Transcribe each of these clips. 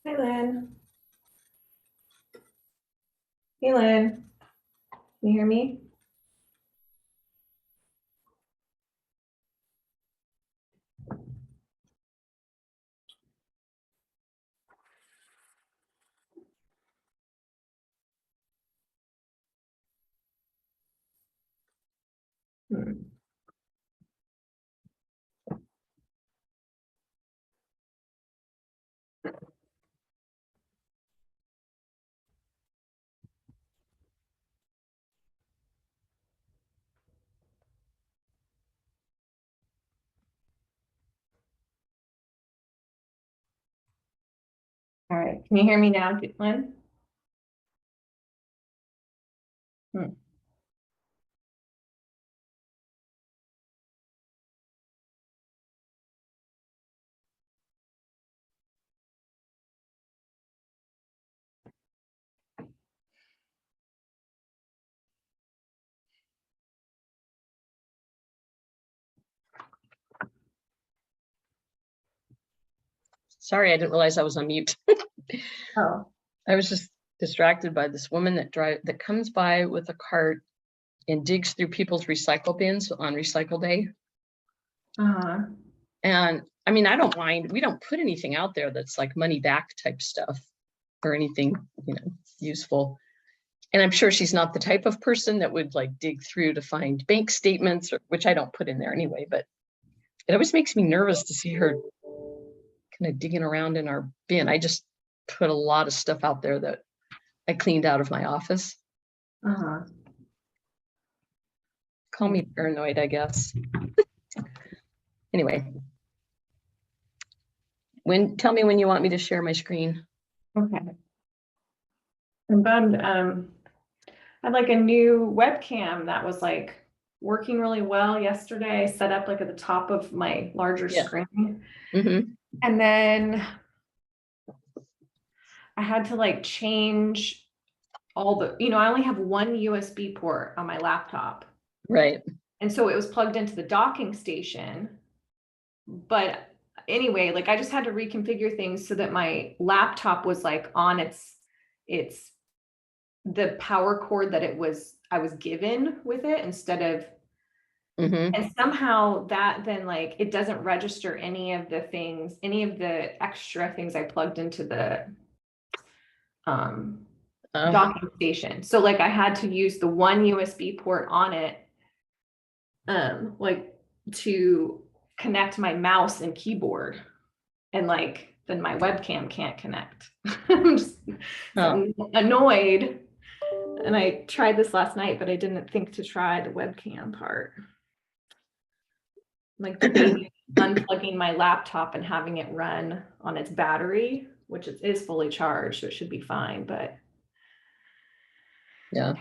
Hi, Lynn. Hey, Lynn. Can you hear me? All right. Can you hear me now, Lynn? Sorry, I didn't realize I was on mute. Oh. I was just distracted by this woman that comes by with a cart and digs through people's recycle bins on recycle day. And I mean, I don't mind. We don't put anything out there that's like money back type stuff or anything, useful. And I'm sure she's not the type of person that would like dig through to find bank statements, which I don't put in there anyway, but it always makes me nervous to see her kind of digging around in our bin. I just put a lot of stuff out there that I cleaned out of my office. Call me paranoid, I guess. Anyway. Tell me when you want me to share my screen. Okay. I'm bummed. I had like a new webcam that was like working really well yesterday. I set up like at the top of my larger screen. And then I had to like change all the, I only have one USB port on my laptop. Right. And so it was plugged into the docking station. But anyway, like I just had to reconfigure things so that my laptop was like on its the power cord that I was given with it instead of and somehow that then like it doesn't register any of the extra things I plugged into the docking station. So like I had to use the one USB port on it like to connect my mouse and keyboard, and like then my webcam can't connect. I'm just annoyed. And I tried this last night, but I didn't think to try the webcam part. Like unplugging my laptop and having it run on its battery, which is fully charged, so it should be fine, but yeah,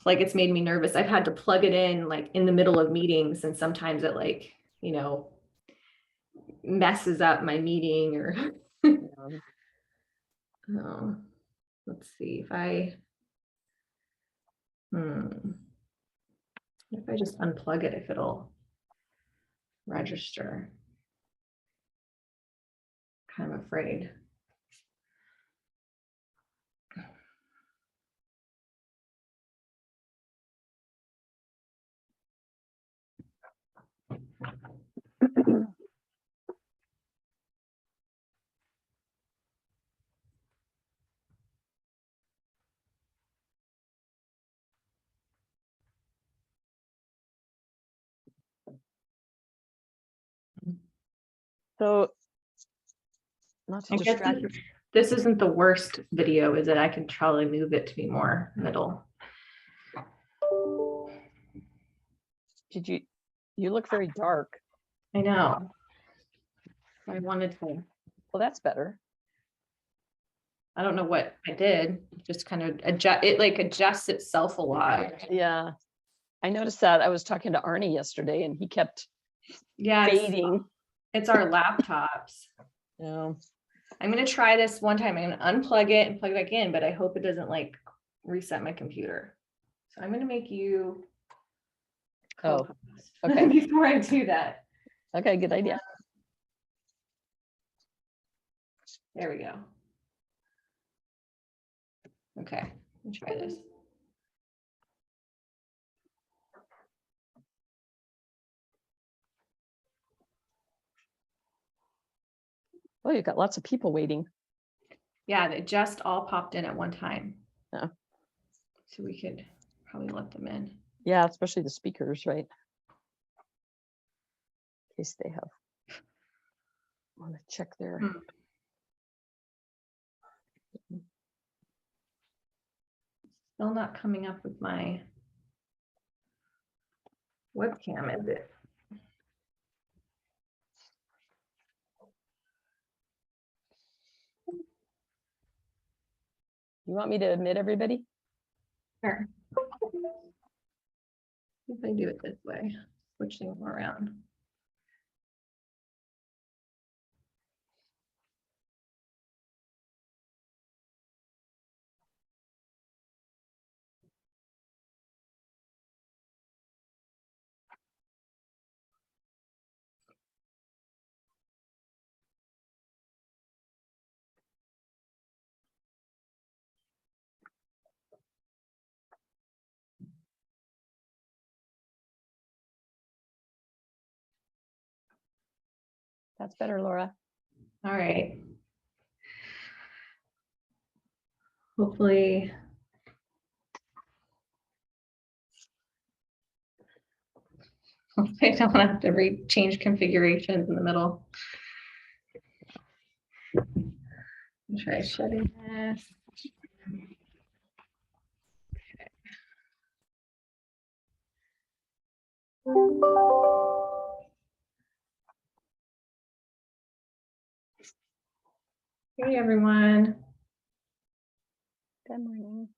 like it's made me nervous. I've had to plug it in like in the middle of meetings, and sometimes it like, messes up my meeting or oh, let's see if I just unplug it, if it'll register. Kind of afraid. So, not to distract you. This isn't the worst video, is it? I can probably move it to be more middle. You look very dark. I know. I wanted to. Well, that's better. I don't know what I did. Just kind of adjusts itself a lot. Yeah. I noticed that. I was talking to Arnie yesterday and he kept fading. It's our laptops. Yeah. I'm going to try this one time. I'm going to unplug it and plug it back in, but I hope it doesn't like reset my computer. So I'm going to make you okay. Before I do that. Okay, good idea. There we go. Okay, let me try this. Oh, you've got lots of people waiting. Yeah, they just all popped in at one time. Yeah. So we could probably let them in. Yeah, especially the speakers, right? In case they have want to check their. Still not coming up with my webcam, is it? You want me to admit everybody? Sure. If I do it this way, switch things around. That's better, Laura. All right. Hopefully. I don't have to change configurations in the middle. Try shutting this. Hey, everyone. Good morning.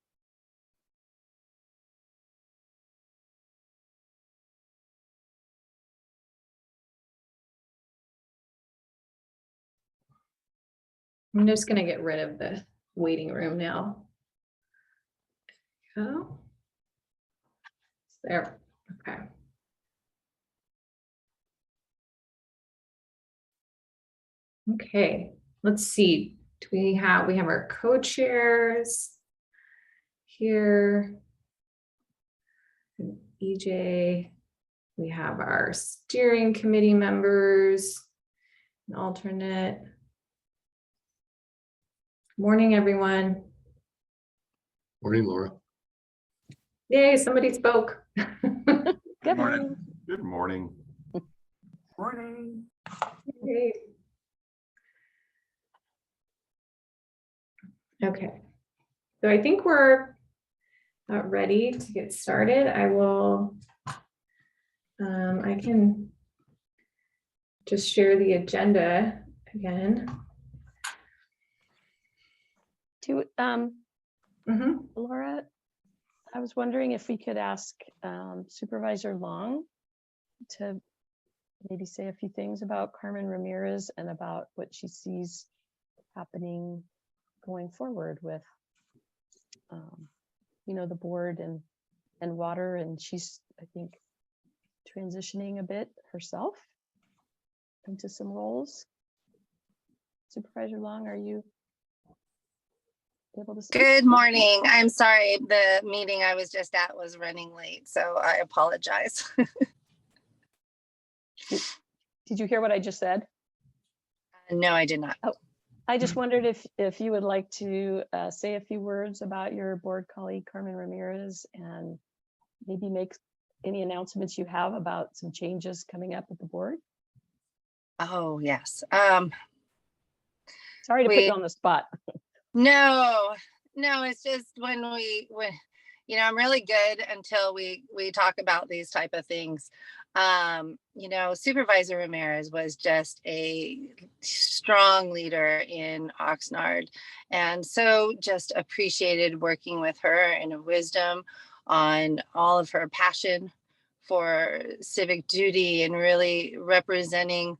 I'm just going to get rid of the waiting room now. Oh, there. Okay. Okay, let's see. Do we have our co-chairs here. EJ. We have our steering committee members, an alternate. Morning, everyone. Morning, Laura. Yay, somebody spoke. Good morning. Good morning. Morning. Great. Okay, so I think we're ready to get started. I will, I can just share the agenda again. Laura, I was wondering if we could ask Supervisor Long to maybe say a few things about Carmen Ramirez and about what she sees happening going forward with, the board and water. And she's, I think, transitioning a bit herself into some roles. Supervisor Long, are you able to speak? Good morning. I'm sorry, the meeting I was just at was running late, so I apologize. Did you hear what I just said? No, I did not. I just wondered if you would like to say a few words about your board colleague, Carmen Ramirez, and maybe make any announcements you have about some changes coming up at the board. Oh, yes. Sorry to put you on the spot. No, it's just when I'm really good until we talk about these type of things. Supervisor Ramirez was just a strong leader in Oxnard, and so just appreciated working with her and her wisdom on all of her passion for civic duty and really representing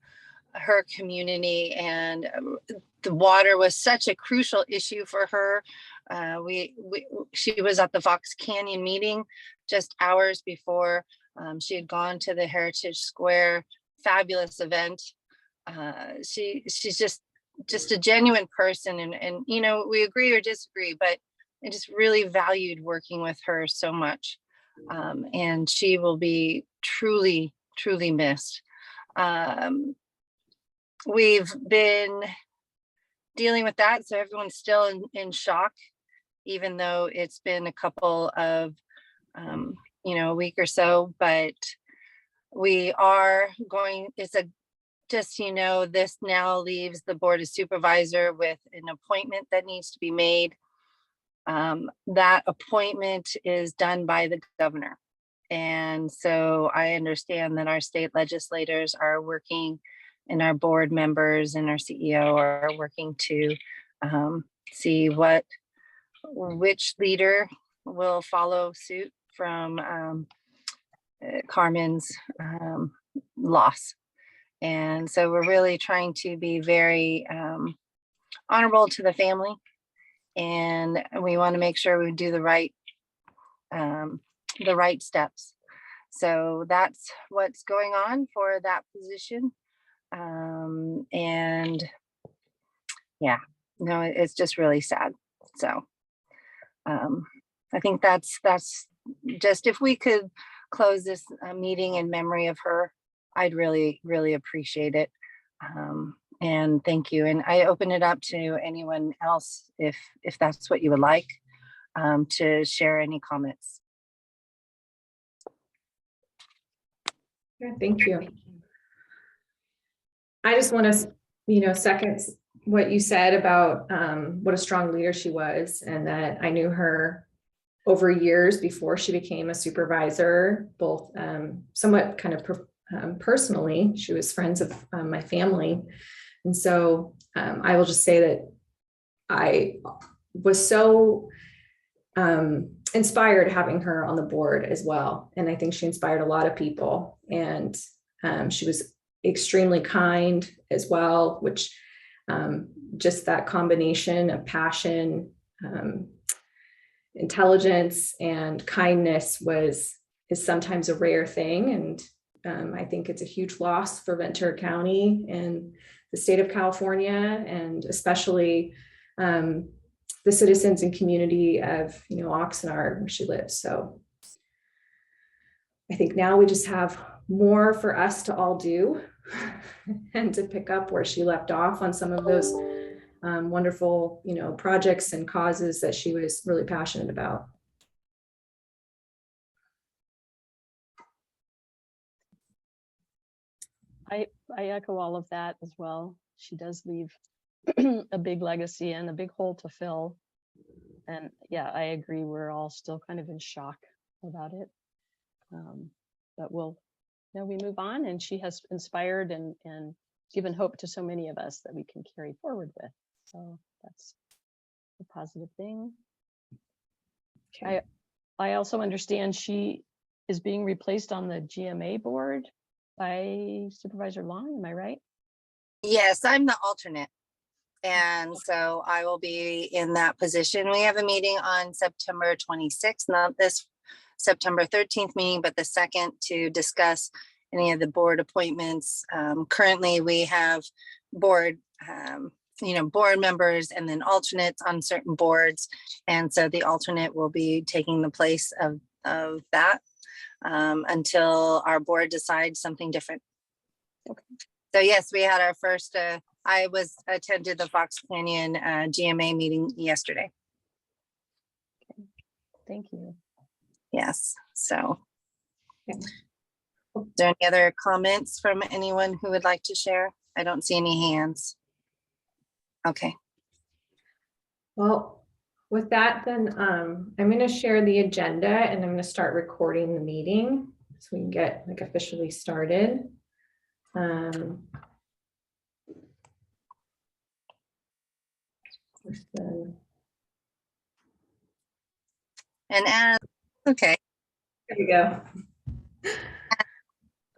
her community. And the water was such a crucial issue for her. She was at the Fox Canyon meeting just hours before. She had gone to the Heritage Square fabulous event. She's just a genuine person, and we agree or disagree, but I just really valued working with her so much. And she will be truly, truly missed. We've been dealing with that, so everyone's still in shock, even though it's been a couple of, a week or so, but we are going, just, this now leaves the Board of Supervisor with an appointment that needs to be made. That appointment is done by the governor. And so I understand that our state legislators are working, and our board members and our CEO are working to see which leader will follow suit from Carmen's loss. And so we're really trying to be very honorable to the family, and we want to make sure we do the right steps. So that's what's going on for that position. And yeah, no, it's just really sad. So I think that's just, if we could close this meeting in memory of her, I'd really, really appreciate it. And thank you. And I open it up to anyone else if that's what you would like to share any comments. Yeah, thank you. I just want to, second what you said about what a strong leader she was, and that I knew her over years before she became a supervisor, both somewhat kind of personally. She was friends of my family. And so I will just say that I was so inspired having her on the board as well. And I think she inspired a lot of people. And she was extremely kind as well, which just that combination of passion, intelligence, and kindness is sometimes a rare thing. And I think it's a huge loss for Ventura County and the state of California, and especially the citizens and community of, Oxnard, where she lives. So I think now we just have more for us to all do and to pick up where she left off on some of those wonderful, projects and causes that she was really passionate about. I echo all of that as well. She does leave a big legacy and a big hole to fill. And yeah, I agree. We're all still kind of in shock about it. But we move on, and she has inspired and given hope to so many of us that we can carry forward with. So that's a positive thing. Okay. I also understand she is being replaced on the GMA board by Supervisor Long. Am I right? Yes, I'm the alternate. And so I will be in that position. We have a meeting on September 26th, not this September 13th meeting, but the 2nd, to discuss any of the board appointments. Currently, we have board members and then alternates on certain boards. And so the alternate will be taking the place of that until our board decides something different. Okay. So yes, we had our first, I attended the Fox Canyon GMA meeting yesterday. Okay. Thank you. Yes, so. Okay. Is there any other comments from anyone who would like to share? I don't see any hands. Okay. Well, with that, then I'm going to share the agenda, and I'm going to start recording the meeting so we can get officially started. Okay. There we go.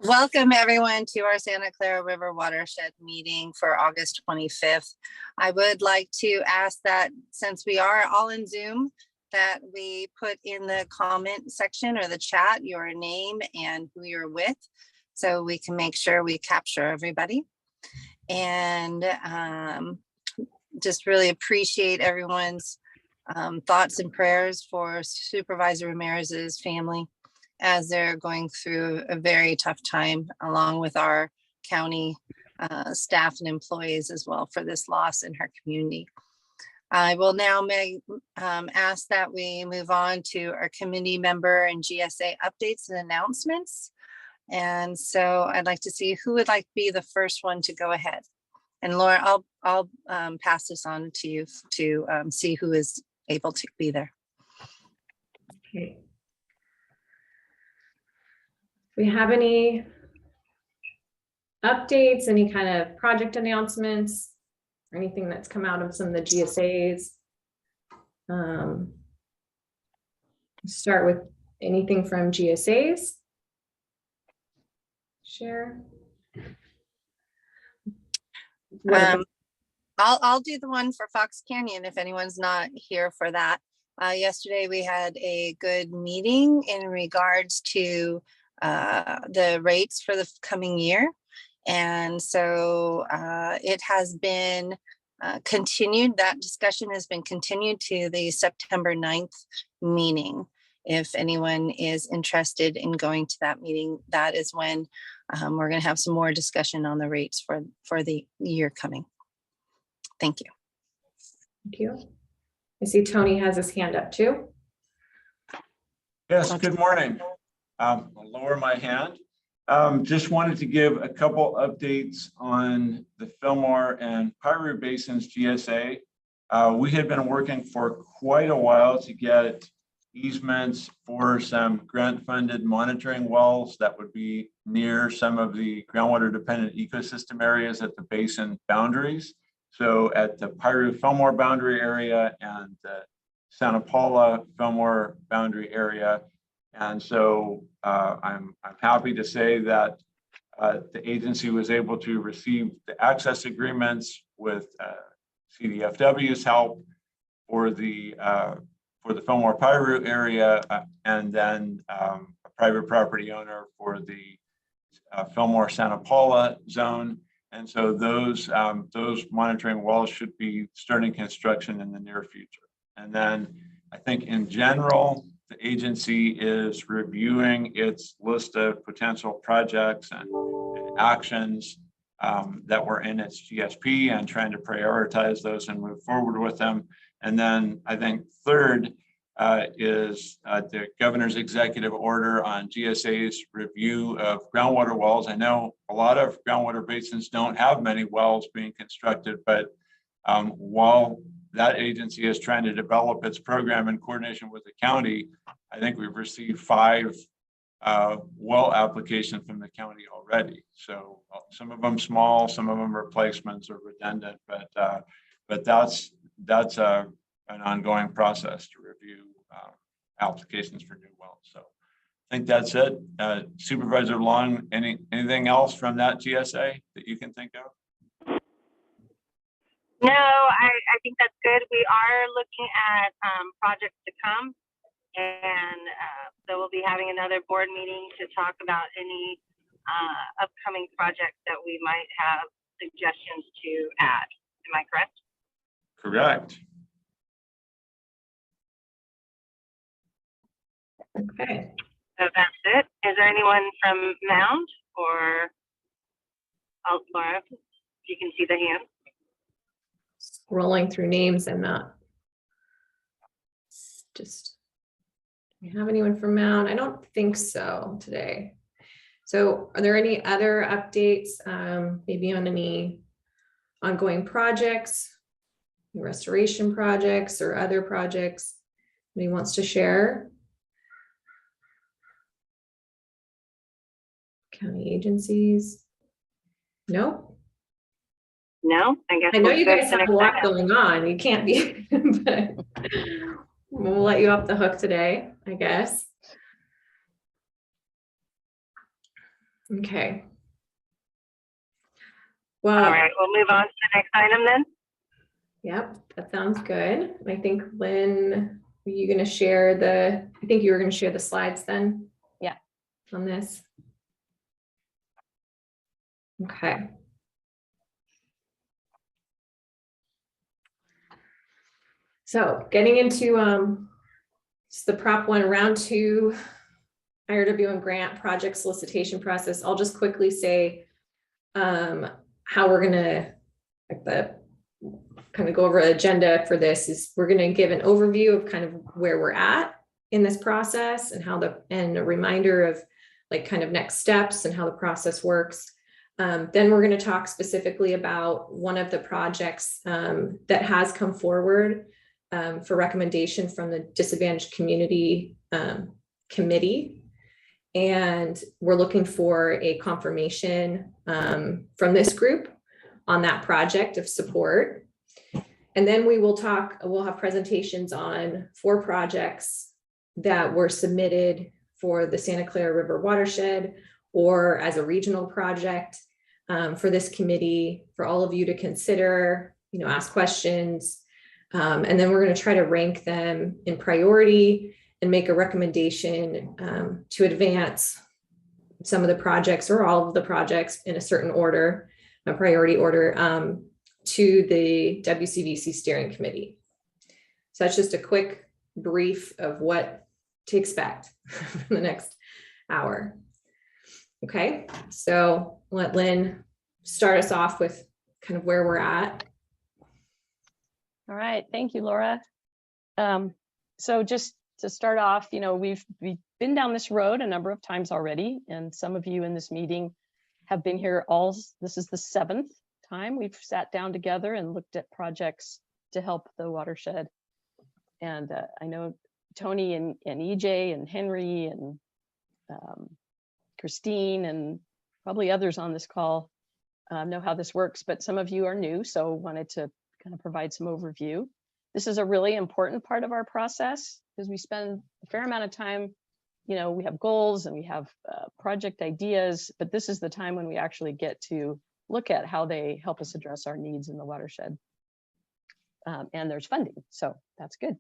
Welcome everyone to our Santa Clara River Watershed meeting for August 25th. I would like to ask that, since we are all in Zoom, that we put in the comment section or the chat your name and who you're with, so we can make sure we capture everybody. And just really appreciate everyone's thoughts and prayers for Supervisor Ramirez's family as they're going through a very tough time, along with our county staff and employees as well, for this loss in her community. I will now ask that we move on to our committee member and GSA updates and announcements. And so I'd like to see who would like to be the first one to go ahead. And Laura, I'll pass this on to you to see who is able to be there. Okay. Do we have any updates, any kind of project announcements, or anything that's come out of some of the GSAs? Start with anything from GSAs. Share. I'll do the one for Fox Canyon if anyone's not here for that. Yesterday we had a good meeting in regards to the rates for the coming year. And so it has been continued. That discussion has been continued to the September 9th meeting. If anyone is interested in going to that meeting, that is when we're going to have some more discussion on the rates for the year coming. Thank you. Thank you. I see Tony has his hand up too. Yes, good morning. I'll lower my hand. Just wanted to give a couple updates on the Fillmore and Piru Basins GSA. We had been working for quite a while to get easements for some grant-funded monitoring wells that would be near some of the groundwater dependent ecosystem areas at the basin boundaries. So at the Piru Fillmore boundary area and the Santa Paula Fillmore boundary area. And so I'm happy to say that the agency was able to receive the access agreements with CDFW's help for the Fillmore Piru area, and then a private property owner for the Fillmore Santa Paula zone. And so those monitoring wells should be starting construction in the near future. And then I think in general, the agency is reviewing its list of potential projects and actions that were in its GSP and trying to prioritize those and move forward with them. And then I think third is the governor's executive order on GSA's review of groundwater wells. I know a lot of groundwater basins don't have many wells being constructed, but while that agency is trying to develop its program in coordination with the county, I think we've received 5 well applications from the county already. So some of them small, some of them replacements or redundant, but that's an ongoing process to review applications for new wells. So I think that's it. Supervisor Long, anything else from that GSA that you can think of? No, I think that's good. We are looking at projects to come, and so we'll be having another board meeting to talk about any upcoming projects that we might have suggestions to add. Am I correct? Correct. Okay. So that's it. Is there anyone from Mound or Laura? If you can see the hand. Scrolling through names and not just, do we have anyone from Mound? I don't think so today. So are there any other updates, maybe on any ongoing projects, restoration projects or other projects anybody wants to share? County agencies? No? No, I guess I know we'll you go guys to the have a next lot item. going on. You can't be, but we'll let you off the hook today, I guess. Okay. Well, All right, we'll move on to the next item then. yep, that sounds good. I think Lynn, are you going to share I think you were going to share the slides then? Yeah. On this. Okay. So getting into it's the Prop 1 Round 2 IRWM grant project solicitation process. I'll just quickly say how we're gonna kind of go over the agenda for this is we're going to give an overview of kind of where we're at in this process and and a reminder of like kind of next steps and how the process works. Then we're going to talk specifically about one of the projects that has come forward for recommendation from the Disadvantaged Community Committee. And we're looking for a confirmation from this group on that project of support. And then we'll have presentations on 4 projects that were submitted for the Santa Clara River Watershed or as a regional project for this committee, for all of you to consider, ask questions. And then we're going to try to rank them in priority and make a recommendation to advance some of the projects or all of the projects in a certain order, a priority order, to the WCVC steering committee. So that's just a quick brief of what to expect for the next hour. Okay, so let Lynn start us off with kind of where we're at. All right, thank you, Laura. So just to start off, we've been down this road a number of times already, and some of you in this meeting have been here this is the 7th time we've sat down together and looked at projects to help the watershed. And I know Tony and EJ and Henry and Christine and probably others on this call know how this works, but some of you are new, so wanted to kind of provide some overview. This is a really important part of our process because we spend a fair amount of time, we have goals and we have project ideas, but this is the time when we actually get to look at how they help us address our needs in the watershed. And there's funding, so that's good.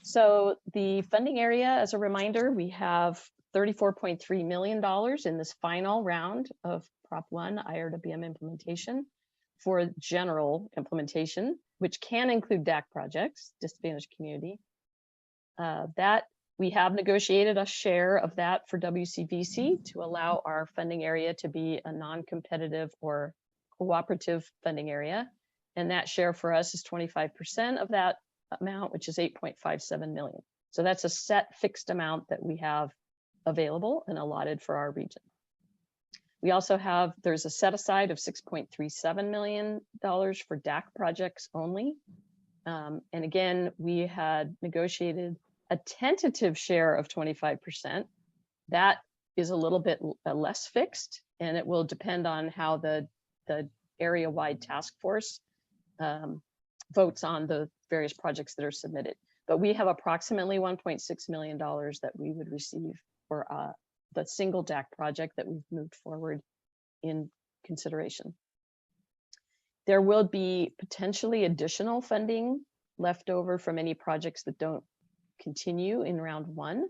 So the funding area, as a reminder, we have $34.3 million in this final round of Prop 1 IRWM implementation for general implementation, which can include DAC projects, disadvantaged community. That we have negotiated a share of that for WCVC to allow our funding area to be a non-competitive or cooperative funding area. And that share for us is 25% of that amount, which is 8.57 million. So that's a set fixed amount that we have available and allotted for our region. We also have, there's a set aside of $6.37 million for DAC projects only. And again, we had negotiated a tentative share of 25%. That is a little bit less fixed, and it will depend on how the area-wide task force votes on the various projects that are submitted. But we have approximately $1.6 million that we would receive for the single DAC project that we've moved forward in consideration. There will be potentially additional funding left over from any projects that don't continue in round 1.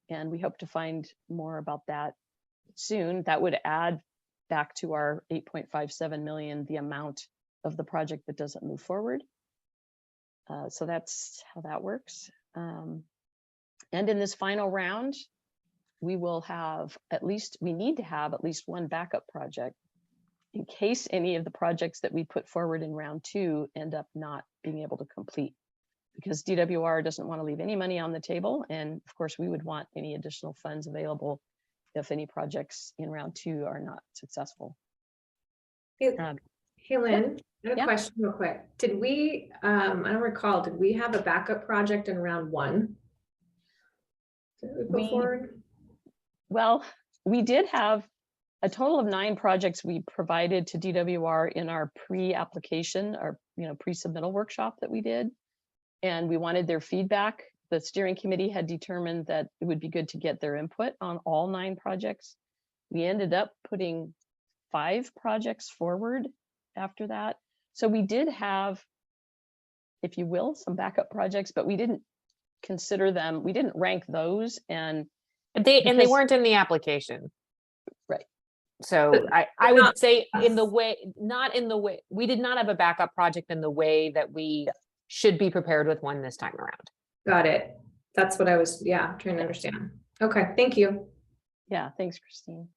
And we hope to find more about that soon. That would add back to our 8.57 million, the amount of the project that doesn't move forward. So that's how that works. And in this final round, we will have we need to have at least one backup project in case any of the projects that we put forward in round 2 end up not being able to complete, because DWR doesn't want to leave any money on the table. And of course, we would want any additional funds available if any projects in round 2 are not successful. Hey, Lynn, I have a Yeah. question real quick. Did we, I don't recall, did we have a backup project in round 1? Did we put forward? Well, we did have a total of 9 projects we provided to DWR in our pre-application, our pre-submittal workshop that we did. And we wanted their feedback. The steering committee had determined that it would be good to get their input on all 9 projects. We ended up putting 5 projects forward after that. So we did have, if you will, some backup projects, but we didn't consider them, we didn't rank those. And they because- weren't in the application. Right. So I would say not in the way, we did not have a backup project in the way that we should be prepared with one this time around. Got it. That's what I was, yeah, trying to understand. Okay, thank you. Yeah, thanks, Christine.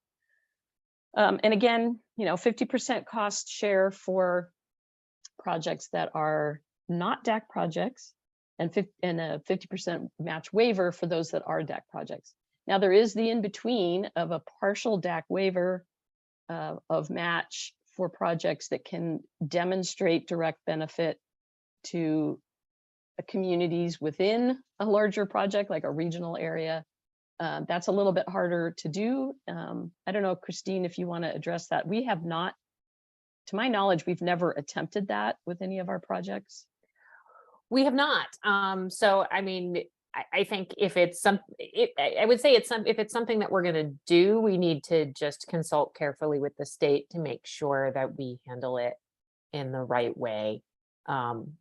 And again, 50% cost share for projects that are not DAC projects, and a 50% match waiver for those that are DAC projects. Now there is the in-between of a partial DAC waiver of match for projects that can demonstrate direct benefit to communities within a larger project, like a regional area. That's a little bit harder to do. I don't know, Christine, if you want to address that. We have not, to my knowledge, we've never attempted that with any of our projects. We have not. So, I mean, I think if it's I would say if it's something that we're going to do, we need to just consult carefully with the state to make sure that we handle it in the right way.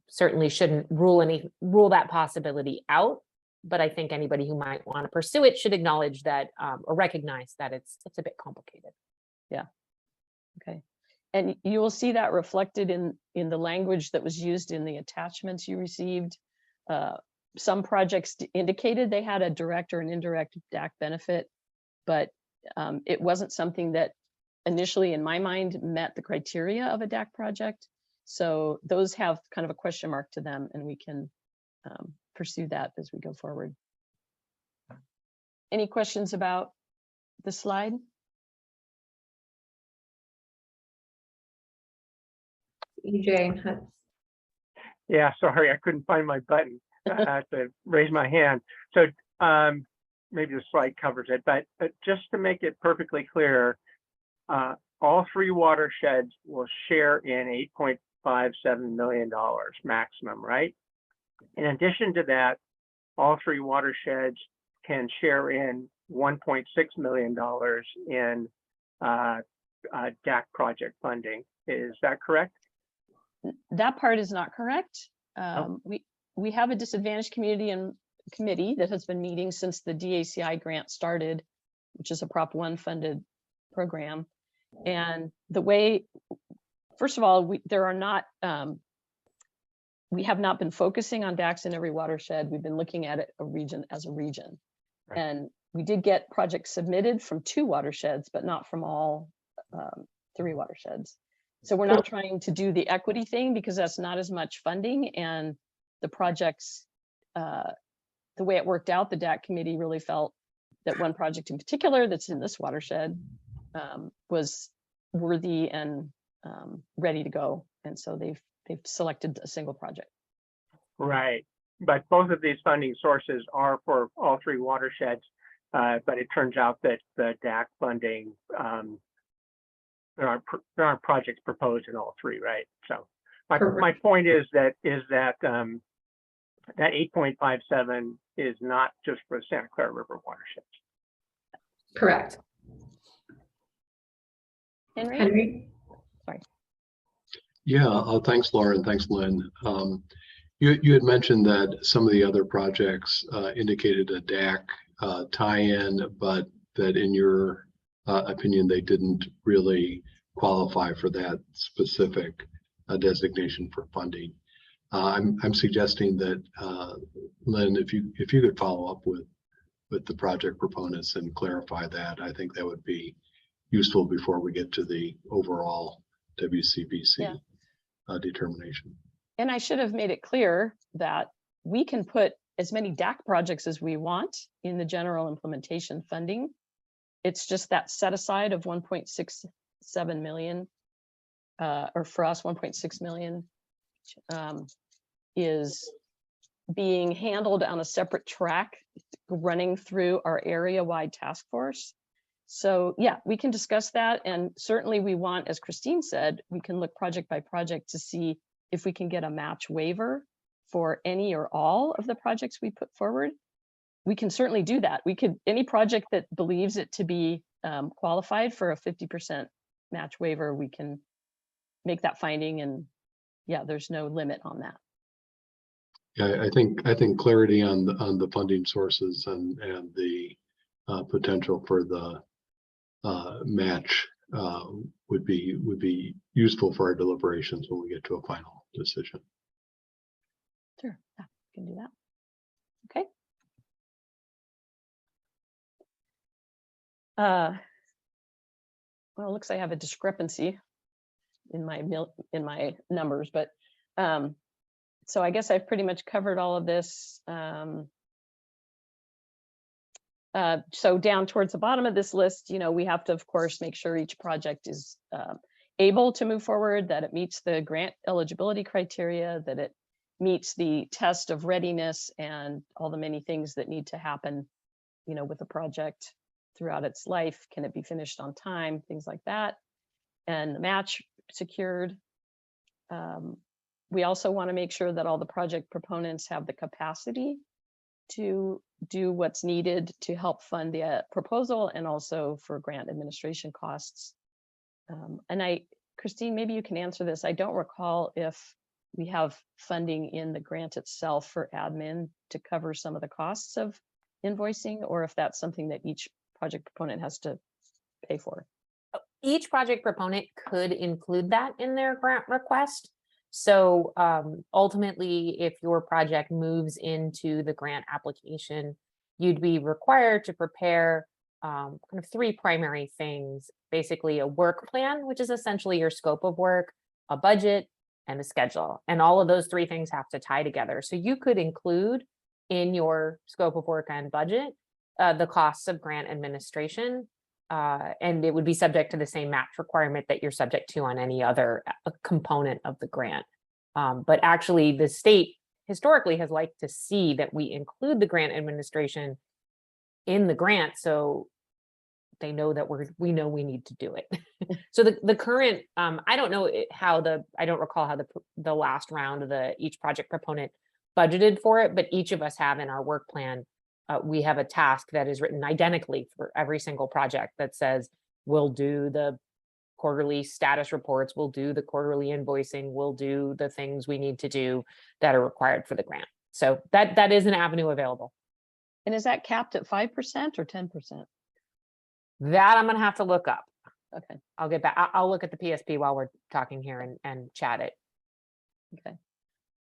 Certainly shouldn't rule that possibility out, but I think anybody who might want to pursue it should acknowledge that or recognize that it's a bit complicated. Yeah. Okay. And you will see that reflected in the language that was used in the attachments you received. Some projects indicated they had a direct or an indirect DAC benefit, but it wasn't something that initially in my mind met the criteria of a DAC project. So those have kind of a question mark to them, and we can pursue that as we go forward. Any questions about the slide? EJ. Yeah, sorry, I couldn't find my button. I had to raise my hand. So maybe the slide covers it, but just to make it perfectly clear, all three watersheds will share in $8.57 million maximum, right? In addition to that, all three watersheds can share in $1.6 million in DAC project funding. Is that correct? That part is not correct. Oh. We have a disadvantaged committee that has been meeting since the DACI grant started, which is a Prop 1 funded program. And the way, first of all, we have not been focusing on DACs in every watershed. We've been looking at it as a region. Right. And we did get projects submitted from 2 watersheds, but not from all 3 watersheds. So we're not trying to do the equity thing because that's not as much funding, and the projects, the way it worked out, the DAC committee really felt that one project in particular that's in this watershed was worthy and ready to go. And so they've selected a single project. Right. But both of these funding sources are for all 3 watersheds, but it turns out that the DAC funding, there aren't projects proposed in all 3, right? So my point is that that 8.57 is not just for the Santa Clara River watersheds. Correct. Henry? Sorry. Yeah, thanks, Laura, and thanks, Lynn. You had mentioned that some of the other projects indicated a DAC tie-in, but that in your opinion, they didn't really qualify for that specific designation for funding. I'm suggesting that Lynn, if you could follow up with the project proponents and clarify that, I think that would be useful before we get to the overall WCVC determination. And I should have made it clear that we can put as many DAC projects as we want in the general implementation funding. It's just that set aside of 1.67 million, or for us, 1.6 million is being handled on a separate track running through our area-wide task force. So yeah, we can discuss that. And certainly we want, as Christine said, we can look project by project to see if we can get a match waiver for any or all of the projects we put forward. We can certainly do that. We could, any project that believes it to be qualified for a 50% match waiver, we can make that finding, and yeah, there's no limit on that. Yeah, I think clarity on the funding sources and the potential for the match would be useful for our deliberations when we get to a final decision. can do that. Okay. Well, it looks like I have a discrepancy in my numbers, but so I guess I've pretty much covered all of this. So down towards the bottom of this list, we have to, of course, make sure each project is able to move forward, that it meets the grant eligibility criteria, that it meets the test of readiness and all the many things that need to happen, with a project throughout its life. Can it be finished on time? Things like that. And the match secured. We also want to make sure that all the project proponents have the capacity to do what's needed to help fund the proposal and also for grant administration costs. And Christine, maybe you can answer this. I don't recall if we have funding in the grant itself for admin to cover some of the costs of invoicing, or if that's something that each project proponent has to pay for. Each project proponent could include that in their grant request. So ultimately, if your project moves into the grant application, you'd be required to prepare kind of three primary things: basically a work plan, which is essentially your scope of work, a budget, and a schedule. And all of those three things have to tie together. So you could include in your scope of work and budget the costs of grant administration, and it would be subject to the same match requirement that you're subject to on any other component of the grant. But actually, the state historically has liked to see that we include the grant administration in the grant, so they know that we know we need to do it. So the current, I don't know I don't recall how the last round of each project proponent budgeted for it, but each of us have in our work plan, we have a task that is written identically for every single project that says, we'll do the quarterly status reports, we'll do the quarterly invoicing, we'll do the things we need to do that are required for the grant. So that is an avenue available. And is that capped at 5% or 10%? That I'm gonna have to look up. Okay. I'll get back. I'll look at the PSP while we're talking here and chat it. Okay.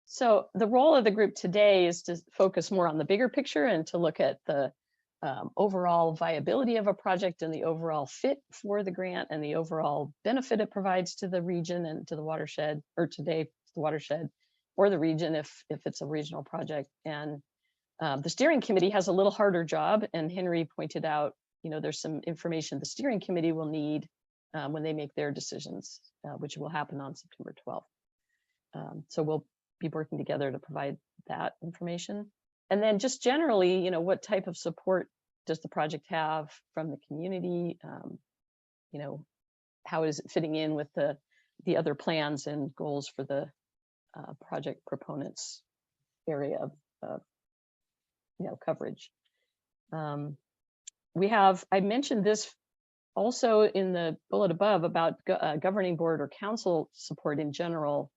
So the role of the group today is to focus more on the bigger picture and to look at the overall viability of a project and the overall fit for the grant and the overall benefit it provides to the region and to the watershed, or today the watershed or the region if it's a regional project. And the steering committee has a little harder job, and Henry pointed out, there's some information the steering committee will need when they make their decisions, which will happen on September 12th. So we'll be working together to provide that information. And then just generally, what type of support does the project have from the community? How is it fitting in with the other plans and goals for the project proponents area of coverage? I mentioned this also in the bullet above about governing board or council support in general,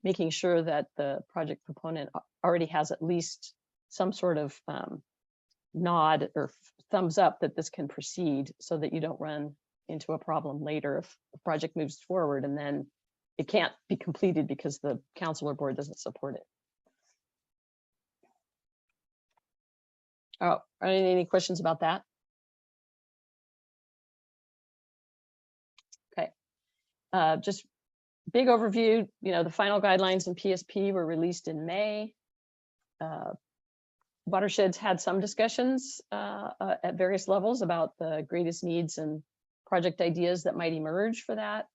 making sure that the project proponent already has at least some sort of nod or thumbs up that this can proceed, so that you don't run into a problem later if the project moves forward and then it can't be completed because the council or board doesn't support it. Oh, are any questions about that? Okay, just big overview, the final guidelines in PSP were released in May. Watershed's had some discussions at various levels about the greatest needs and project ideas that might emerge for that.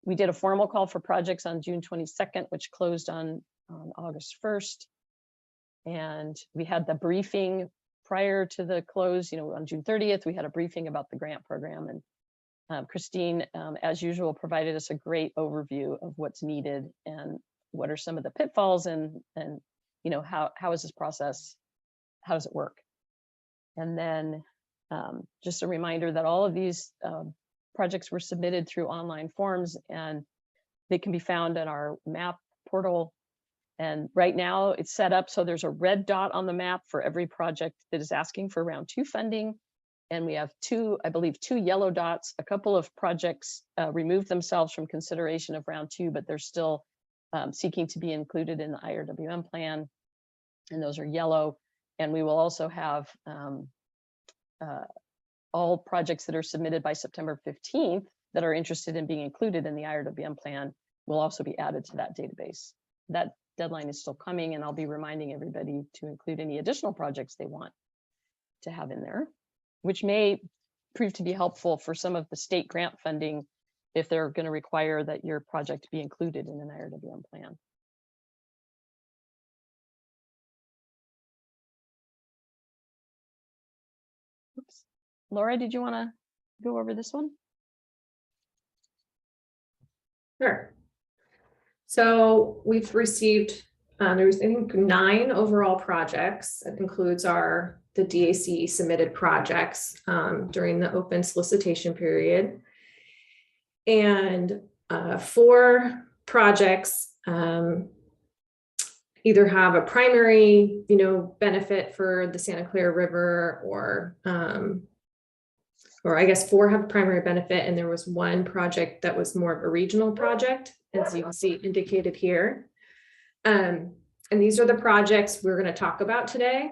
We did a formal call for projects on June 22nd, which closed on August 1st. And we had the briefing prior to the close, on June 30th, we had a briefing about the grant program. And Christine, as usual, provided us a great overview of what's needed and what are some of the pitfalls and how is this process, how does it work? And then just a reminder that all of these projects were submitted through online forms, and they can be found in our map portal. And right now it's set up so there's a red dot on the map for every project that is asking for round 2 funding. And we have I believe two yellow dots. A couple of projects removed themselves from consideration of round 2, but they're still seeking to be included in the IRWM plan. and those are yellow. And we will also have all projects that are submitted by September 15th that are interested in being included in the IRWM plan will also be added to that database. That deadline is still coming, and I'll be reminding everybody to include any additional projects they want to have in there, which may prove to be helpful for some of the state grant funding if they're going to require that your project be included in an IRWM plan. Oops. Laura, did you want to go over this one? Sure. So we've received, there's I think 9 overall projects. That includes the DAC submitted projects during the open solicitation period. And 4 projects either have a primary, benefit for the Santa Clara River, or I guess 4 have primary benefit, and there was 1 project that was more of a regional project, as you can see indicated here. And these are the projects we're going to talk about today.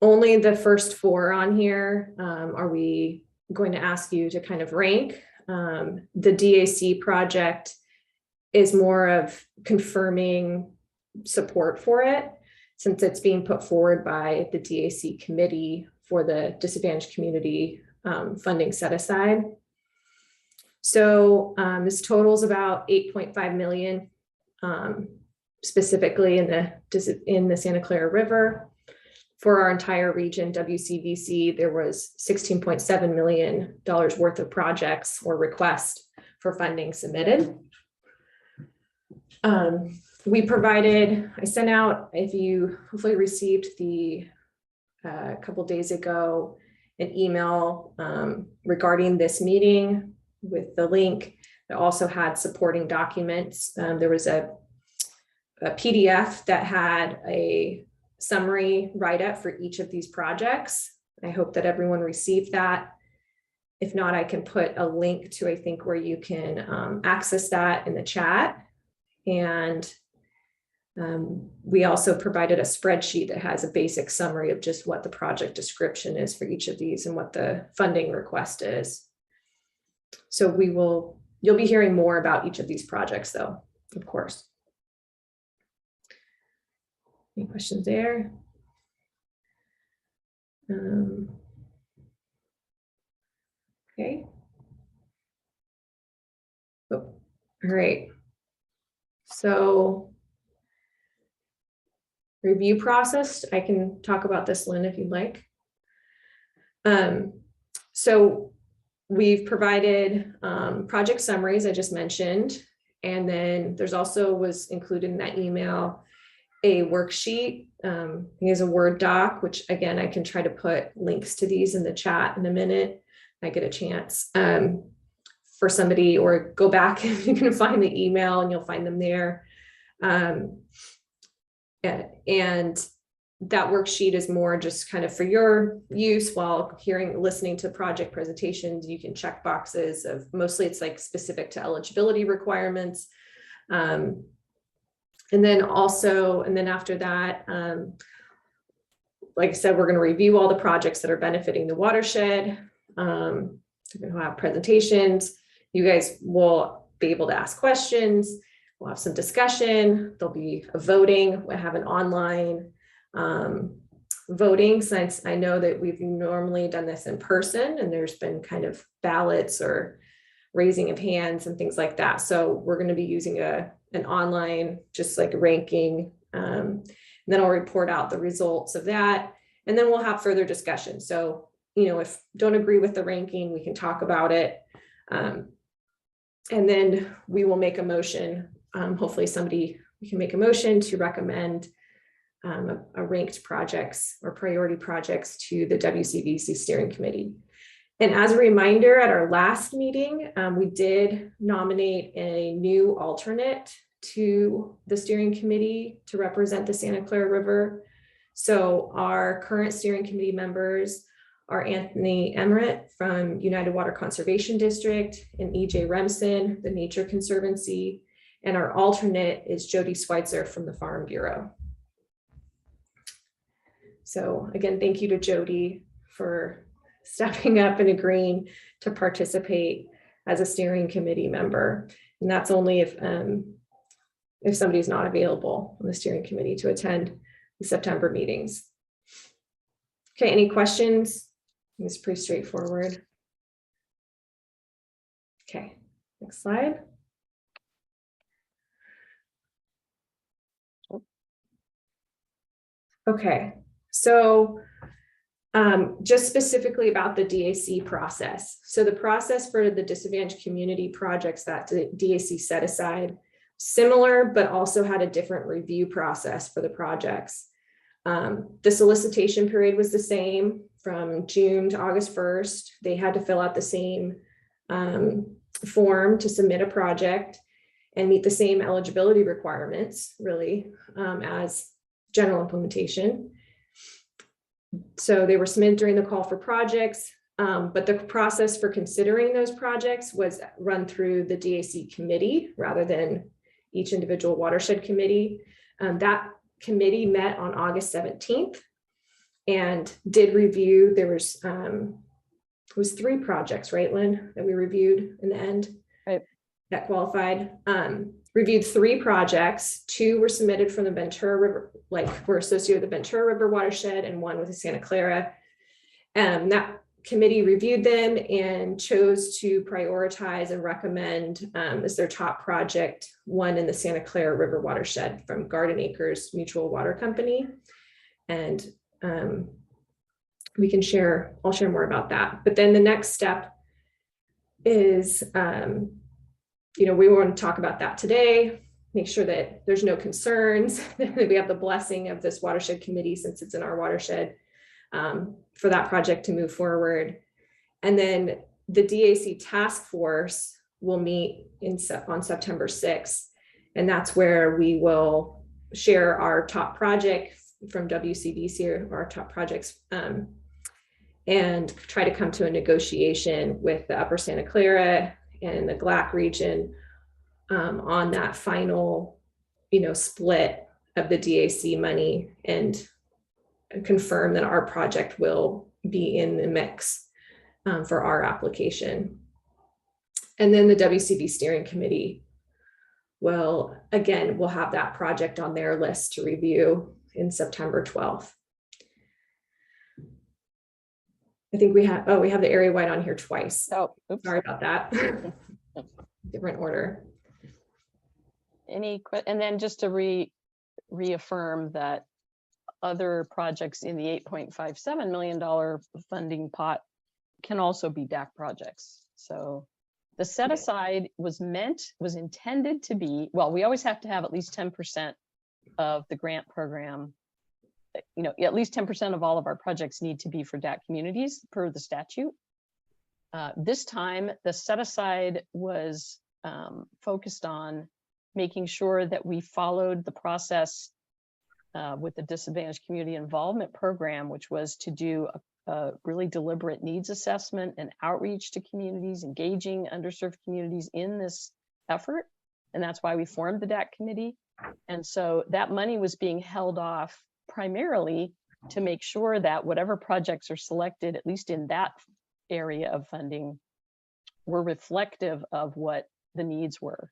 Only the first 4 on here are we going to ask you to kind of rank. The DAC project is more of confirming support for it, since it's being put forward by the DAC committee for the disadvantaged community funding set aside. So this totals about 8.5 million, specifically in the Santa Clara River. For our entire region, WCVC, there was $16.7 million worth of projects or requests for funding submitted. I sent out, if you hopefully received a couple days ago, an email regarding this meeting with the link that also had supporting documents. There was a PDF that had a summary write-up for each of these projects. I hope that everyone received that. If not, I can put a link to, I think, where you can access that in the chat. And we also provided a spreadsheet that has a basic summary of just what the project description is for each of these and what the funding request is. So you'll be hearing more about each of these projects though, of course. Any questions there? Okay. Oh, all right. So review process, I can talk about this, Lynn, if you'd like. So we've provided project summaries I just mentioned, and then there's also was included in that email a worksheet. Here's a Word doc, which again, I can try to put links to these in the chat in a minute. I get a chance for somebody, or go back and you can find the email and you'll find them there. And that worksheet is more just kind of for your use while listening to project presentations. You can check boxes of, mostly it's like specific to eligibility requirements. And then after that, like I said, we're going to review all the projects that are benefiting the watershed. We're going to have presentations. You guys will be able to ask questions. We'll have some discussion. There'll be a voting. We'll have an online voting, since I know that we've normally done this in person and there's been kind of ballots or raising of hands and things like that. So we're going to be using an online, just like ranking. And then I'll report out the results of that. And then we'll have further discussion. So, if don't agree with the ranking, we can talk about it. And then we will make a motion. Hopefully we can make a motion to recommend a ranked projects or priority projects to the WCVC steering committee. And as a reminder, at our last meeting, we did nominate a new alternate to the steering committee to represent the Santa Clara River. So our current steering committee members are Anthony Emmerich from United Water Conservation District and EJ Remsen, the Nature Conservancy. And our alternate is Jody Schweitzer from the Farm Bureau. So again, thank you to Jody for stepping up and agreeing to participate as a steering committee member. And that's only if somebody's not available on the steering committee to attend the September meetings. Okay, any questions? It's pretty straightforward. Okay, next slide. Okay, so just specifically about the DAC process. So the process for the disadvantaged community projects that the DAC set aside, similar, but also had a different review process for the projects. The solicitation period was the same from June to August 1st. They had to fill out the same form to submit a project and meet the same eligibility requirements, really, as general implementation. So they were submitted during the call for projects, but the process for considering those projects was run through the DAC committee rather than each individual watershed committee. That committee met on August 17th and did review. There was 3 projects, right, Lynn, that we reviewed in the end, right, that qualified. Reviewed 3 projects. 2 were submitted from the Ventura River, like were associated with the Ventura River watershed, and 1 with the Santa Clara. That committee reviewed them and chose to prioritize and recommend as their top project, 1 in the Santa Clara River watershed from Garden Acres Mutual Water Company. And we can share, I'll share more about that. But then the next step is, we want to talk about that today, make sure that there's no concerns, that we have the blessing of this watershed committee since it's in our watershed for that project to move forward. And then the DAC task force will meet on September 6th. And that's where we will share our top project from WCVC, or our top projects, and try to come to a negotiation with the Upper Santa Clara and the GLAC region on that final, split of the DAC money, and confirm that our project will be in the mix for our application. And then the WCV steering committee will have that project on their list to review in September 12th. I think we have the area wide on here twice. Oh, oops. Sorry about that. Different order. And then just to reaffirm that other projects in the $8.57 million funding pot can also be DAC projects. So the set aside was intended to be, well, we always have to have at least 10% of the grant program. At least 10% of all of our projects need to be for DAC communities per the statute. This time, the set aside was focused on making sure that we followed the process with the Disadvantaged Community Involvement Program, which was to do a really deliberate needs assessment and outreach to communities, engaging underserved communities in this effort. And that's why we formed the DAC committee. And so that money was being held off primarily to make sure that whatever projects are selected, at least in that area of funding, were reflective of what the needs were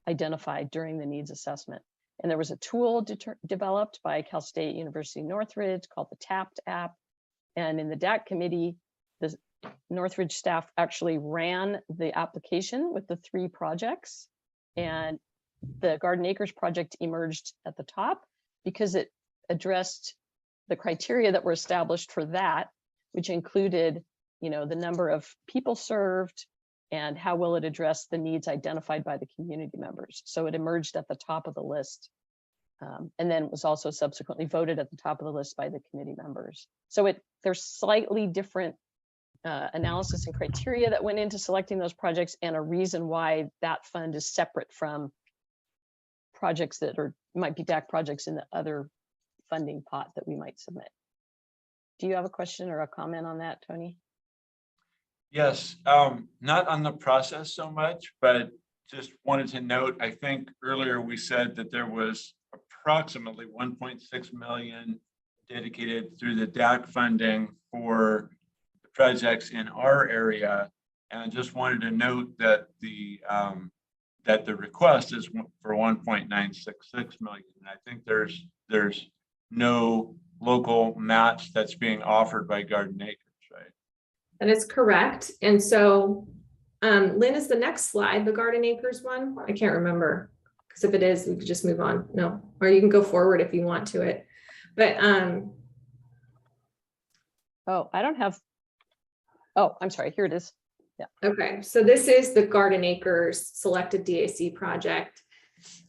identified during the needs assessment. And there was a tool developed by Cal State University Northridge called the TAPT app. And in the DAC committee, the Northridge staff actually ran the application with the 3 projects. And the Garden Acres project emerged at the top because it addressed the criteria that were established for that, which included, the number of people served and how will it address the needs identified by the community members. So it emerged at the top of the list, and then was also subsequently voted at the top of the list by the committee members. So there's slightly different analysis and criteria that went into selecting those projects, and a reason why that fund is separate from projects that might be DAC projects in the other funding pot that we might submit. Do you have a question or a comment on that, Tony? Yes, not on the process so much, but just wanted to note, I think earlier we said that there was approximately 1.6 million dedicated through the DAC funding for the projects in our area. And I just wanted to note that the request is for 1.966 million. And I think there's no local match that's being offered by Garden Acres, right? That is correct. And so, Lynn, is the next slide the Garden Acres one? I can't remember, because if it is, we could just move on. No, or you can go forward if you want to it. But Oh, I don't have, oh, I'm sorry, here it is. okay, so this is the Garden Acres selected DAC project.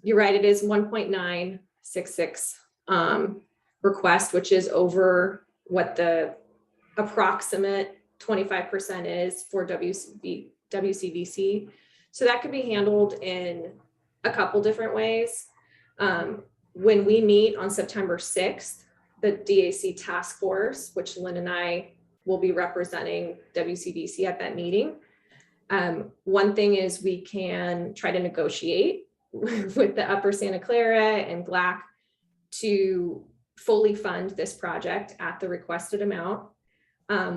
You're right, it is 1.966 request, which is over what the approximate 25% is for WCVC. So that could be handled in a couple different ways. When we meet on September 6th, the DAC task force, which Lynn and I will be representing WCVC at that meeting. One thing is we can try to negotiate with the Upper Santa Clara and GLAC to fully fund this project at the requested amount,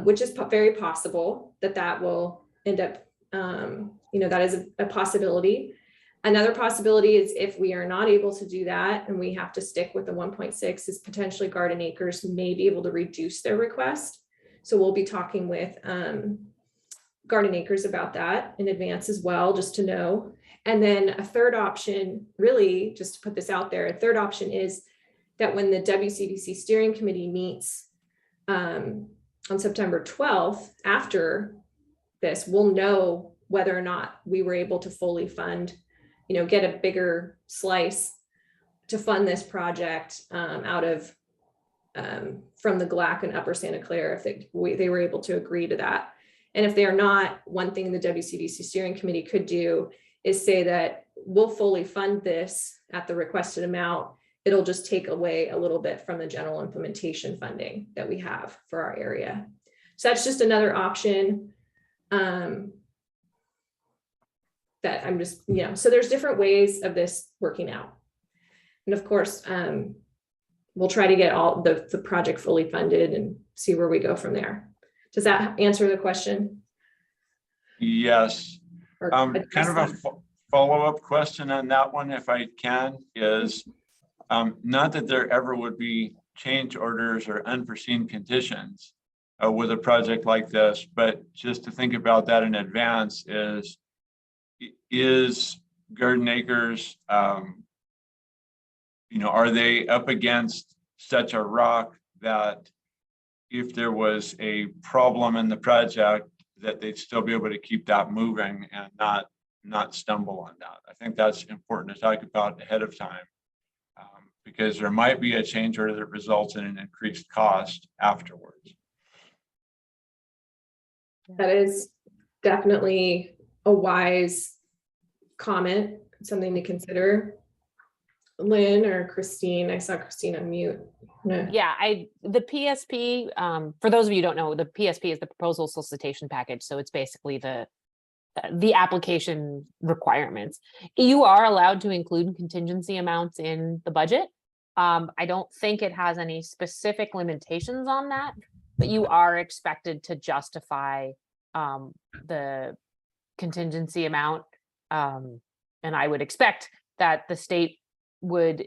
which is very possible that will end up, that is a possibility. Another possibility is if we are not able to do that and we have to stick with the 1.6, is potentially Garden Acres may be able to reduce their request. So we'll be talking with Garden Acres about that in advance as well, just to know. And then a third option, really, just to put this out there, a third option is that when the WCVC steering committee meets on September 12th, after this, we'll know whether or not we were able to fully fund, get a bigger slice to fund this project out of from the GLAC and Upper Santa Clara, if they were able to agree to that. And if they are not, one thing the WCVC steering committee could do is say that we'll fully fund this at the requested amount. It'll just take away a little bit from the general implementation funding that we have for our area. So that's just another option that I'm just, so there's different ways of this working out. And of course, we'll try to get all the project fully funded and see where we go from there. Does that answer the question? Yes. Kind of a follow-up question on that one, if I can, is not that there ever would be change orders or unforeseen conditions with a project like this, but just to think about that in advance is Garden Acres, are they up against such a rock that if there was a problem in the project, that they'd still be able to keep that moving and not stumble on that? I think that's important to talk about ahead of time, because there might be a change order that results in an increased cost afterwards. That is definitely a wise comment, something to consider. Lynn or Christine, I saw Christine on mute. No. Yeah, the PSP, for those of you who don't know, the PSP is the proposal solicitation package. So it's basically the application requirements. You are allowed to include contingency amounts in the budget. I don't think it has any specific limitations on that, but you are expected to justify the contingency amount. And I would expect that the state would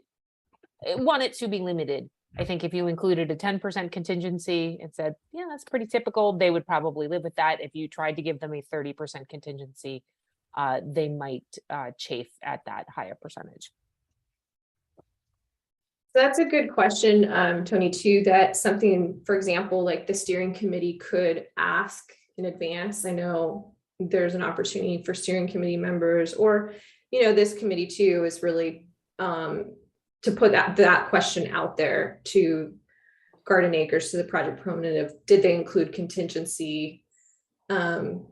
want it to be limited. I think if you included a 10% contingency and said, yeah, that's pretty typical, they would probably live with that. If you tried to give them a 30% contingency, they might chafe at that higher percentage. That's a good question, Tony, too. That's something, for example, like the steering committee could ask in advance. I know there's an opportunity for steering committee members, or, this committee too is really to put that question out there to Garden Acres, to the project proponent of, did they include contingency, and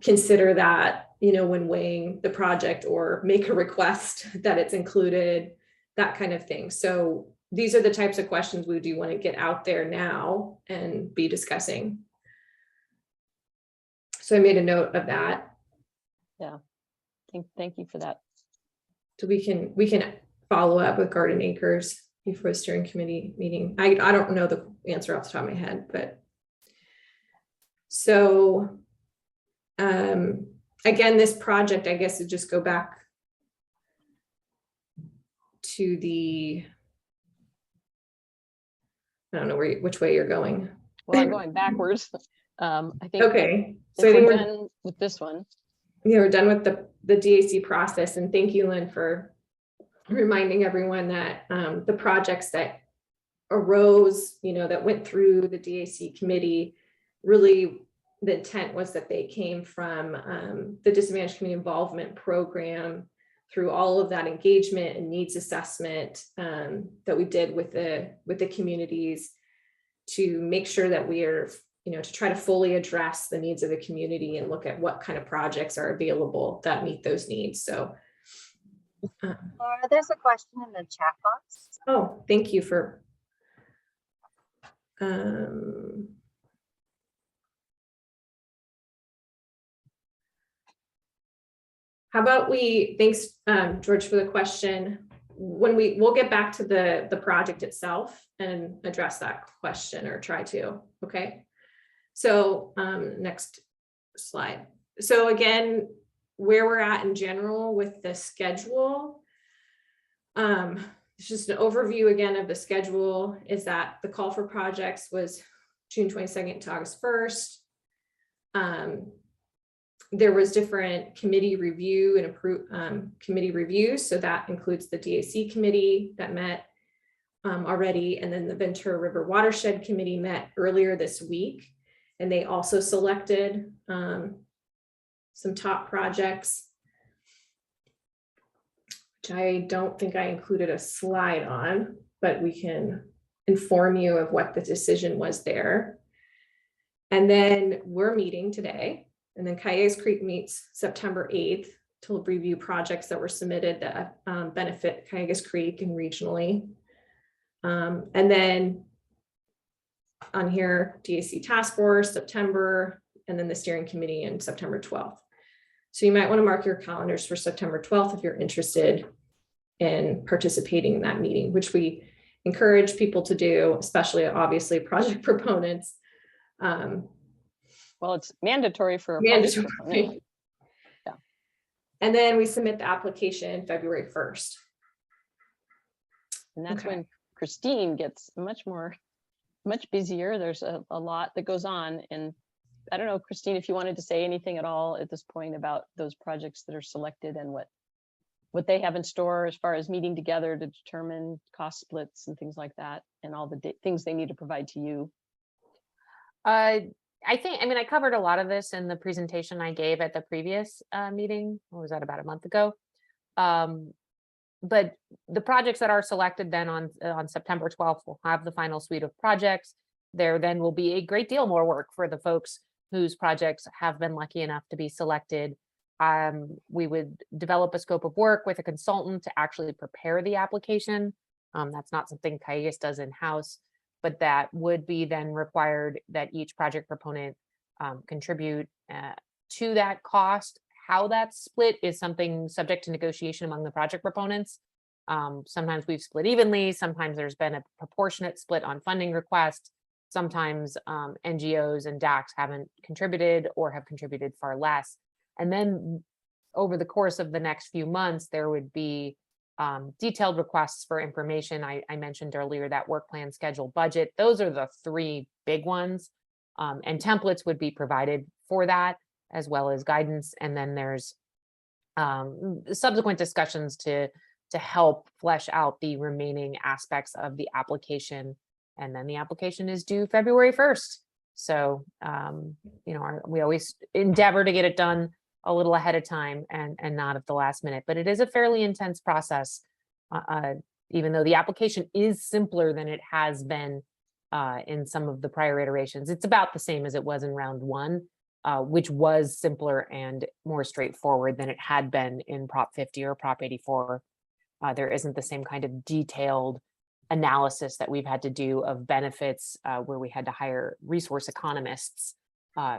consider that, when weighing the project, or make a request that it's included, that kind of thing. So these are the types of questions we do want to get out there now and be discussing. So I made a note of that. Yeah, thank you for that. So we can follow up with Garden Acres before the steering committee meeting. I don't know the answer off the top of my head, but so again, this project, I guess, would just go back to the, I don't know which way you're going. Well, I'm going backwards. I think Okay, if so I think we're we're done with this one. yeah, we're done with the DAC process, and thank you, Lynn, for reminding everyone that the projects that arose, that went through the DAC committee, really the intent was that they came from the disadvantaged community involvement program, through all of that engagement and needs assessment that we did with the communities, to make sure that we are, to try to fully address the needs of the community and look at what kind of projects are available that meet those needs. So Laura, there's a question in the chat box. oh, thank you for how about thanks, George, for the question. We'll get back to the project itself and address that question, or try to, okay? So next slide. So again, where we're at in general with the schedule, it's just an overview again of the schedule, is that the call for projects was June 22nd to August 1st. There was different committee review and committee reviews. So that includes the DAC committee that met already. And then the Ventura River Watershed committee met earlier this week. And they also selected some top projects, which I don't think I included a slide on, but we can inform you of what the decision was there. And then we're meeting today. And then Cayugas Creek meets September 8th to review projects that were submitted that benefit Cayugas Creek and regionally. And then on here, DAC Task Force, September, and then the steering committee in September 12th. So you might want to mark your calendars for September 12th if you're interested in participating in that meeting, which we encourage people to do, especially obviously project proponents. Well, it's mandatory for a Mandatory. project proponent. Yeah. And then we submit the application February 1st. And that's Okay. when Christine gets much busier. There's a lot that goes on. And I don't know, Christine, if you wanted to say anything at all at this point about those projects that are selected and what they have in store as far as meeting together to determine cost splits and things like that, and all the things they need to provide to you. I covered a lot of this in the presentation I gave at the previous meeting. What was that, about a month ago? But the projects that are selected then on September 12th will have the final suite of projects. There then will be a great deal more work for the folks whose projects have been lucky enough to be selected. We would develop a scope of work with a consultant to actually prepare the application. That's not something Cayugas does in-house, but that would be then required that each project proponent contribute to that cost. How that's split is something subject to negotiation among the project proponents. Sometimes we've split evenly, sometimes there's been a proportionate split on funding requests. Sometimes NGOs and DACs haven't contributed or have contributed far less. And then over the course of the next few months, there would be detailed requests for information. I mentioned earlier that work plan, schedule, budget. Those are the three big ones. And templates would be provided for that, as well as guidance. And then there's subsequent discussions to help flesh out the remaining aspects of the application. And then the application is due February 1st. So, we always endeavor to get it done a little ahead of time and not at the last minute, but it is a fairly intense process, even though the application is simpler than it has been in some of the prior iterations. It's about the same as it was in round one, which was simpler and more straightforward than it had been in Prop 50 or Prop 84. There isn't the same kind of detailed analysis that we've had to do of benefits where we had to hire resource economists.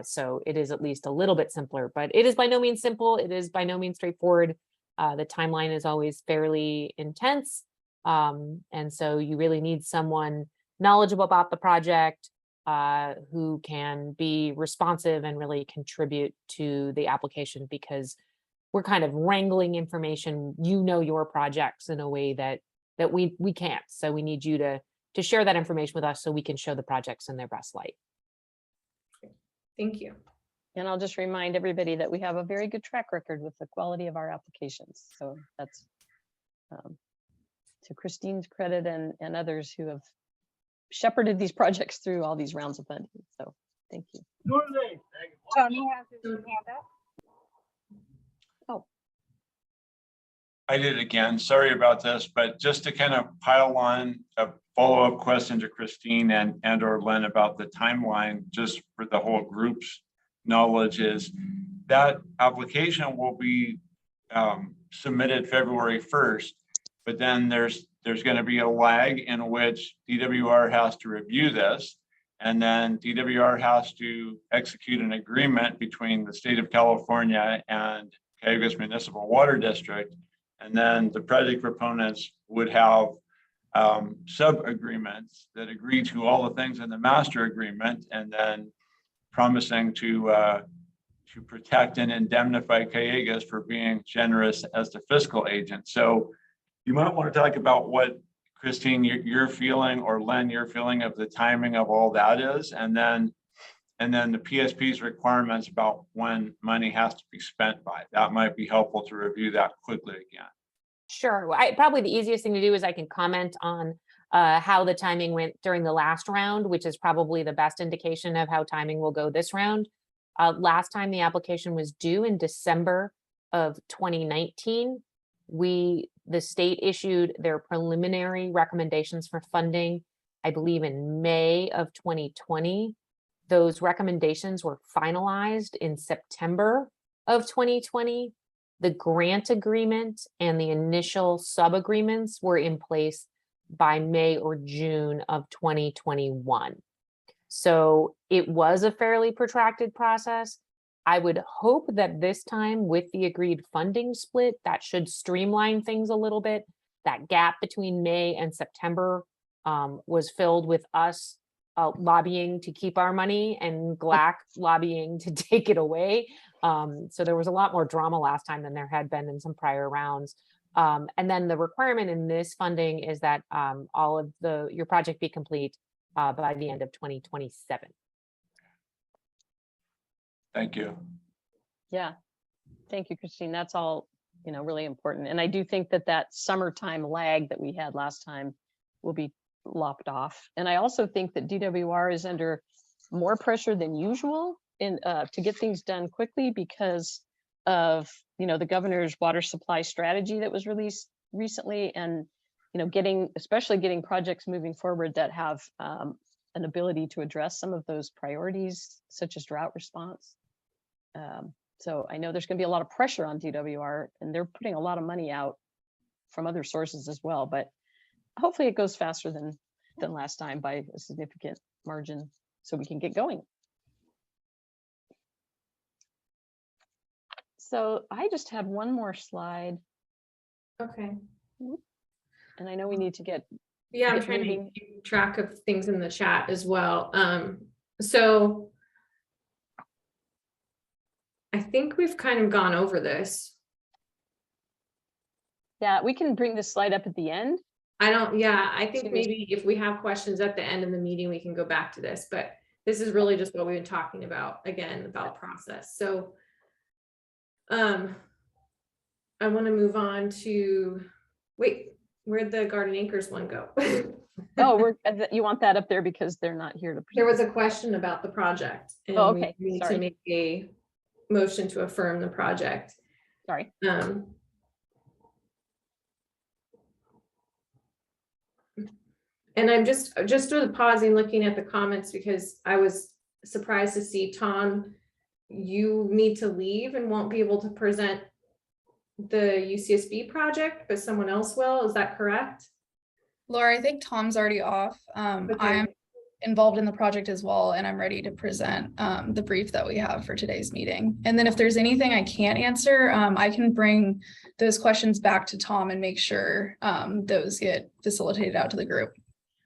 So it is at least a little bit simpler, but it is by no means simple. It is by no means straightforward. The timeline is always fairly intense. And so you really need someone knowledgeable about the project, who can be responsive and really contribute to the application, because we're kind of wrangling information, your projects in a way that we can't. So we need you to share that information with us so we can show the projects in their best light. Thank you. And I'll just remind everybody that we have a very good track record with the quality of our applications. So that's to Christine's credit and others who have shepherded these projects through all these rounds of funding. So thank you. Tony has his hand up. Oh, I did again. Sorry about this, but just to kind of pile on a follow-up question to Christine and or Len about the timeline, just for the whole group's knowledge, is that application will be submitted February 1st, but then there's going to be a lag in which DWR has to review this, and then DWR has to execute an agreement between the state of California and Cayugas Municipal Water District. And then the project proponents would have sub-agreements that agree to all the things in the master agreement, and then promising to protect and indemnify Cayugas for being generous as the fiscal agent. So you might want to talk about what, Christine, you're feeling, or Len, your feeling of the timing of all that is, and then the PSP's requirements about when money has to be spent by. That might be helpful to review that quickly again. Sure. Well, probably the easiest thing to do is I can comment on how the timing went during the last round, which is probably the best indication of how timing will go this round. Last time the application was due in December of 2019. The state issued their preliminary recommendations for funding, I believe, in May of 2020. Those recommendations were finalized in September of 2020. The grant agreement and the initial sub-agreements were in place by May or June of 2021. So it was a fairly protracted process. I would hope that this time, with the agreed funding split, that should streamline things a little bit. That gap between May and September was filled with us lobbying to keep our money and GLAC lobbying to take it away. So there was a lot more drama last time than there had been in some prior rounds. And then the requirement in this funding is that all of your project be complete by the end of 2027. Thank you. yeah. Thank you, Christine. That's all, really important. And I do think that summertime lag that we had last time will be lopped off. And I also think that DWR is under more pressure than usual to get things done quickly because of, the governor's water supply strategy that was released recently, and, especially getting projects moving forward that have an ability to address some of those priorities, such as drought response. So I know there's going to be a lot of pressure on DWR, and they're putting a lot of money out from other sources as well, but hopefully it goes faster than last time by a significant margin so we can get going. So I just had one more slide, Okay. and I know we need to get Yeah, I'm Get trying moving. to keep track of things in the chat as well. So I think we've kind of gone over this. Yeah, we can bring this slide up at the end. I think Serious. maybe if we have questions at the end of the meeting, we can go back to this, but this is really just what we've been talking about, again, about process. So I want to move on to, wait, where'd the Garden Acres one go? Oh, you want that up there because they're not here to. There was a question about the project. And Oh, okay. we need Sorry. to make a motion to affirm the project. Sorry. And I'm just sort of pausing, looking at the comments, because I was surprised to see, Tom, you need to leave and won't be able to present the UCSB project, but someone else will. Is that correct? Laura, I think Tom's already off. Okay. I'm involved in the project as well, and I'm ready to present the brief that we have for today's meeting. And then if there's anything I can't answer, I can bring those questions back to Tom and make sure those get facilitated out to the group.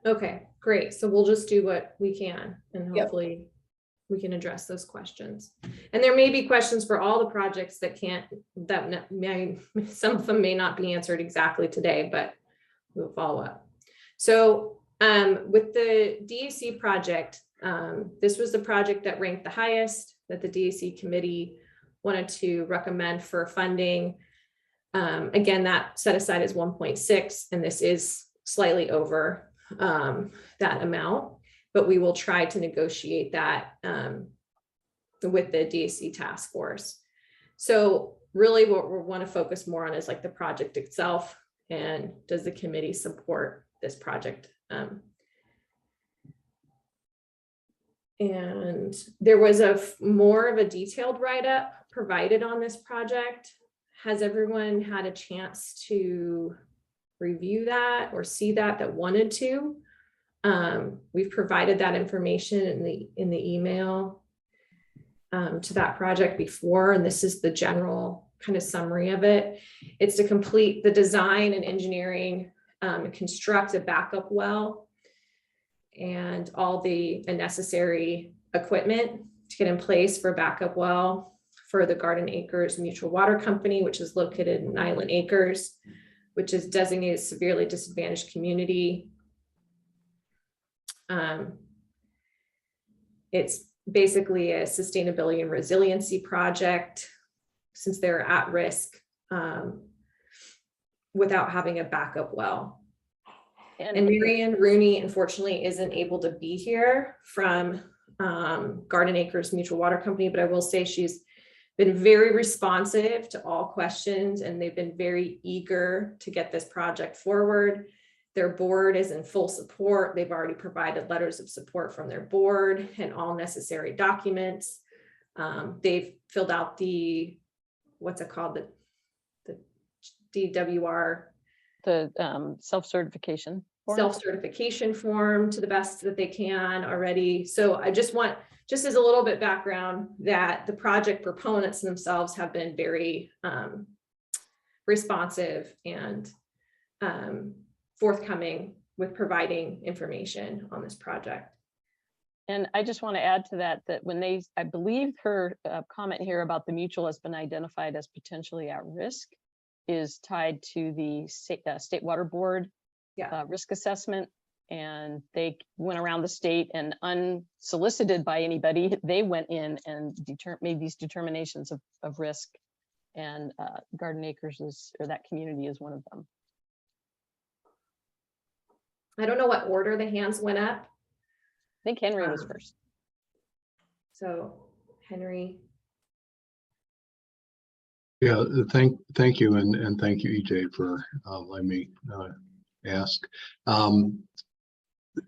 Okay, great. So we'll just do what we can and Yep. hopefully we can address those questions. And there may be questions for all the projects that some of them may not be answered exactly today, but we'll follow up. So with the DAC project, this was the project that ranked the highest that the DAC committee wanted to recommend for funding. Again, that set aside is 1.6, and this is slightly over that amount, but we will try to negotiate that with the DAC task force. So really what we want to focus more on is like the project itself, and does the committee support this project? And there was more of a detailed write-up provided on this project. Has everyone had a chance to review that or see that wanted to? We've provided that information in the email to that project before, and this is the general kind of summary of it. It's to complete the design and engineering, construct a backup well, and all the necessary equipment to get in place for a backup well for the Garden Acres Mutual Water Company, which is located in Island Acres, which is designated severely disadvantaged community. It's basically a sustainability and resiliency project, since they're at risk without having a backup well. And Marianne Rooney, unfortunately, isn't able to be here from Garden Acres Mutual Water Company, but I will say she's been very responsive to all questions, and they've been very eager to get this project forward. Their board is in full support. They've already provided letters of support from their board and all necessary documents. They've filled out the, what's it called? The DWR. The self-certification form. Self-certification form to the best that they can already. So I just want, just as a little bit background, that the project proponents themselves have been very responsive and forthcoming with providing information on this project. And I just want to add to that, that when I believe her comment here about the mutual has been identified as potentially at risk is tied to the State Water Board risk assessment. And they went around the state, and unsolicited by anybody, they went in and made these determinations of risk. And Garden Acres or that community is one of them. I don't know what order the hands went up. I think Henry was first. So Henry. Yeah, thank you, and thank you, EJ, for letting me ask.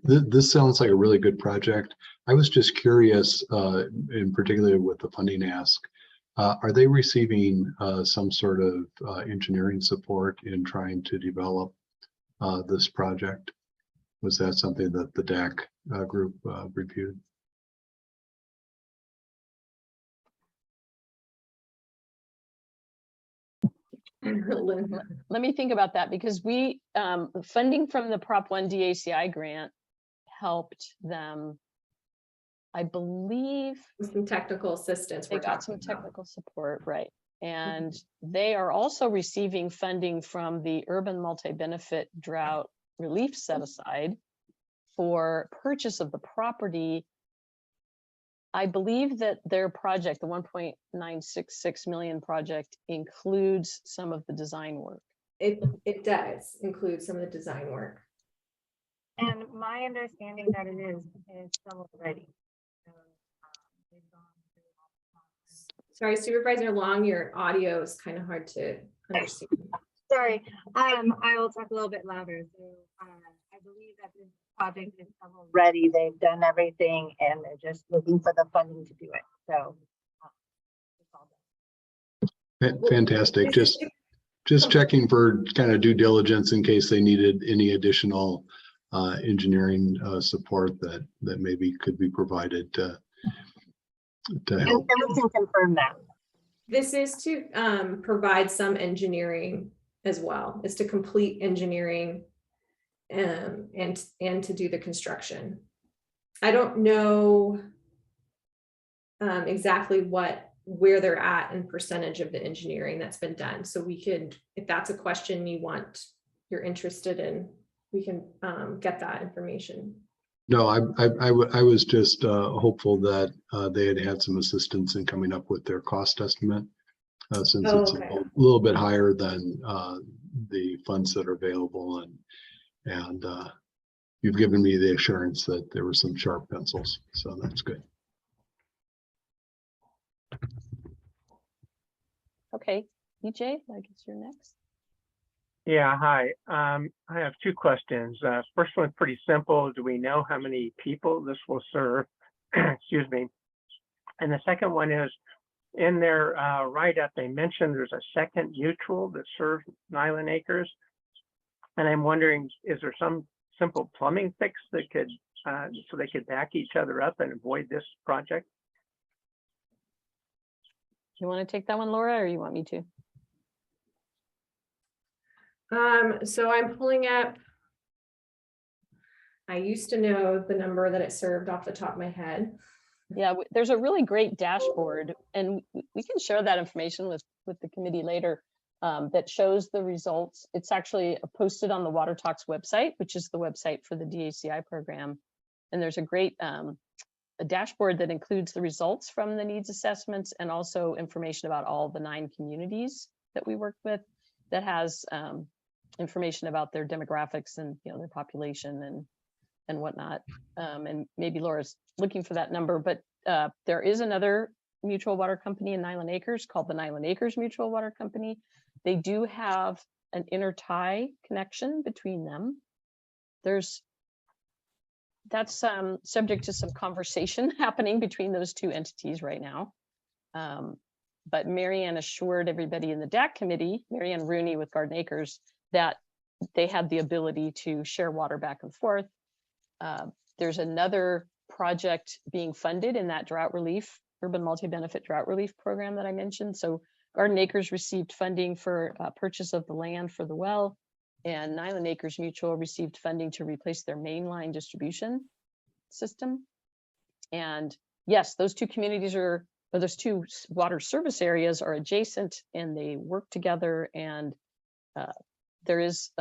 This sounds like a really good project. I was just curious, in particular with the funding ask, are they receiving some sort of engineering support in trying to develop this project? Was that something that the DAC group reviewed? Let me think about that, because we funding from the Prop 1 DACI grant helped them, I believe. Some technical assistance. They got some technical support, right? And they are also receiving funding from the Urban Multi-Benefit Drought Relief Set Aside for purchase of the property. I believe that their project, the 1.966 million project, includes some of the design work. It does include some of the design work. And my understanding that it is shovel ready. Sorry, Supervisor Long, your audio is kind of hard to understand. Sorry, I will talk a little bit louder. So I believe that this project is shovel ready. They've done everything and they're just looking for the funding to do it. So it's all done. Fantastic. Just checking for kind of due diligence in case they needed any additional engineering support that maybe could be provided to help. And we can confirm that. This is to provide some engineering as well, is to complete engineering and to do the construction. I don't know exactly where they're at in percentage of the engineering that's been done. So we could, if that's a question you're interested in, we can get that information. No, I was just hopeful that they had some assistance in coming up with their cost estimate, since it's Okay. a little bit higher than the funds that are available, and you've given me the assurance that there were some sharp pencils, so that's good. Okay, EJ, I guess you're next. Yeah, hi. I have two questions. First one's pretty simple. Do we know how many people this will serve? Excuse me. And the second one is, in their write-up, they mentioned there's a second mutual that serves Nyland Acres. And I'm wondering, is there some simple plumbing fix that could, so they could back each other up and avoid this project? You want to take that one, Laura, or you want me to? So I'm pulling up. I used to know the number that it served off the top of my head. Yeah, there's a really great dashboard, and we can share that information with the committee later, that shows the results. It's actually posted on the Water Talks website, which is the website for the DACI program. And there's a great a dashboard that includes the results from the needs assessments and also information about all the 9 communities that we work with, that has information about their demographics and their population and whatnot. And maybe Laura's looking for that number, but there is another mutual water company in Nyland Acres called the Nyland Acres Mutual Water Company. They do have an intertie connection between them. That's subject to some conversation happening between those two entities right now. But Marianne assured everybody in the DAC committee, Marianne Rooney with Garden Acres, that they had the ability to share water back and forth. There's another project being funded in that drought relief, urban multi-benefit drought relief program that I mentioned. So Garden Acres received funding for purchase of the land for the well, and Nyland Acres Mutual received funding to replace their mainline distribution system. And yes, those two communities those two water service areas are adjacent and they work together, and there is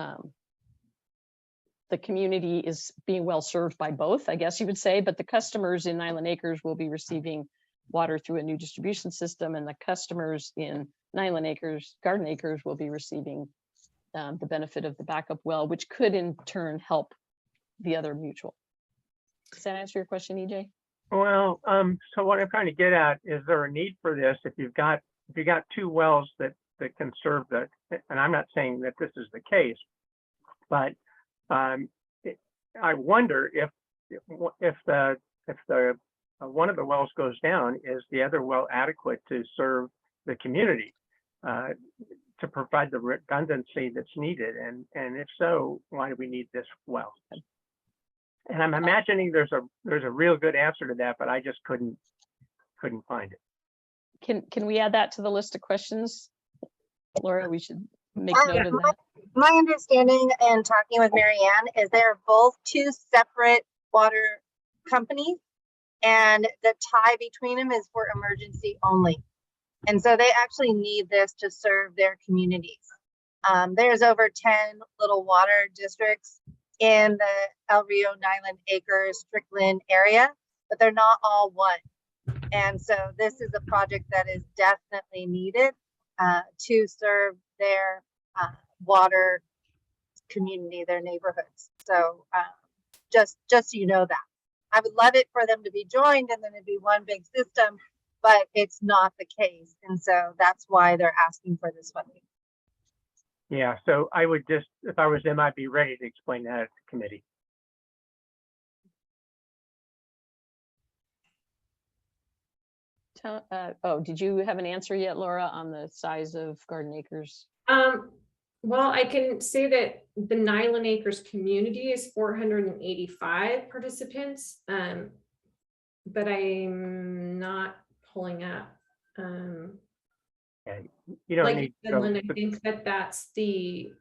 the community is being well served by both, I guess you would say, but the customers in Nyland Acres will be receiving water through a new distribution system, and the customers in Nyland Acres, Garden Acres, will be receiving the benefit of the backup well, which could in turn help the other mutual. Does that answer your question, EJ? Well, so what I'm trying to get at, is there a need for this if you've got 2 wells that can serve the, and I'm not saying that this is the case, but I wonder if the one of the wells goes down, is the other well adequate to serve the community, to provide the redundancy that's needed, and if so, why do we need this well? And I'm imagining there's a real good answer to that, but I just couldn't find it. Can we add that to the list of questions, Laura? We should make note of that. My understanding and talking with Marianne is they're both 2 separate water companies, and the tie between them is for emergency only. And so they actually need this to serve their communities. There's over 10 little water districts in the El Rio, Nyland Acres, Strickland area, but they're not all one. And so this is a project that is definitely needed to serve their water community, their neighborhoods. So just so you know that. I would love it for them to be joined and then it'd be one big system, but it's not the case. And so that's why they're asking for this funding. Yeah, so I would just, if I was them, I'd be ready to explain that at the committee. Oh, did you have an answer yet, Laura, on the size of Garden Acres? Well, I can say that the Nyland Acres community is 485 participants, but I'm not pulling up. And you don't Like need, you said, Lynn, I think that that's the,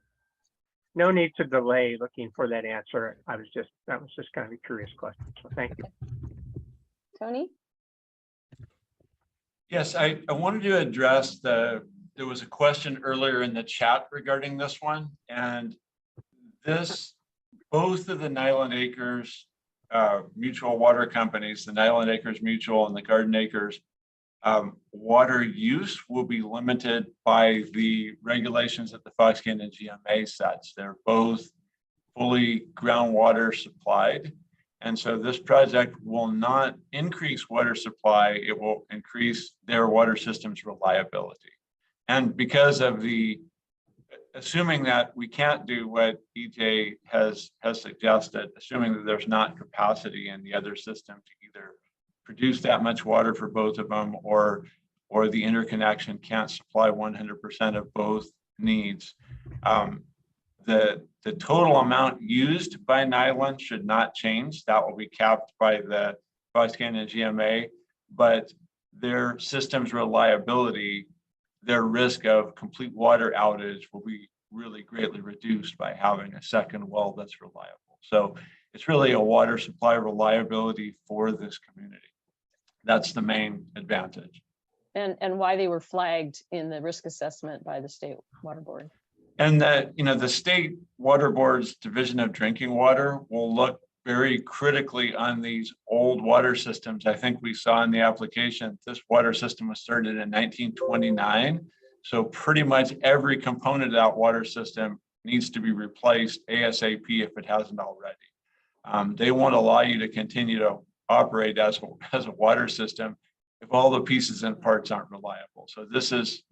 no need to delay looking for that answer. That was just kind of a curious question. So thank you. Tony? Yes, I wanted to address there was a question earlier in the chat regarding this one, and both of the Nyland Acres mutual water companies, the Nyland Acres Mutual and the Garden Acres, water use will be limited by the regulations that the Fox Canyon GMA sets. They're both fully groundwater supplied. And so this project will not increase water supply, it will increase their water system's reliability. And because of assuming that we can't do what EJ has suggested, assuming that there's not capacity in the other system to either produce that much water for both of them, or the interconnection can't supply 100% of both needs. The total amount used by Nyland should not change. That will be capped by the Fox Canyon GMA, but their system's reliability, their risk of complete water outage will be really greatly reduced by having a second well that's reliable. So it's really a water supply reliability for this community. That's the main advantage. And why they were flagged in the risk assessment by the State Water Board. And that, the State Water Board's Division of Drinking Water will look very critically on these old water systems. I think we saw in the application, this water system was started in 1929. So pretty much every component of that water system needs to be replaced ASAP if it hasn't already. They won't allow you to continue to operate as a water system if all the pieces and parts aren't reliable. So this is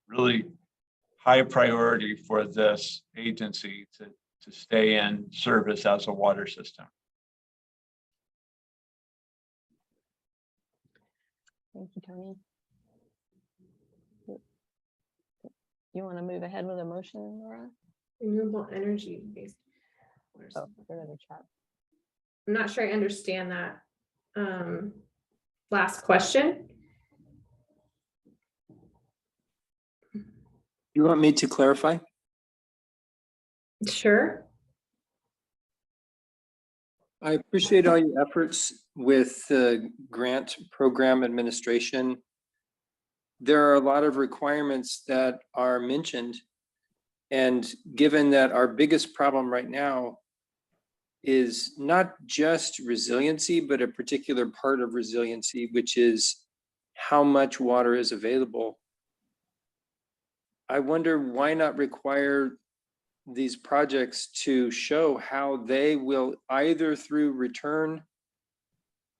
really high priority for this agency to stay in service as a water system. Thank you, Tony. You want to move ahead with a motion, Laura? renewable energy based. Oh, another chat. I'm not sure I understand that last question. You want me to clarify? Sure. I appreciate all your efforts with the grant program administration. There are a lot of requirements that are mentioned. And given that our biggest problem right now is not just resiliency, but a particular part of resiliency, which is how much water is available. I wonder why not require these projects to show how they will, either through return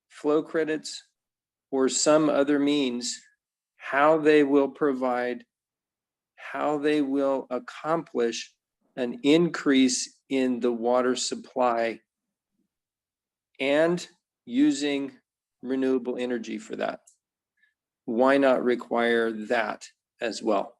flow credits or some other means, how they will provide, how they will accomplish an increase in the water supply and using renewable energy for that. Why not require that as well?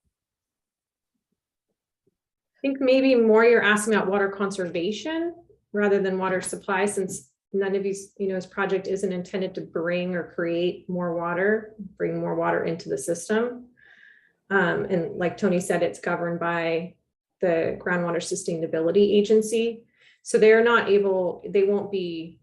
I think maybe more you're asking about water conservation rather than water supply, since none of these, his project isn't intended to bring or create more water, bring more water into the system. And like Tony said, it's governed by the Groundwater Sustainability Agency. So they're not able, they won't be,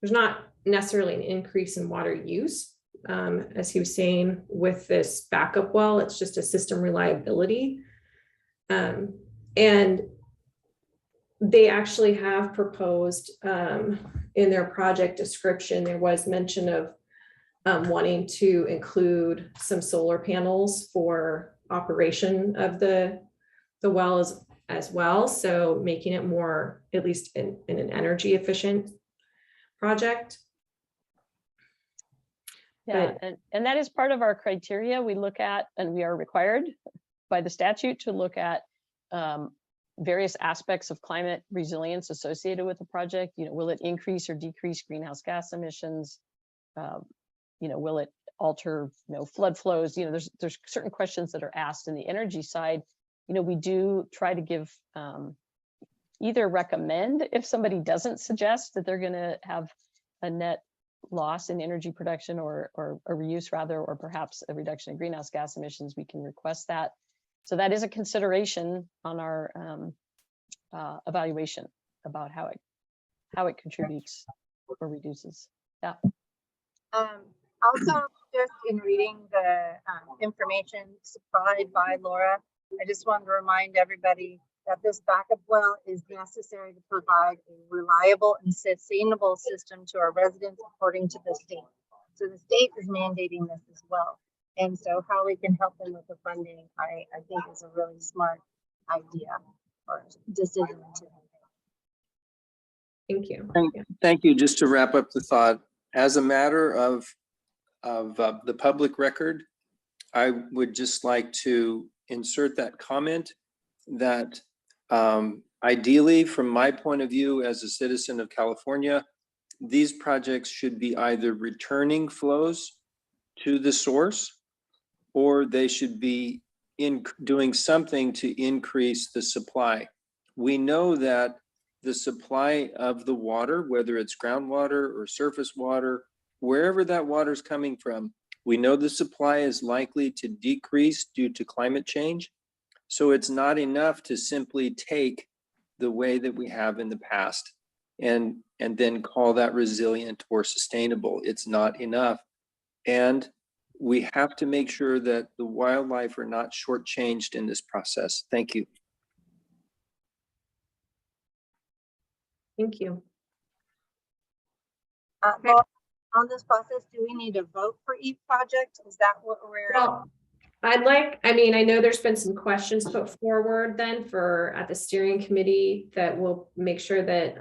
there's not necessarily an increase in water use. As he was saying, with this backup well, it's just a system reliability. And they actually have proposed in their project description, there was mention of wanting to include some solar panels for operation of the well as well. So making it more, at least in an energy efficient project. Yeah, and that is part of our criteria we look at, and we are required by the statute to look at various aspects of climate resilience associated with the project. Will it increase or decrease greenhouse gas emissions? Will it alter, flood flows? There's certain questions that are asked in the energy side, you know, we do try to give, either recommend if somebody doesn't suggest that they're going to have a net loss in energy production or a reuse rather, or perhaps a reduction in greenhouse gas emissions, we can request that. So that is a consideration on our evaluation about how it contributes or reduces. Yeah. Also, just in reading the information supplied by Laura, I just wanted to remind everybody that this backup well is necessary to provide a reliable and sustainable system to our residents according to the state. So the state is mandating this as well. And so how we can help them with the funding, I think is a really smart idea or decision to Thank you. Thank you. Just to wrap up the thought, as a matter of the public record, I would just like to insert that comment that ideally, from my point of view as a citizen of California, these projects should be either returning flows to the source, or they should be doing something to increase the supply. We know that the supply of the water, whether it's groundwater or surface water, wherever that water is coming from, we know the supply is likely to decrease due to climate change. So it's not enough to simply take the way that we have in the past and then call that resilient or sustainable. It's not enough. And we have to make sure that the wildlife are not shortchanged in this process. Thank you. Thank you. Laura, on this process, do we need to vote for each project? Is that what we're? Well, I mean, I know there's been some questions put forward then at the steering committee that will make sure that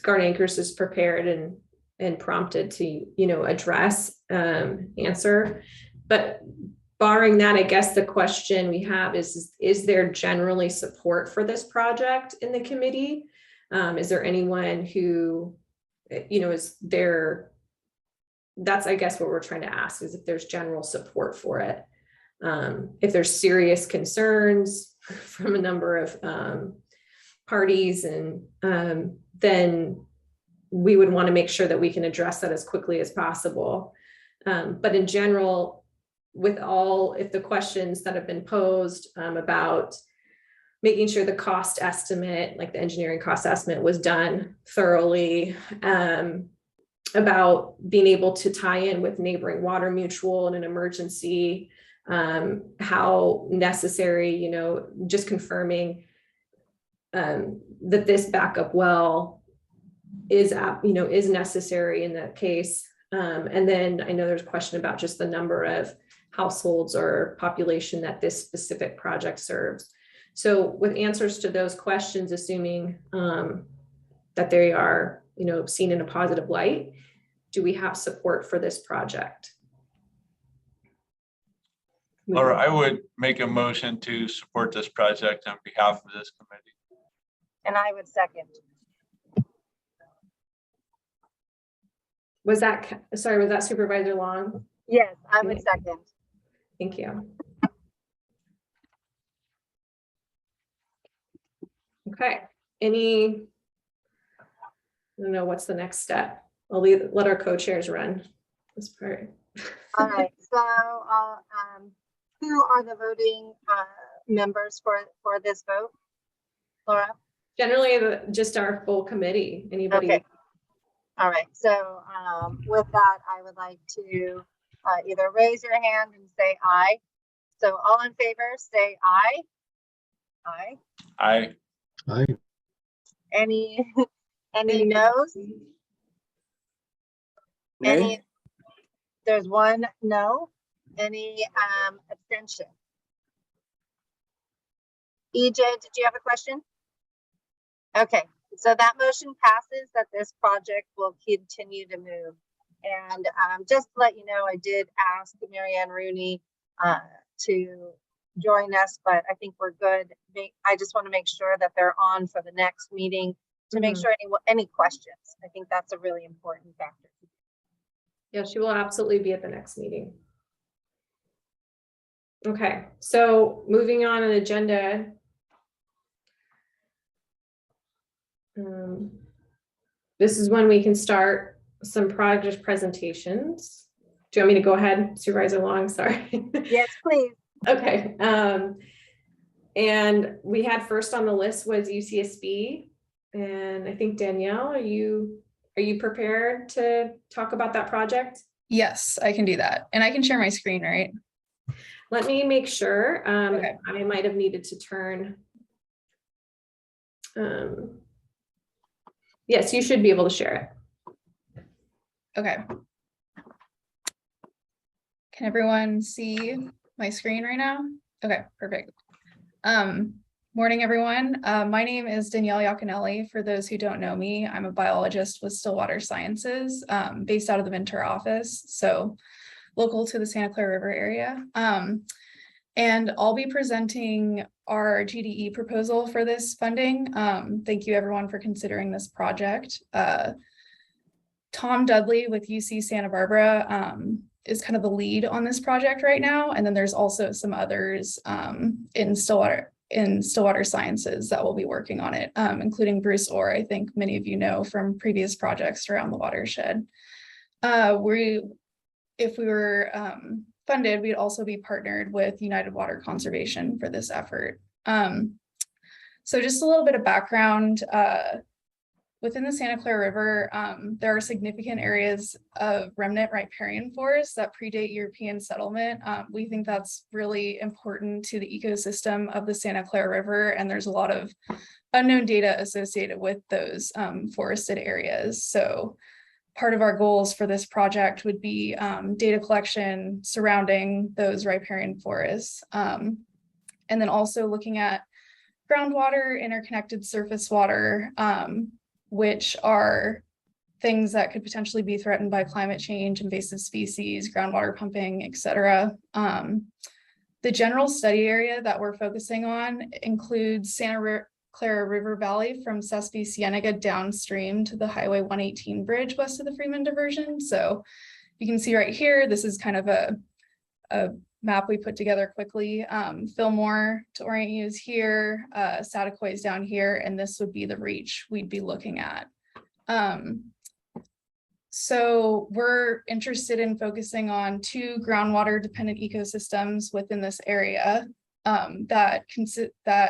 Garden Acres is prepared and prompted to, you know, address, answer. But barring that, I guess the question we have is there generally support for this project in the committee? Is there anyone who, you know, is there? That's, I guess, what we're trying to ask is if there's general support for it. If there's serious concerns from a number of parties, and then we would want to make sure that we can address that as quickly as possible. But in general, if the questions that have been posed about making sure the cost estimate, like the engineering cost estimate, was done thoroughly, about being able to tie in with neighboring water mutual in an emergency, how necessary, you know, just confirming that this backup well is necessary in that case. And then I know there's a question about just the number of households or population that this specific project serves. So with answers to those questions, assuming that they are, you know, seen in a positive light, do we have support for this project? Laura, I would make a motion to support this project on behalf of this committee. And I would second. Was that Supervisor Long? Yes, I would second. Thank you. Okay, I don't know, what's the next step? I'll let our co-chairs run this part. All right, so who are the voting members for this vote? Laura? Generally, just our full committee, anybody. Okay. All right, so with that, I would like to either raise your hand and say aye. So all in favor, say aye. Aye. Aye. Aye. Any no's? Nay? There's one no. Any abstention? EJ, did you have a question? Okay, so that motion passes that this project will continue to move. And just to let you know, I did ask Marianne Rooney to join us, but I think we're good. I just want to make sure that they're on for the next meeting to make sure any questions. I think that's a really important factor. Yeah, she will absolutely be at the next meeting. Okay, so moving on an agenda. This is when we can start some project presentations. Do you want me to go ahead, Supervisor Long? Sorry. Yes, please. Okay. And we had first on the list was UCSB. And I think Danielle, are you prepared to talk about that project? Yes, I can do that. And I can share my screen, right? Let me make sure. Okay. I might have needed to turn. Yes, you should be able to share it. Okay. Can everyone see my screen right now? Okay, perfect. Morning, everyone. My name is Danielle Iaconelli. For those who don't know me, I'm a biologist with Stillwater Sciences, based out of the Ventura office, so local to the Santa Clara River area. And I'll be presenting our GDE proposal for this funding. Thank you, everyone, for considering this project. Tom Dudley with UC Santa Barbara is kind of the lead on this project right now. And then there's also some others in Stillwater Sciences that will be working on it, including Bruce Orr, I think many of you know from previous projects around the watershed. If we were funded, we'd also be partnered with United Water Conservation for this effort. So just a little bit of background. Within the Santa Clara River, there are significant areas of remnant riparian forests that predate European settlement. We think that's really important to the ecosystem of the Santa Clara River, and there's a lot of unknown data associated with those forested areas. So part of our goals for this project would be data collection surrounding those riparian forests. And then also looking at groundwater, interconnected surface water, which are things that could potentially be threatened by climate change, invasive species, groundwater pumping, et cetera. The general study area that we're focusing on includes Santa Clara River Valley from Sespe Cienega downstream to the Highway 118 bridge west of the Freeman diversion. So you can see right here, this is kind of a map we put together quickly. Fillmore, to orient you, is here, Saticoy is down here, and this would be the reach we'd be looking at. So we're interested in focusing on 2 groundwater dependent ecosystems within this area that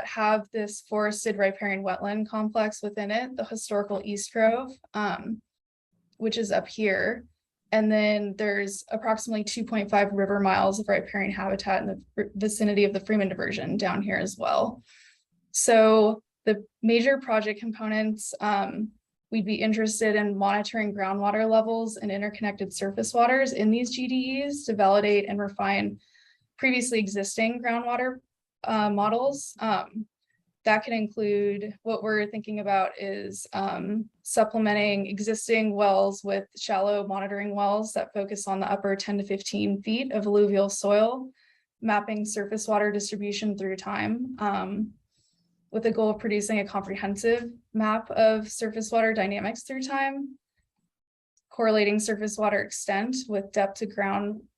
have this forested riparian wetland complex within it, the historical East Grove, which is up here. And then there's approximately 2.5 river miles of riparian habitat in the vicinity of the Freeman diversion down here as well. So the major project components, we'd be interested in monitoring groundwater levels and interconnected surface waters in these GDEs to validate and refine previously existing groundwater models. That can include, what we're thinking about is supplementing existing wells with shallow monitoring wells that focus on the upper 10 to 15 feet of alluvial soil, mapping surface water distribution through time, with the goal of producing a comprehensive map of surface water dynamics through time, correlating surface water extent with depth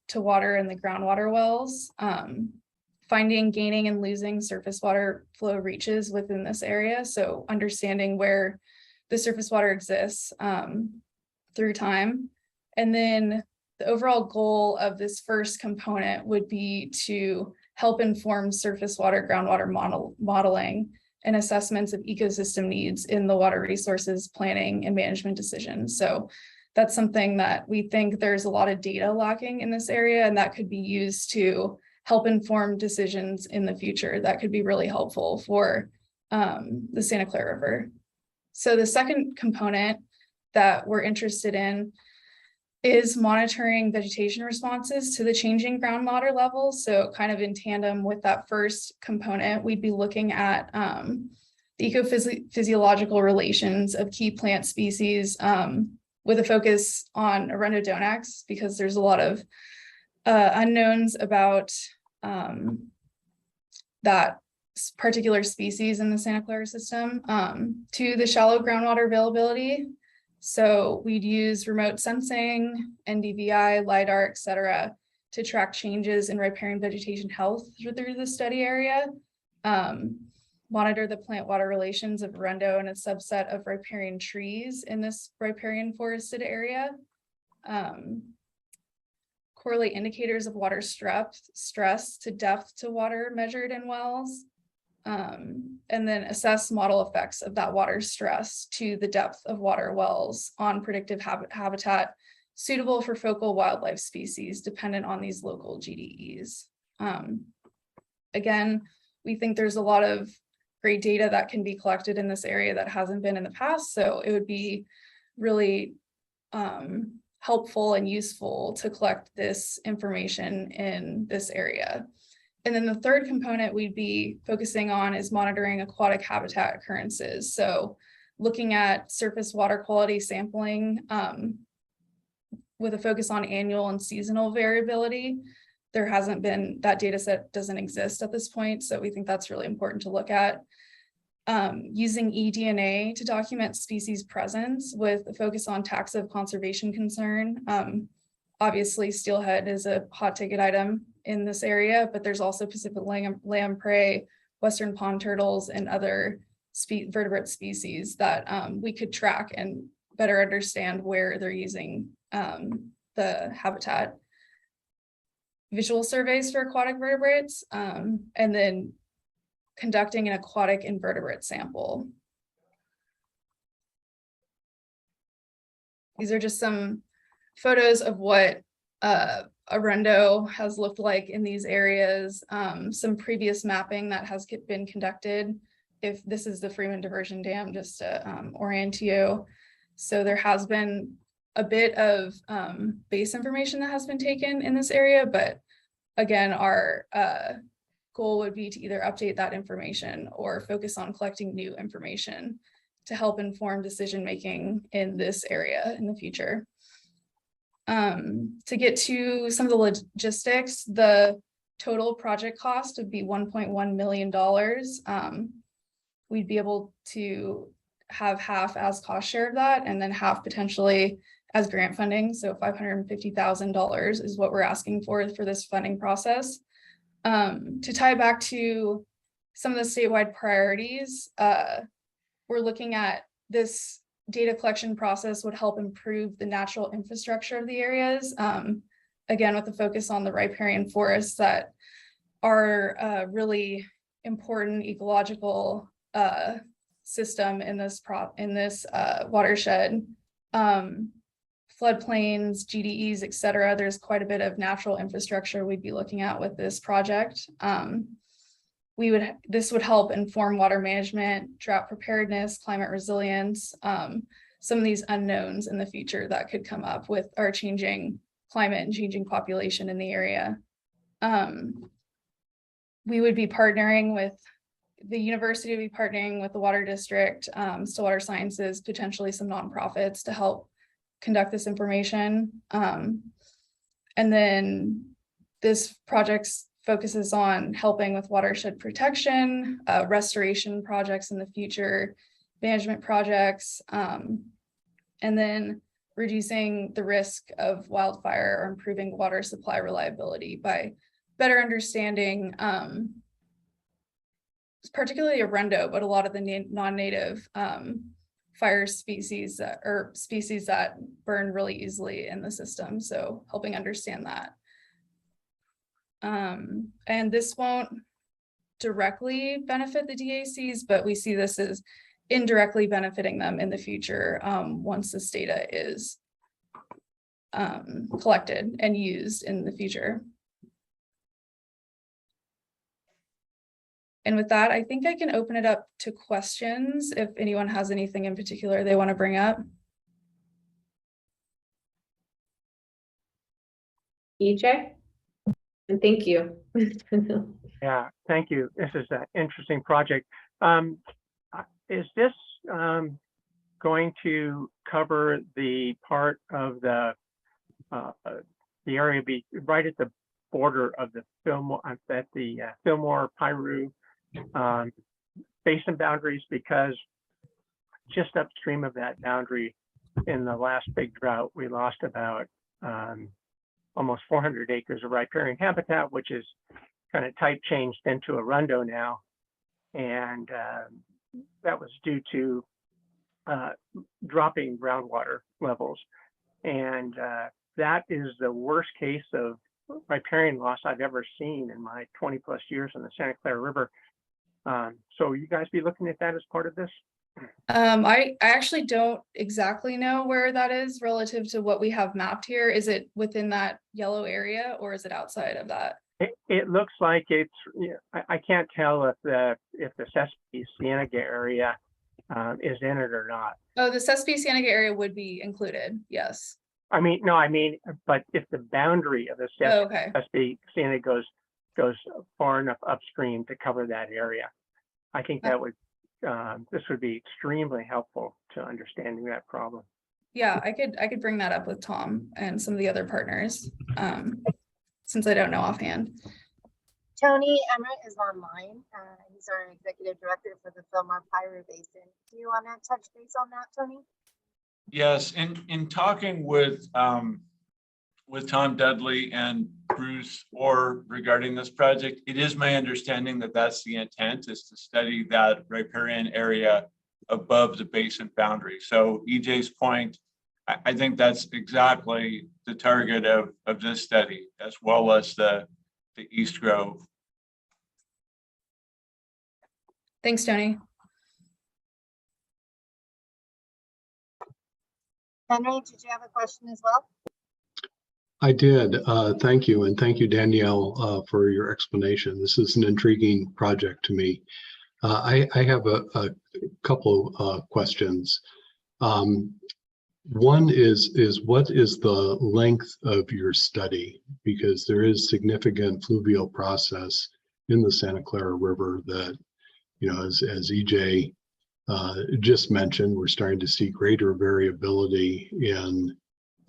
to water in the groundwater wells, finding, gaining, and losing surface water flow reaches within this area. So understanding where the surface water exists through time. And then the overall goal of this first component would be to help inform surface water groundwater modeling and assessments of ecosystem needs in the water resources planning and management decisions. So that's something that we think there's a lot of data lacking in this area, and that could be used to help inform decisions in the future that could be really helpful for the Santa Clara River. So the second component that we're interested in is monitoring vegetation responses to the changing groundwater levels. So kind of in tandem with that first component, we'd be looking at the ecophysiological relations of key plant species with a focus on Arundinodonax, because there's a lot of unknowns about that particular species in the Santa Clara system, to the shallow groundwater availability. So we'd use remote sensing, NDVI, LIDAR, et cetera, to track changes in riparian vegetation health through the study area, monitor the plant-water relations of Arundel and a subset of riparian trees in this riparian forested area, correlate indicators of water stress to depth to water measured in wells, and then assess model effects of that water stress to the depth of water wells on predictive habitat suitable for focal wildlife species dependent on these local GDEs. Again, we think there's a lot of great data that can be collected in this area that hasn't been in the past, so it would be really helpful and useful to collect this information in this area. And then the third component we'd be focusing on is monitoring aquatic habitat occurrences. So looking at surface water quality sampling with a focus on annual and seasonal variability. There hasn't been, that data set doesn't exist at this point. So we think that's really important to look at. Using eDNA to document species presence with a focus on taxa conservation concern. Obviously, steelhead is a hot ticket item in this area, but there's also Pacific lamprey, western pond turtles, and other vertebrate species that we could track and better understand where they're using the habitat. Visual surveys for aquatic vertebrates, and then conducting an aquatic invertebrate sample. These are just some photos of what Arundel has looked like in these areas, some previous mapping that has been conducted. If this is the Freeman Diversion Dam, just to orient you. So there has been a bit of base information that has been taken in this area, but again, our goal would be to either update that information or focus on collecting new information to help inform decision-making in this area in the future. To get to some of the logistics, the total project cost would be $1.1 million. We'd be able to have half as cost share of that, and then half potentially as grant funding. So $550,000 is what we're asking for this funding process. To tie back to some of the statewide priorities, we're looking at this data collection process would help improve the natural infrastructure of the areas. Again, with the focus on the riparian forests that are really important ecological system in this watershed. Floodplains, GDEs, et cetera. There's quite a bit of natural infrastructure we'd be looking at with this project. This would help inform water management, drought preparedness, climate resilience, some of these unknowns in the future that could come up with our changing climate and changing population in the area. We would be partnering with the university, would be partnering with the water district, Stillwater Sciences, potentially some nonprofits to help conduct this information. And then this project focuses on helping with watershed protection, restoration projects in the future, management projects, and then reducing the risk of wildfire or improving water supply reliability by better understanding, particularly Arundel, but a lot of the non-native fire species that burn really easily in the system. So helping understand that. And this won't directly benefit the DACs, but we see this as indirectly benefiting them in the future once this data is collected and used in the future. And with that, I think I can open it up to questions if anyone has anything in particular they want to bring up. EJ? And thank you. Yeah, thank you. This is an interesting project. Is this going to cover the part of the area right at the border of the Fillmore Piru basin boundaries? Because just upstream of that boundary in the last big drought, we lost about almost 400 acres of riparian habitat, which is kind of type changed into a rundo now. And that was due to dropping groundwater levels. And that is the worst case of riparian loss I've ever seen in my 20 plus years in the Santa Clara River. So you guys be looking at that as part of this? I actually don't exactly know where that is relative to what we have mapped here. Is it within that yellow area or is it outside of that? It looks like it's, I can't tell if the Sespe Cienega area is in it or not. Oh, the Sespe Cienega area would be included, yes. I mean, but if the boundary of the Oh, okay. Sespe Cienega goes far enough upstream to cover that area, I think that would, this would be extremely helpful to understanding that problem. Yeah, I could bring that up with Tom and some of the other partners, since I don't know offhand. Tony Emmerich is online. He's our executive director for the Fillmore Piru Basin. Do you want to touch base on that, Tony? Yes, in talking with Tom Dudley and Bruce Orr regarding this project, it is my understanding that that's the intent, is to study that riparian area above the basin boundary. So EJ's point, I think that's exactly the target of this study, as well as the East Grove. Thanks, Tony. Henry, did you have a question as well? I did. Thank you. And thank you, Danielle, for your explanation. This is an intriguing project to me. I have a couple questions. One is what is the length of your study? Because there is significant fluvial process in the Santa Clara River that, as EJ just mentioned, we're starting to see greater variability in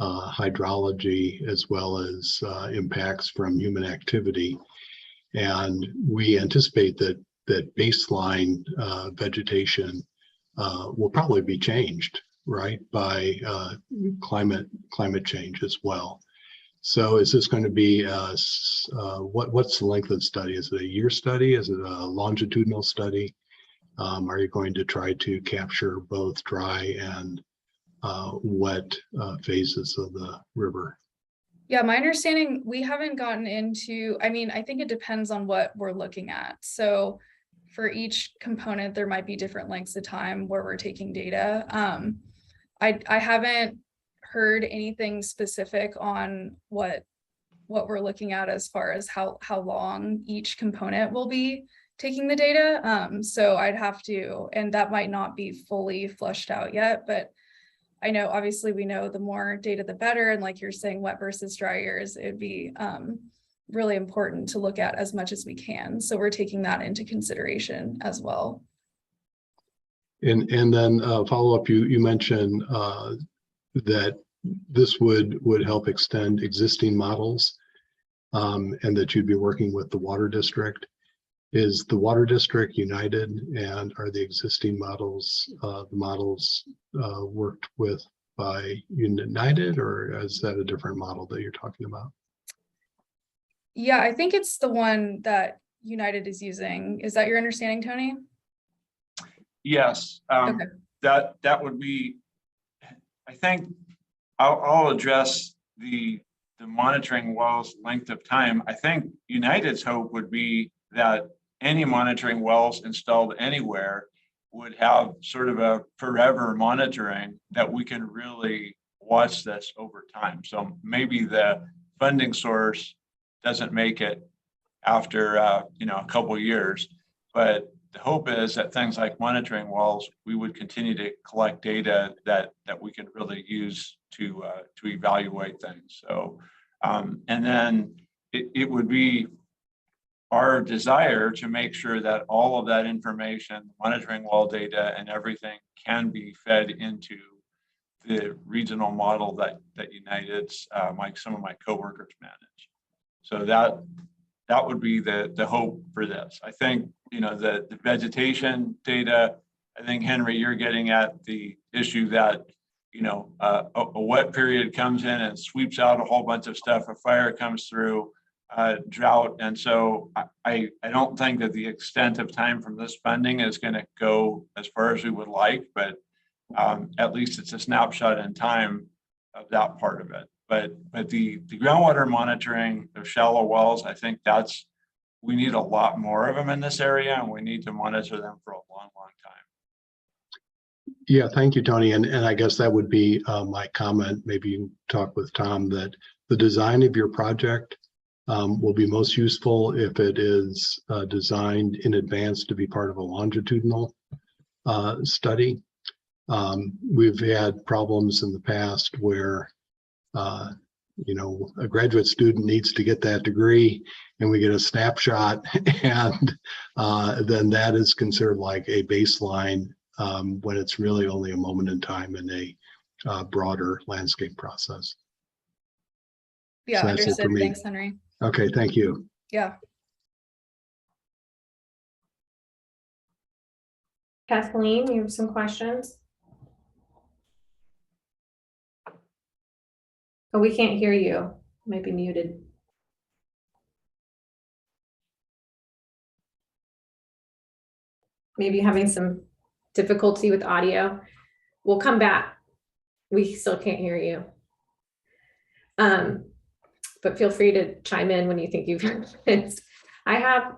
hydrology as well as impacts from human activity. And we anticipate that baseline vegetation will probably be changed, right, by climate change as well. So is this going to be what's the length of the study? Is it a year study? Is it a longitudinal study? Are you going to try to capture both dry and wet phases of the river? Yeah, my understanding, we haven't gotten into, I think it depends on what we're looking at. So for each component, there might be different lengths of time where we're taking data. I haven't heard anything specific on what we're looking at as far as how long each component will be taking the data. So I'd have to, and that might not be fully fleshed out yet, but I know obviously we know the more data, the better. And like you're saying, wet versus dry years, it'd be really important to look at as much as we can. So we're taking that into consideration as well. And then follow up, you mentioned that this would help extend existing models and that you'd be working with the water district. Is the water district united, and are the existing models worked with by United, or is that a different model that you're talking about? Yeah, I think it's the one that United is using. Is that your understanding, Tony? Yes, Okay. that would be, I think I'll address the monitoring wells length of time. I think United's hope would be that any monitoring wells installed anywhere would have sort of a forever monitoring that we can really watch this over time. So maybe the funding source doesn't make it after a couple of years, but the hope is that things like monitoring wells, we would continue to collect data that we can really use to evaluate things. So and then it would be our desire to make sure that all of that information, monitoring well data and everything, can be fed into the regional model that United's some of my coworkers manage. So that would be the hope for this. I think the vegetation data. I think Henry, you're getting at the issue that a wet period comes in and sweeps out a whole bunch of stuff, a fire comes through, drought. And so I don't think that the extent of time from this funding is going to go as far as we would like, but at least it's a snapshot in time of that part of it. But the groundwater monitoring of shallow wells, I think we need a lot more of them in this area, and we need to monitor them for a long, long time. Yeah, thank you, Tony. And I guess that would be my comment. Maybe you talk with Tom that the design of your project will be most useful if it is designed in advance to be part of a longitudinal study. We've had problems in the past where, a graduate student needs to get that degree and we get a snapshot and then that is considered like a baseline when it's really only a moment in time in a broader landscape process. Yeah, So that's it for understood. me. Thanks, Henry. Okay, thank you. Yeah. Kathleen, you have some questions? Oh, we can't hear you. Might be muted. Maybe having some difficulty with audio. We'll come back. We still can't hear you. But feel free to chime in when you think you've finished. I had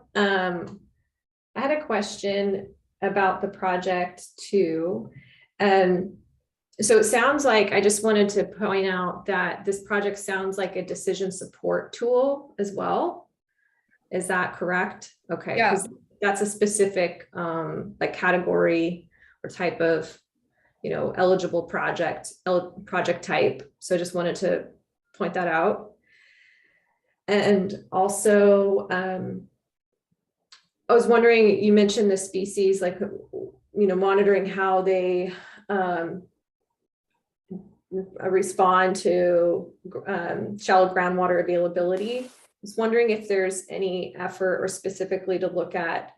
a question about the project too. So it sounds like, I just wanted to point out that this project sounds like a decision support tool as well. Is that correct? Okay. Yeah. 'Cause that's a specific like category or type of, eligible project type. So I just wanted to point that out. And also, I was wondering, you mentioned the species, like, monitoring how they respond to shallow groundwater availability. I was wondering if there's any effort or specifically to look at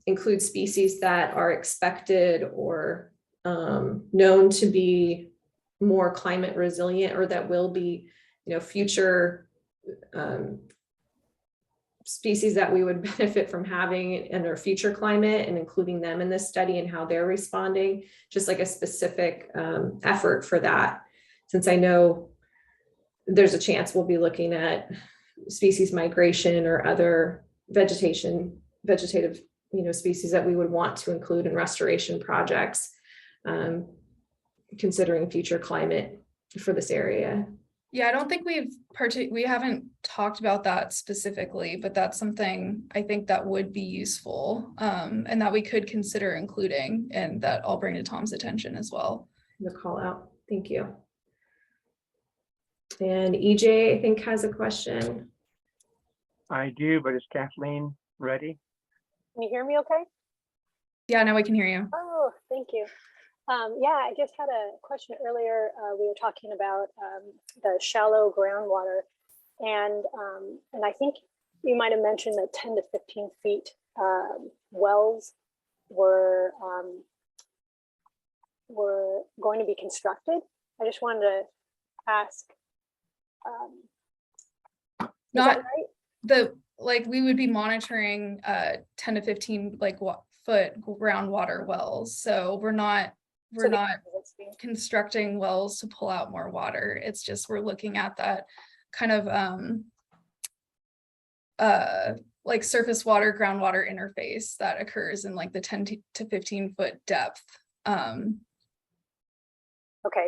include species that are expected or known to be more climate resilient, or that will be, future species that we would benefit from having in our future climate, and including them in this study and how they're responding, just like a specific effort for that. Since I know there's a chance we'll be looking at species migration or other vegetative, species that we would want to include in restoration projects, considering future climate for this area. Yeah, I don't think we haven't talked about that specifically, but that's something I think that would be useful, and that we could consider including, and that I'll bring to Tom's attention as well. The call out. Thank you. And EJ, I think, has a question. I do, but is Kathleen ready? Can you hear me okay? Yeah, now we can hear you. Oh, thank you. Yeah, I just had a question earlier. We were talking about the shallow groundwater, and I think you might have mentioned that 10 to 15 feet wells were going to be constructed. I just wanted to ask. Not right? We would be monitoring 10 to 15 foot groundwater wells. So we're not constructing wells to pull out more water. It's just we're looking at that kind of surface water groundwater interface that occurs in the 10 to 15 foot depth. Okay,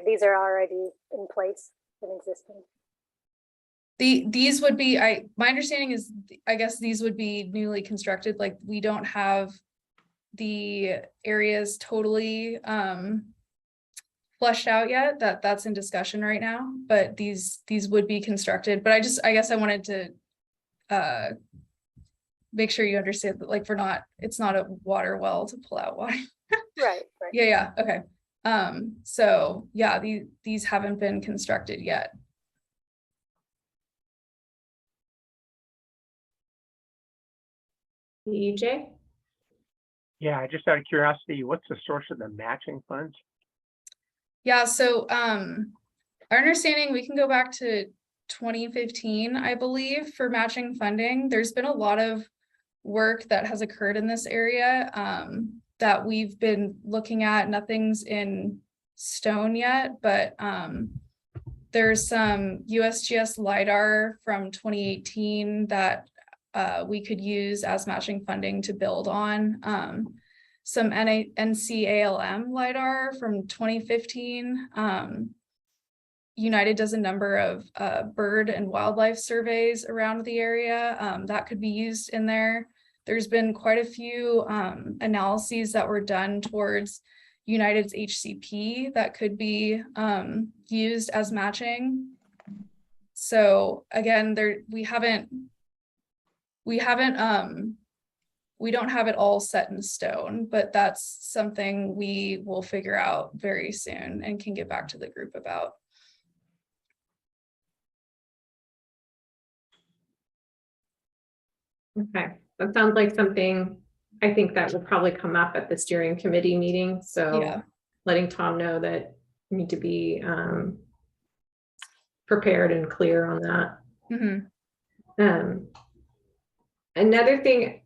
these are already in place and existing. These would be, my understanding is, I guess these would be newly constructed. We don't have the areas totally fleshed out yet. That's in discussion right now, but these would be constructed. But I guess I wanted to make sure you understand that it's not a water well to pull out water. Right. Yeah, okay. So yeah, these haven't been constructed yet. EJ? Yeah, just out of curiosity, what's the source of the matching funds? Yeah, so our understanding, we can go back to 2015, I believe, for matching funding. There's been a lot of work that has occurred in this area that we've been looking at. Nothing's in stone yet, but there's some USGS LiDAR from 2018 that we could use as matching funding to build on. Some NCALM LiDAR from 2015. United does a number of bird and wildlife surveys around the area that could be used in there. There's been quite a few analyses that were done towards United's HCP that could be used as matching. So again, we don't have it all set in stone, but that's something we will figure out very soon and can get back to the group about. Okay, that sounds like something I think that will probably come up at the steering committee meeting. So Yeah. letting Tom know that we need to be prepared and clear on that. Mm-hmm. Another thing,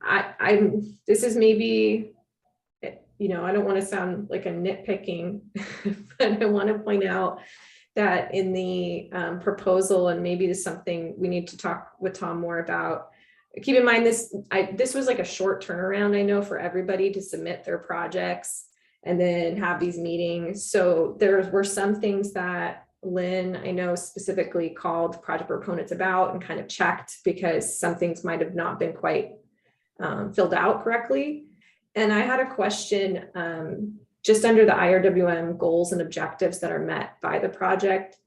this is maybe, you know, I don't want to sound like a nitpicking, but I want to point out that in the proposal, and maybe this is something we need to talk with Tom more about. Keep in mind this was like a short turnaround, I know, for everybody to submit their projects and then have these meetings. So there were some things that Lynn, I know, specifically called project proponents about and kind of checked because some things might have not been quite filled out correctly. And I had a question just under the IRWM goals and objectives that are met by the project.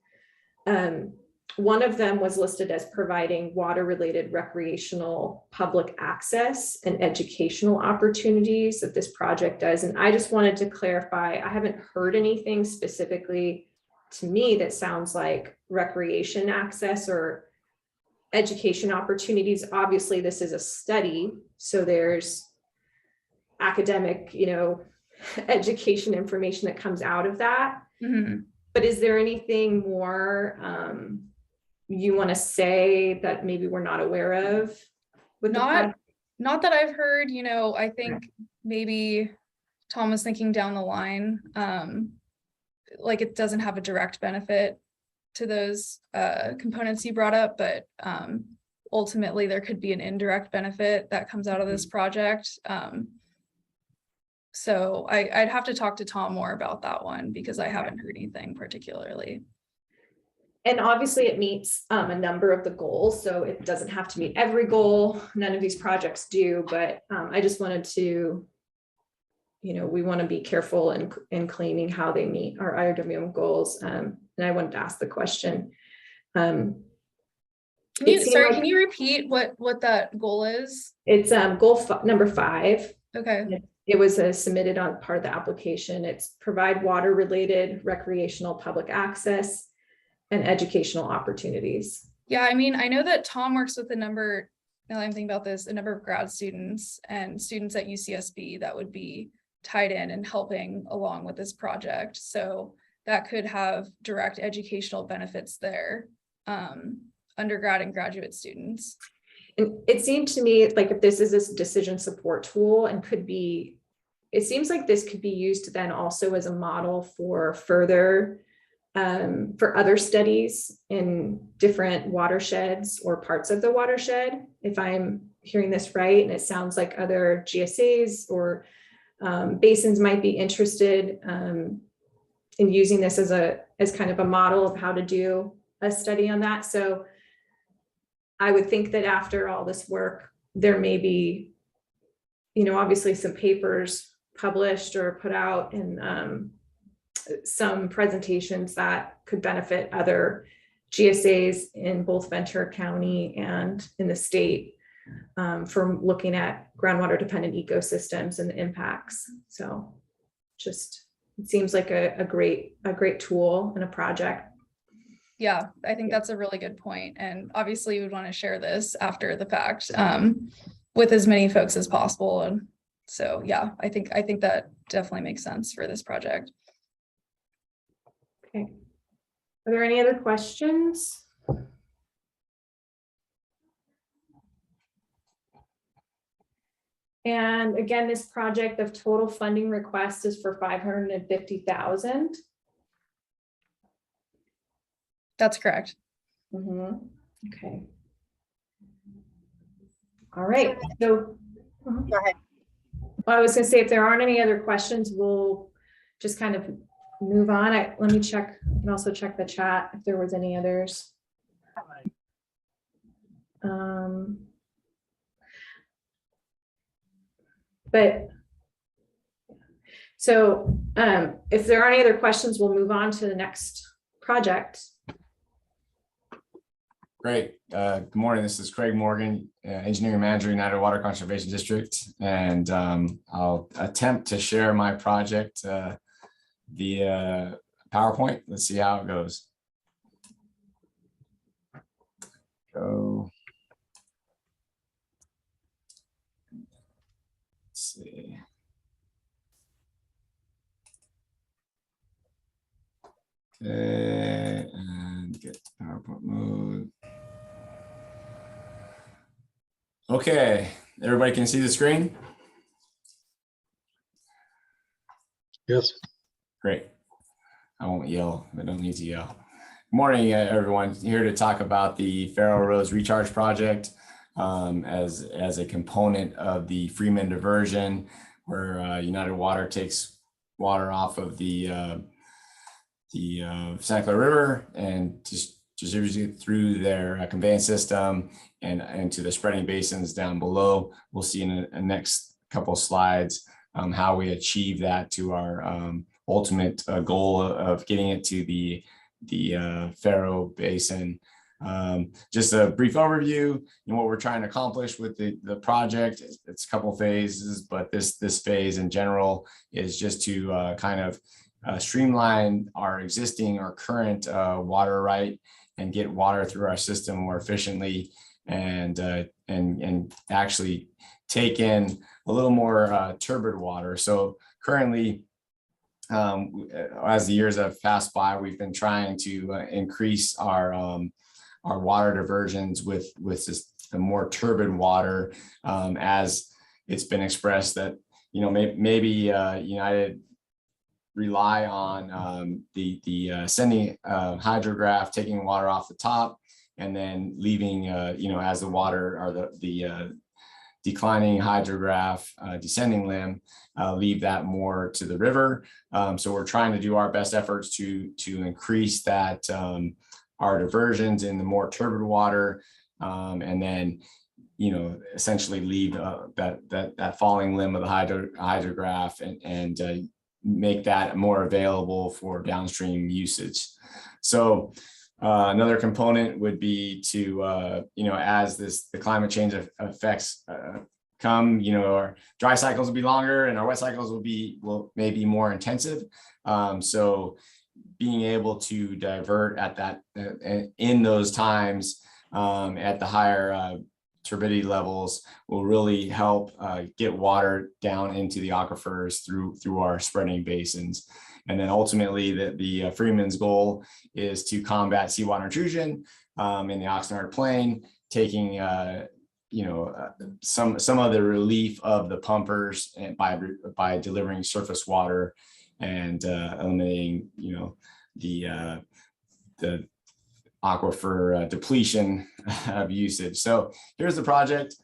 One of them was listed as providing water-related recreational public access and educational opportunities that this project does. And I just wanted to clarify, I haven't heard anything specifically to me that sounds like recreation access or education opportunities. Obviously, this is a study, so there's academic, you know, education information that comes out of that. Mm-hmm. But is there anything more you want to say that maybe we're not aware of with Not that I've heard, you know, I think maybe Tom was thinking down the line, like it doesn't have a direct benefit to those components you brought up, but ultimately there could be an indirect benefit that comes out of this project. So I'd have to talk to Tom more about that one because I haven't heard anything particularly. And obviously it meets a number of the goals, so it doesn't have to meet every goal. None of these projects do, but I just wanted to, you know, we want to be careful in claiming how they meet our IRWM goals. And I wanted to ask the question. Can you repeat what that goal is? It's goal number 5. Okay. It was submitted on part of the application. It's provide water-related recreational public access and educational opportunities. Yeah, I mean, I know that Tom works with a number, now that I'm thinking about this, a number of grad students and students at UCSB that would be tied in and helping along with this project. So that could have direct educational benefits there, undergrad and graduate students. And it seemed to me like if this is a decision support tool and could be, it seems like this could be used then also as a model for further for other studies in different watersheds or parts of the watershed, if I'm hearing this right. And it sounds like other GSAs or basins might be interested in using this as kind of a model of how to do a study on that. So I would think that after all this work, there may be, you know, obviously some papers published or put out and some presentations that could benefit other GSAs in both Ventura County and in the state from looking at groundwater dependent ecosystems and the impacts. So just, it seems like a great tool and a project. Yeah, I think that's a really good point. And obviously we would want to share this after the fact with as many folks as possible. And so, yeah, I think that definitely makes sense for this project. Okay. Are there any other questions? And again, this project, the total funding request is for 550,000. That's correct. Okay. All right. So Go ahead. I was going to say, if there aren't any other questions, we'll just kind of move on. Let me check and also check the chat if there was any others. But so if there aren't any other questions, we'll move on to the next project. Great. Good morning. This is Craig Morgan, Engineering Manager, United Water Conservation District, and I'll attempt to share my project via PowerPoint. Let's see how it goes. Go. Let's see. Okay, and get to PowerPoint mode. Okay, everybody can see the screen? Yes. Great. I won't yell. I don't need to yell. Good morning, everyone. Here to talk about the Farrow Roads Recharge Project as a component of the Freeman diversion, where United Water takes water off of the Santa Clara River and just distributes it through their conveyance system and to the spreading basins down below. We'll see in the next couple of slides how we achieve that to our ultimate goal of getting it to the Farrow Basin. Just a brief overview, what we're trying to accomplish with the project. It's a couple phases, but this phase in general is just to kind of streamline our current water right and get water through our system more efficiently and actually take in a little more turbid water. So currently, as the years have passed by, we've been trying to increase our water diversions with the more turbid water, as it's been expressed that maybe United rely on the sending hydrograph, taking water off the top, and then leaving as the water or the declining hydrograph descending limb, leave that more to the river. So we're trying to do our best efforts to increase that our diversions in the more turbid water, and then essentially leave that falling limb of the hydrograph and make that more available for downstream usage. So another component would be to as the climate change effects come, our dry cycles will be longer and our wet cycles will maybe more intensive. So being able to divert at that in those times at the higher turbidity levels will really help get water down into the aquifers through our spreading basins. And then ultimately the Freeman's goal is to combat seawater intrusion in the Oxnard Plain, taking some of the relief of the pumpers and by delivering surface water and eliminating the aquifer depletion of usage. So here's the project.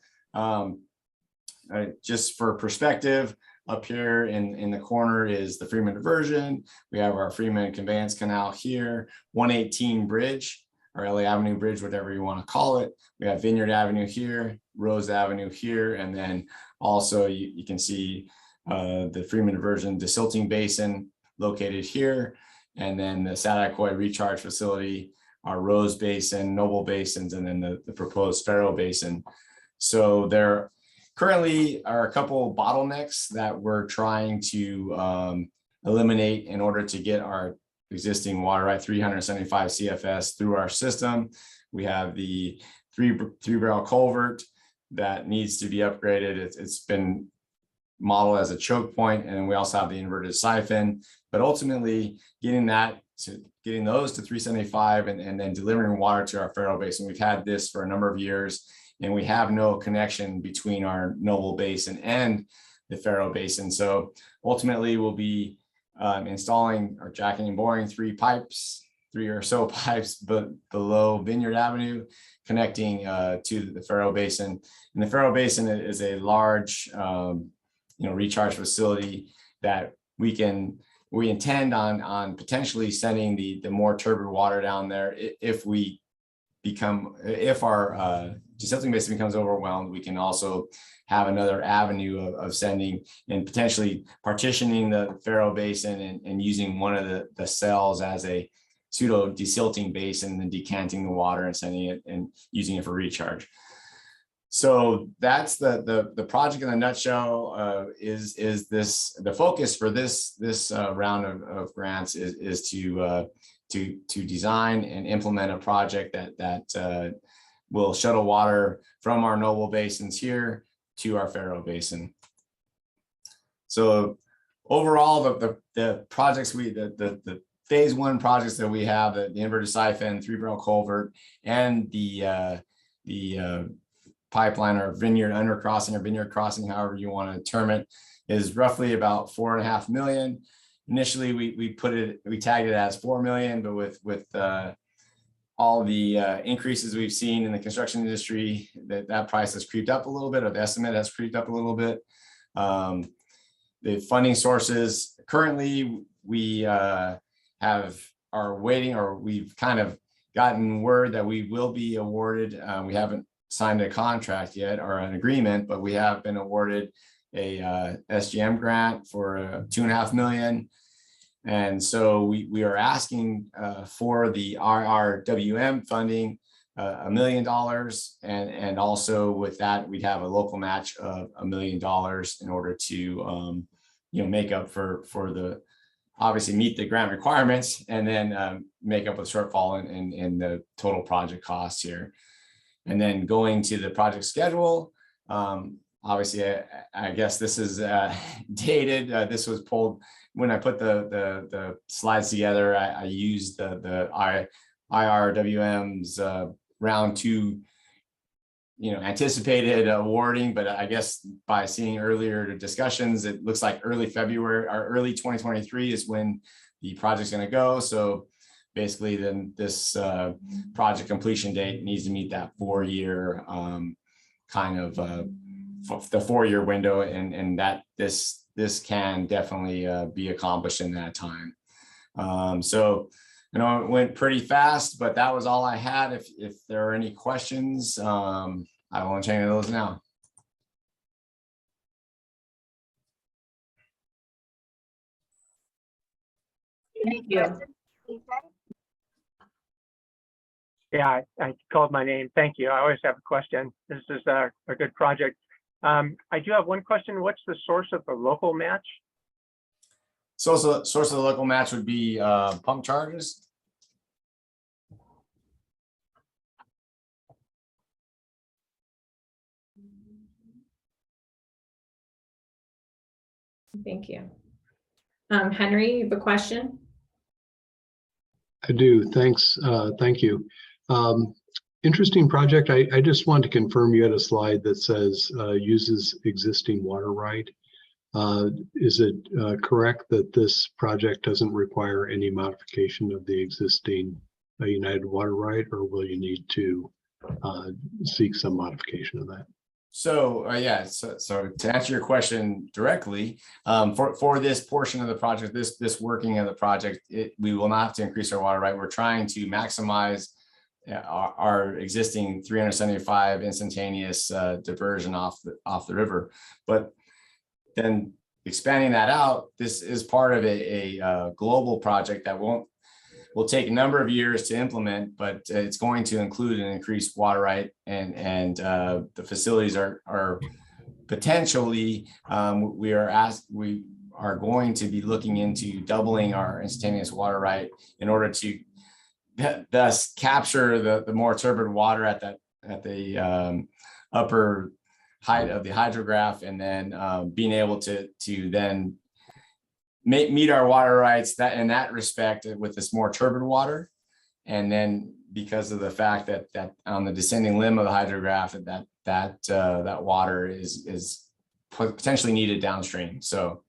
Just for perspective, up here in the corner is the Freeman diversion. We have our Freeman conveyance canal here, 118 bridge, or LA Avenue bridge, whatever you want to call it. We have Vineyard Avenue here, Rose Avenue here, and then also you can see the Freeman diversion desilting basin located here, and then the Satakoy recharge facility, our Rose Basin, Noble Basins, and then the proposed Farrow Basin. So there currently are a couple bottlenecks that we're trying to eliminate in order to get our existing water right 375 CFS through our system. We have the three barrel culvert that needs to be upgraded. It's been modeled as a choke point, and we also have the inverted siphon. But ultimately, getting that getting those to 375 and then delivering water to our Faro Basin. We've had this for a number of years, and we have no connection between our Noble Basin and the Faro Basin. So ultimately we'll be installing or jacking and boring three or so pipes but below Vineyard Avenue, connecting to the Faro Basin. And the Faro Basin is a large recharge facility that we intend on potentially sending the more turbid water down there. If our desilting basin becomes overwhelmed, we can also have another avenue of sending and potentially partitioning the Faro Basin and using one of the cells as a pseudo desilting basin and then decanting the water and sending it and using it for recharge. So that's the project in a nutshell. Is this the focus for this round of grants is to design and implement a project that will shuttle water from our Noble Basins here to our Faro Basin. So overall, the projects the phase one projects that we have, the inverted siphon, 3-barrel culvert, and the pipeline or vineyard undercrossing or vineyard crossing, however you want to term it, is roughly about $4.5 million. Initially, we tagged it as 4 million, but with all the increases we've seen in the construction industry, that price has creeped up a little bit, or the estimate has creeped up a little bit. The funding sources currently we are waiting, or we've kind of gotten word that we will be awarded. We haven't signed a contract yet or an agreement, but we have been awarded a SGM grant for $2.5 million. And so we are asking for the IRWM funding, $1 million. And also with that, we'd have a local match of $1 million in order to make up for the, obviously meet the grant requirements, and then make up a shortfall in the total project costs here. And then going to the project schedule, obviously, I guess this is dated. This was pulled when I put the slides together. I used the IRWM's round 2, anticipated awarding, but I guess by seeing earlier discussions, it looks like early February or early 2023 is when the project's going to go. So basically, then this project completion date needs to meet that 4-year kind of the 4-year window, and that this can definitely be accomplished in that time. So I know it went pretty fast, but that was all I had. If there are any questions, I will entertain those now. Thank you. Yeah, I called my name. Thank you. I always have a question. This is a good project. I do have one question. What's the source of the local match? So the source of the local match would be pump charges. Thank you. Henry, you have a question? I do. Thanks. Thank you. Interesting project. I just want to confirm you had a slide that says uses existing water right. Is it correct that this project doesn't require any modification of the existing United Water right, or will you need to seek some modification of that? So so to answer your question directly, for this portion of the project, this working of the project, we will not have to increase our water right. We're trying to maximize our existing 375 instantaneous diversion off the river, but then expanding that out, this is part of a global project that will take a number of years to implement, but it's going to include an increased water right, and the facilities are potentially we are going to be looking into doubling our instantaneous water right in order to thus capture the more turbid water at the upper height of the hydrograph, and then being able to then meet our water rights that in that respect with this more turbid water. And then because of the fact that on the descending limb of the hydrograph, that water is potentially needed downstream. So,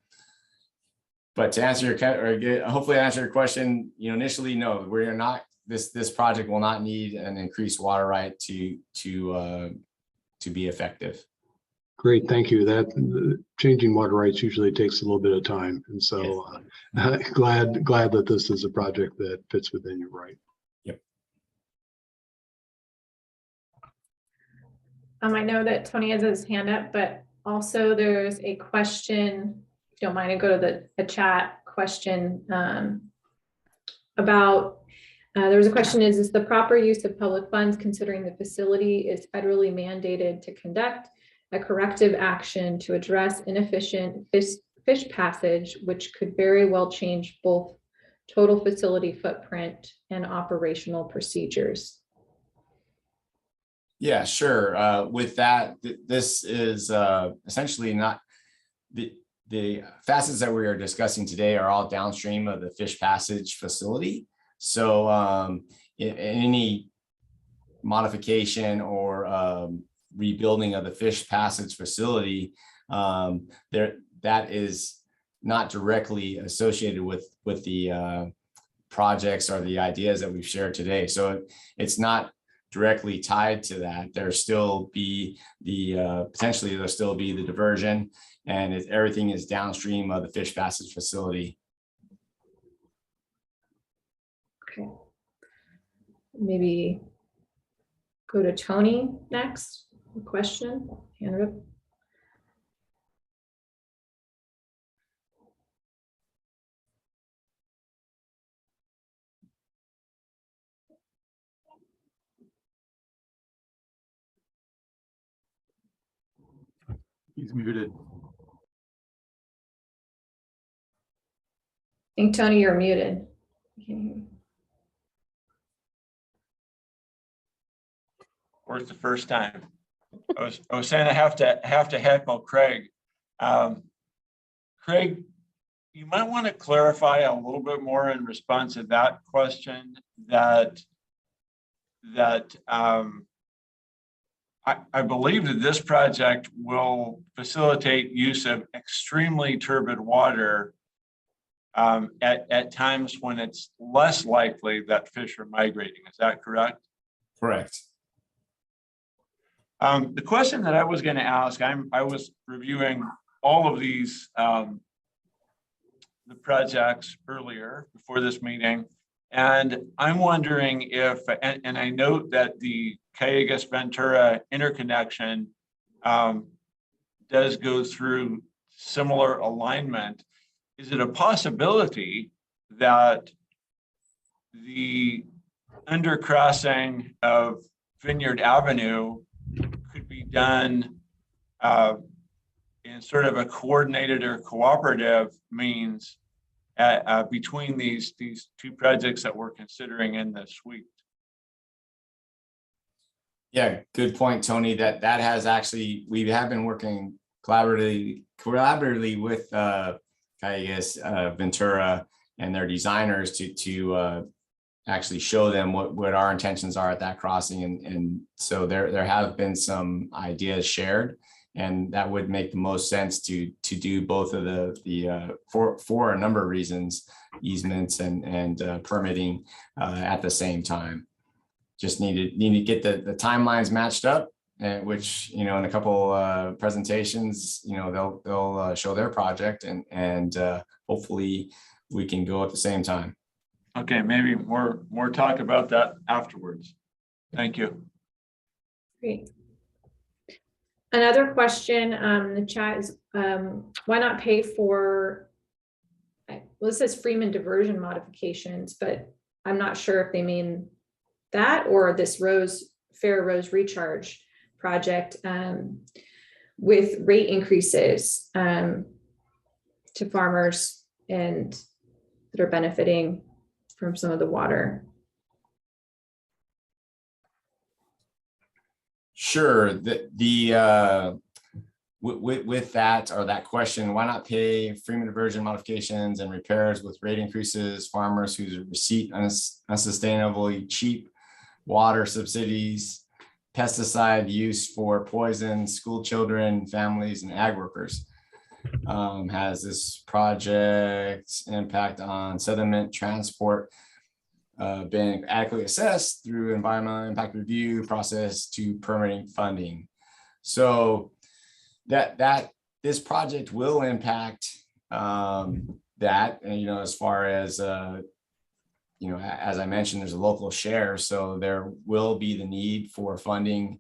but to answer hopefully answer your question, initially, no, we're not, this project will not need an increased water right to be effective. Great, thank you. That changing water rights usually takes a little bit of time. And so glad that this is a project that fits within your right. Yep. I know that Tony has his hand up, but also there's a question, if you don't mind, to go to a chat question about, there was a question, is this the proper use of public funds considering the facility is federally mandated to conduct a corrective action to address inefficient fish passage, which could very well change both total facility footprint and operational procedures? Yeah, sure. With that, this is essentially not the facets that we are discussing today are all downstream of the fish passage facility. So any modification or rebuilding of the fish passage facility, that is not directly associated with the projects or the ideas that we've shared today. So it's not directly tied to that. There still be potentially there'll still be the diversion, and everything is downstream of the fish passage facility. Okay. Maybe go to Tony next. Question, hand up. He's muted. I think, Tony, you're muted. I can't hear you. Or it's the first time. I was saying I have to heckle Craig. Craig, you might want to clarify a little bit more in response to that question that I believe that this project will facilitate use of extremely turbid water at times when it's less likely that fish are migrating. Is that correct? Correct. The question that I was going to ask, I was reviewing all of these the projects earlier before this meeting, and I'm wondering if, and I note that the Callegas Ventura interconnection does go through similar alignment. Is it a possibility that the undercrossing of Vineyard Avenue could be done in sort of a coordinated or cooperative means between these two projects that we're considering in the suite? Yeah, good point, Tony. That has actually, we have been working collaboratively with Callegas Ventura and their designers to actually show them what our intentions are at that crossing, and so there have been some ideas shared, and that would make the most sense to do both of the for a number of reasons, easements and permitting at the same time. Just need to get the timelines matched up, which in a couple presentations they'll show their project, and hopefully we can go at the same time. Okay, maybe more talk about that afterwards. Thank you. Great. Another question in the chat is why not pay for, well, this says Freeman diversion modifications, but I'm not sure if they mean that or this Fair Rose recharge project with rate increases to farmers and that are benefiting from some of the water. Sure. with that, or that question, why not pay Freeman diversion modifications and repairs with rate increases farmers whose receipt unsustainably cheap water subsidies, pesticide use for poison, school children, families, and ag workers? Has this project impact on sediment transport been adequately assessed through environmental impact review process to permitting funding? So that this project will impact that, and, you know, as far as you know, as I mentioned, there's a local share, so there will be the need for funding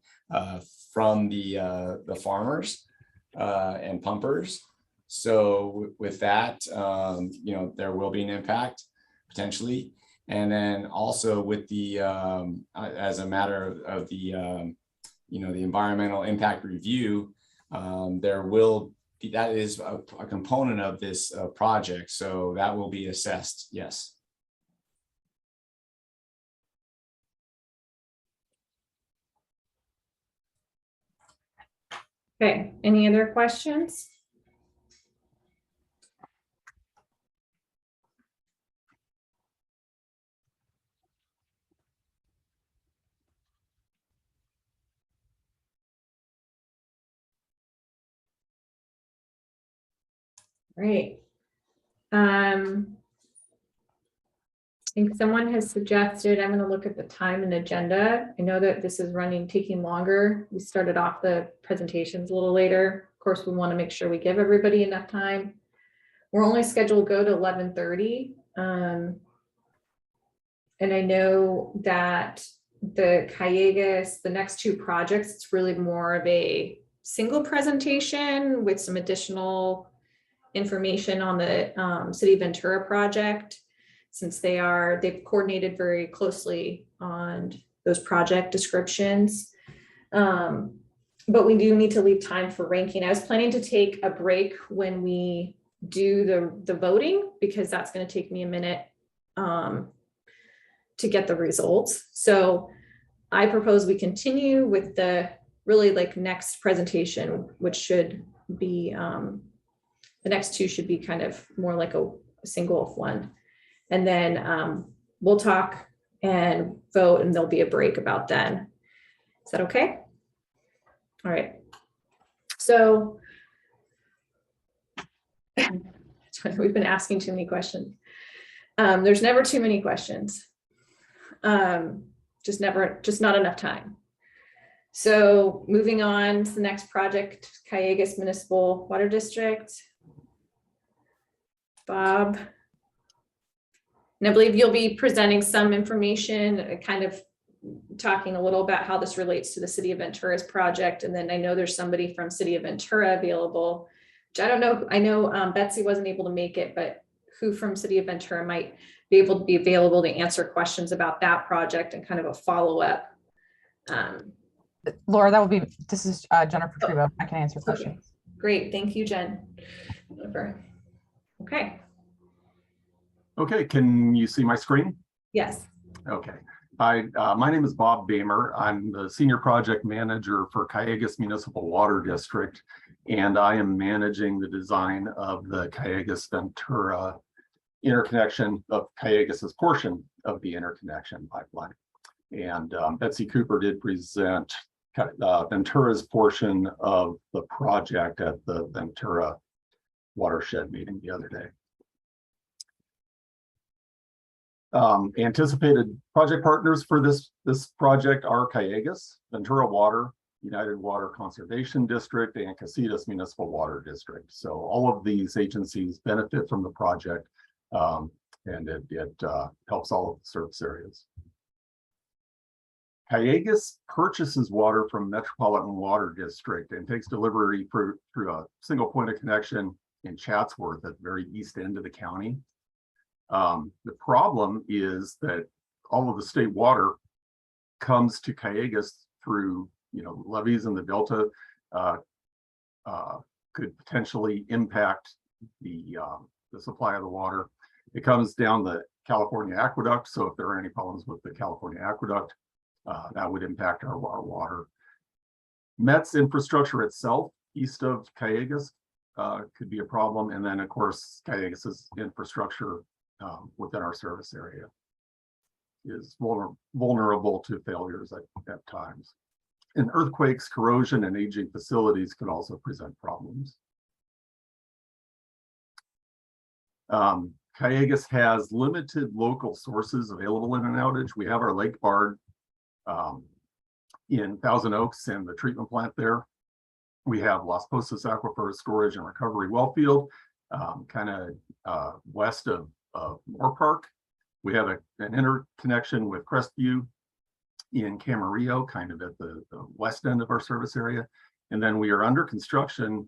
from the farmers and pumpers. So with that, you know, there will be an impact potentially. And then also with the, as a matter of the, you know, the environmental impact review, there will be, that is a component of this project. So that will be assessed, yes. Okay, any other questions? Great. I think someone has suggested, I'm going to look at the time and agenda. I know that this is taking longer. We started off the presentations a little later. Of course, we want to make sure we give everybody enough time. We're only scheduled to go to 11:30. And I know that the Callegas, the next two projects, it's really more of a single presentation with some additional information on the City of Ventura project, since they've coordinated very closely on those project descriptions. But we do need to leave time for ranking. I was planning to take a break when we do the voting, because that's going to take me a minute to get the results. So I propose we continue with the really next presentation, which should be, the next two should be kind of more like a single one. And then we'll talk and vote, and there'll be a break about then. Is that okay? All right. So we've been asking too many questions. There's never too many questions. Just not enough time. So moving on to the next project, Callegas Municipal Water District. Bob. And I believe you'll be presenting some information, kind of talking a little about how this relates to the City of Ventura's project. And then I know there's somebody from City of Ventura available, which I don't know. I know Betsy wasn't able to make it, but who from City of Ventura might be able to be available to answer questions about that project and kind of a follow-up. Laura, this is Jennifer Trebo. I can answer questions. Okay. Great, thank you, Jen. Okay. Okay, can you see my screen? Yes. Okay. Hi, my name is Bob Bamer. I'm the Senior Project Manager for Callegas Municipal Water District, and I am managing the design of the Callegas Ventura interconnection of Callegas's portion of the interconnection pipeline. And Betsy Cooper did present Ventura's portion of the project at the Ventura Watershed meeting the other day. Anticipated project partners for this project are Callegas, Ventura Water, United Water Conservation District, and Casitas Municipal Water District. So all of these agencies benefit from the project, and it helps all of the service areas. Callegas purchases water from Metropolitan Water District and takes delivery through a single point of connection in Chatsworth at the very east end of the county. The problem is that all of the state water comes to Callegas through, levees in the Delta, could potentially impact the supply of the water. It comes down the California aqueduct. So if there are any problems with the California aqueduct, that would impact our water. Met's infrastructure itself east of Calleguas could be a problem. And then, of course, Calleguas's infrastructure within our service area is vulnerable to failures at times. And earthquakes, corrosion, and aging facilities could also present problems. Calleguas has limited local sources available in an outage. We have our Lake Bard in Thousand Oaks and the treatment plant there. We have Las Posas Aquifer Storage and Recovery Wellfield, kind of west of Moore Park. We have an interconnection with Crestview in Camarillo, kind of at the west end of our service area. And then we are under construction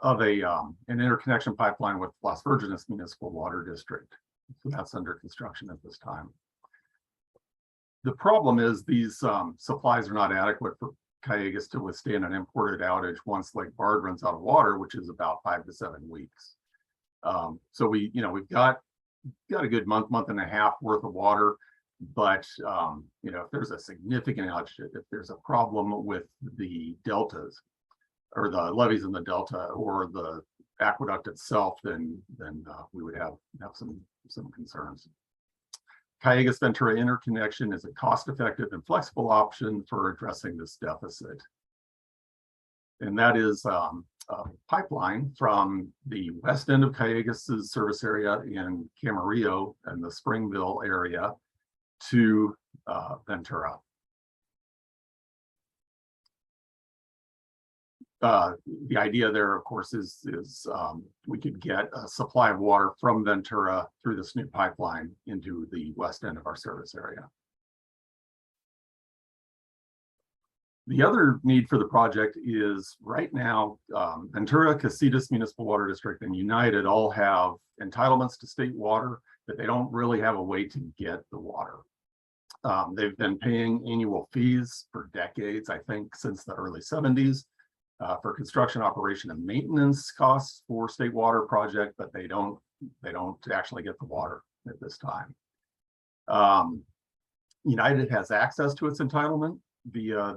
of an interconnection pipeline with Las Virgenes Municipal Water District. So that's under construction at this time. The problem is these supplies are not adequate for Calleguas to withstand an imported outage once Lake Bard runs out of water, which is about 5 to 7 weeks. So we've got a good month and a half worth of water, but if there's a significant outage, if there's a problem with the deltas or the levees in the delta or the aqueduct itself, then we would have some concerns. Calleguas Ventura interconnection is a cost-effective and flexible option for addressing this deficit. And that is a pipeline from the west end of Calleguas's service area in Camarillo and the Springville area to Ventura. The idea there, of course, is we could get a supply of water from Ventura through this new pipeline into the west end of our service area. The other need for the project is right now, Ventura, Casitas Municipal Water District, and United all have entitlements to state water, but they don't really have a way to get the water. They've been paying annual fees for decades, I think since the early 70s. For construction, operation, and maintenance costs for state water project, but they don't actually get the water at this time. United has access to its entitlement via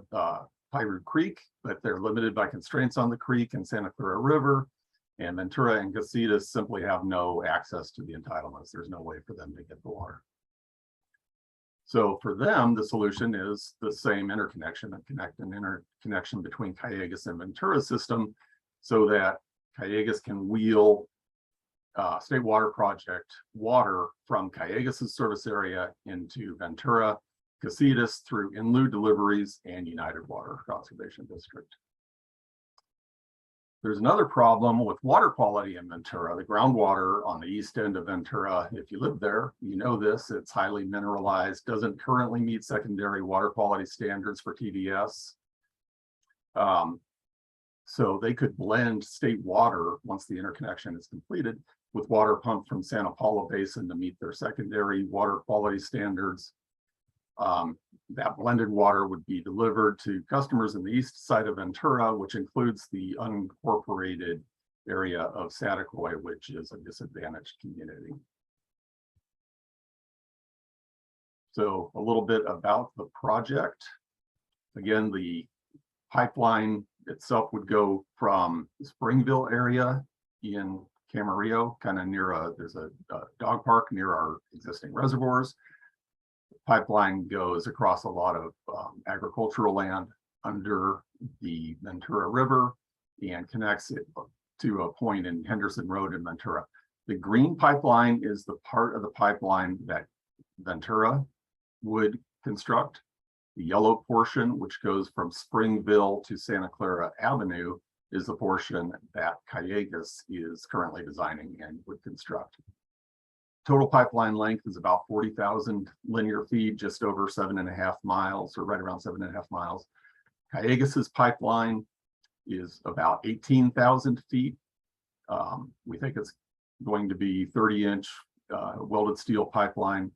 Piru Creek, but they're limited by constraints on the creek and Santa Clara River. And Ventura and Casitas simply have no access to the entitlements. There's no way for them to get the water. So for them, the solution is the same interconnection and interconnection between Calleguas and Ventura system so that Calleguas can wheel state water project water from Callegas' service area into Ventura, Casitas through in lieu deliveries and United Water Conservation District. There's another problem with water quality in Ventura. The groundwater on the east end of Ventura, if you live there, you know this, it's highly mineralized, doesn't currently meet secondary water quality standards for TDS. So they could blend state water once the interconnection is completed with water pumped from Santa Paula Basin to meet their secondary water quality standards. That blended water would be delivered to customers in the east side of Ventura, which includes the unincorporated area of Satacoy, which is a disadvantaged community. So a little bit about the project. Again, the pipeline itself would go from the Springville area in Camarillo, kind of near there's a dog park near our existing reservoirs. Pipeline goes across a lot of agricultural land under the Ventura River and connects it to a point in Henderson Road in Ventura. The green pipeline is the part of the pipeline that Ventura would construct. The yellow portion, which goes from Springville to Santa Clara Avenue, is the portion that Calleguas is currently designing and would construct. Total pipeline length is about 40,000 linear feet, just over 7.5 miles, or right around 7.5 miles. Callegas's pipeline is about 18,000 feet. We think it's going to be 30-inch welded steel pipeline.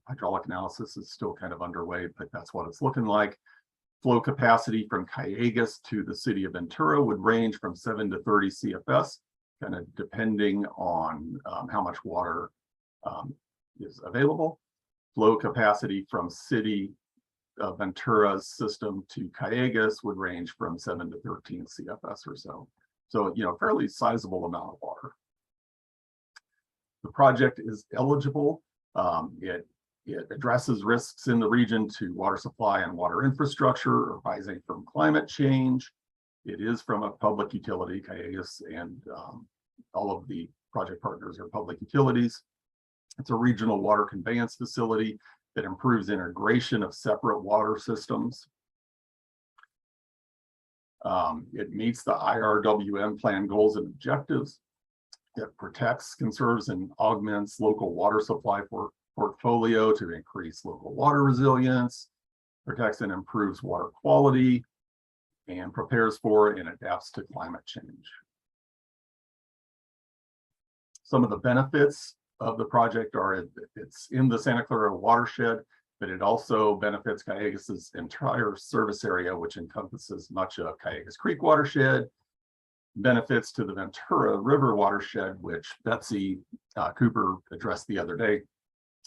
Hydraulic analysis is still kind of underway, but that's what it's looking like. Flow capacity from Callegas to the city of Ventura would range from 7 to 30 CFS, kind of depending on how much water is available. Flow capacity from city Ventura's system to Callegas would range from 7 to 13 CFS or so. So, fairly sizable amount of water. The project is eligible. It addresses risks in the region to water supply and water infrastructure arising from climate change. It is from a public utility, Callegas, and all of the project partners are public utilities. It's a regional water conveyance facility that improves integration of separate water systems. It meets the IRWM plan goals and objectives. It protects, conserves, and augments local water supply portfolio to increase local water resilience, protects and improves water quality, and prepares for and adapts to climate change. Some of the benefits of the project are it's in the Santa Clara watershed, but it also benefits Callegas's entire service area, which encompasses much of Callegas Creek watershed, benefits to the Ventura River watershed, which Betsy Cooper addressed the other day.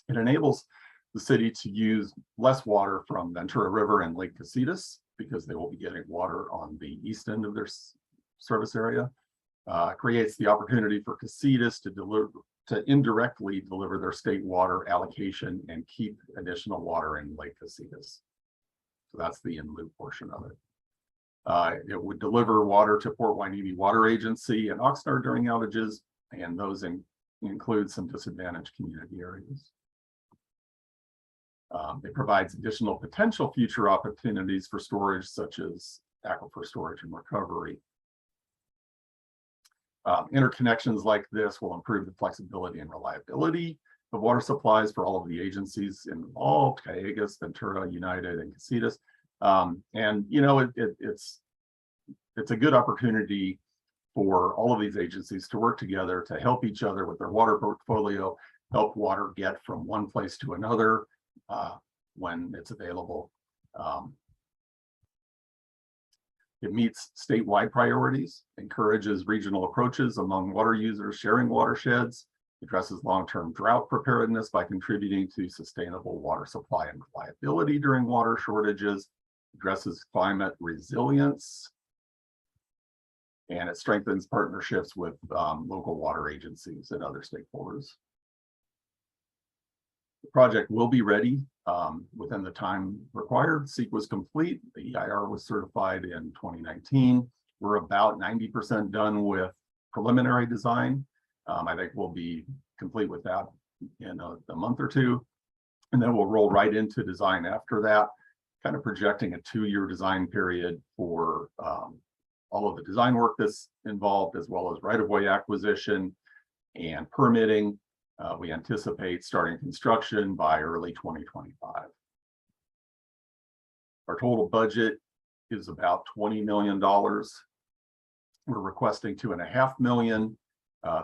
It enables the city to use less water from Ventura River and Lake Casitas because they will be getting water on the east end of their service area. Creates the opportunity for Casitas to indirectly deliver their state water allocation and keep additional water in Lake Casitas. So that's the in loop portion of it. It would deliver water to Port Hueneme Water Agency and Oxnard during outages, and those include some disadvantaged community areas. It provides additional potential future opportunities for storage, such as aquifer storage and recovery. Interconnections like this will improve the flexibility and reliability of water supplies for all of the agencies involved, Callegas, Ventura, United, and Casitas. It's a good opportunity for all of these agencies to work together to help each other with their water portfolio, help water get from one place to another when it's available. It meets statewide priorities, encourages regional approaches among water users sharing watersheds, addresses long-term drought preparedness by contributing to sustainable water supply and reliability during water shortages, addresses climate resilience, and it strengthens partnerships with local water agencies and other stakeholders. The project will be ready within the time required. SEEK was complete. The EIR was certified in 2019. We're about 90% done with preliminary design. I think we'll be complete with that in a month or two. And then we'll roll right into design after that, kind of projecting a 2-year design period for all of the design work that's involved, as well as right-of-way acquisition and permitting. We anticipate starting construction by early 2025. Our total budget is about $20 million. We're requesting $2.5 million.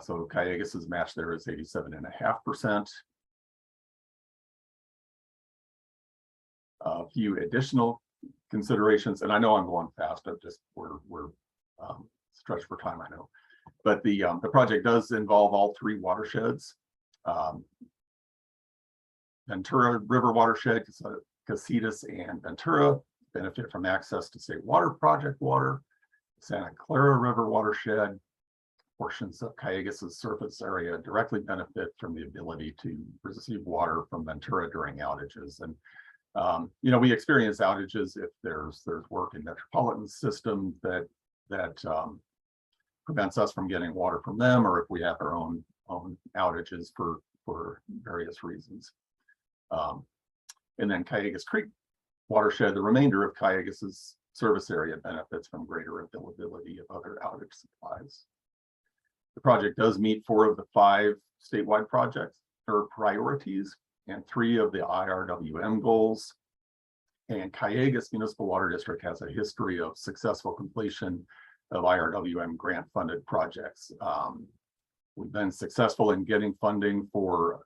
So Callegas's match there is 87.5%. A few additional considerations, and I know I'm going fast. We're stretched for time, I know, but the project does involve all 3 watersheds. Ventura River watershed, Casitas and Ventura benefit from access to state water project water. Santa Clara River watershed, portions of Callegas's surface area directly benefit from the ability to receive water from Ventura during outages. And we experience outages if there's work in metropolitan system that prevents us from getting water from them, or if we have our own outages for various reasons. And then Callegas Creek watershed, the remainder of Callegas's service area benefits from greater availability of other outage supplies. The project does meet 4 of the 5 statewide projects or priorities and 3 of the IRWM goals. And Callegas Municipal Water District has a history of successful completion of IRWM grant funded projects. We've been successful in getting funding for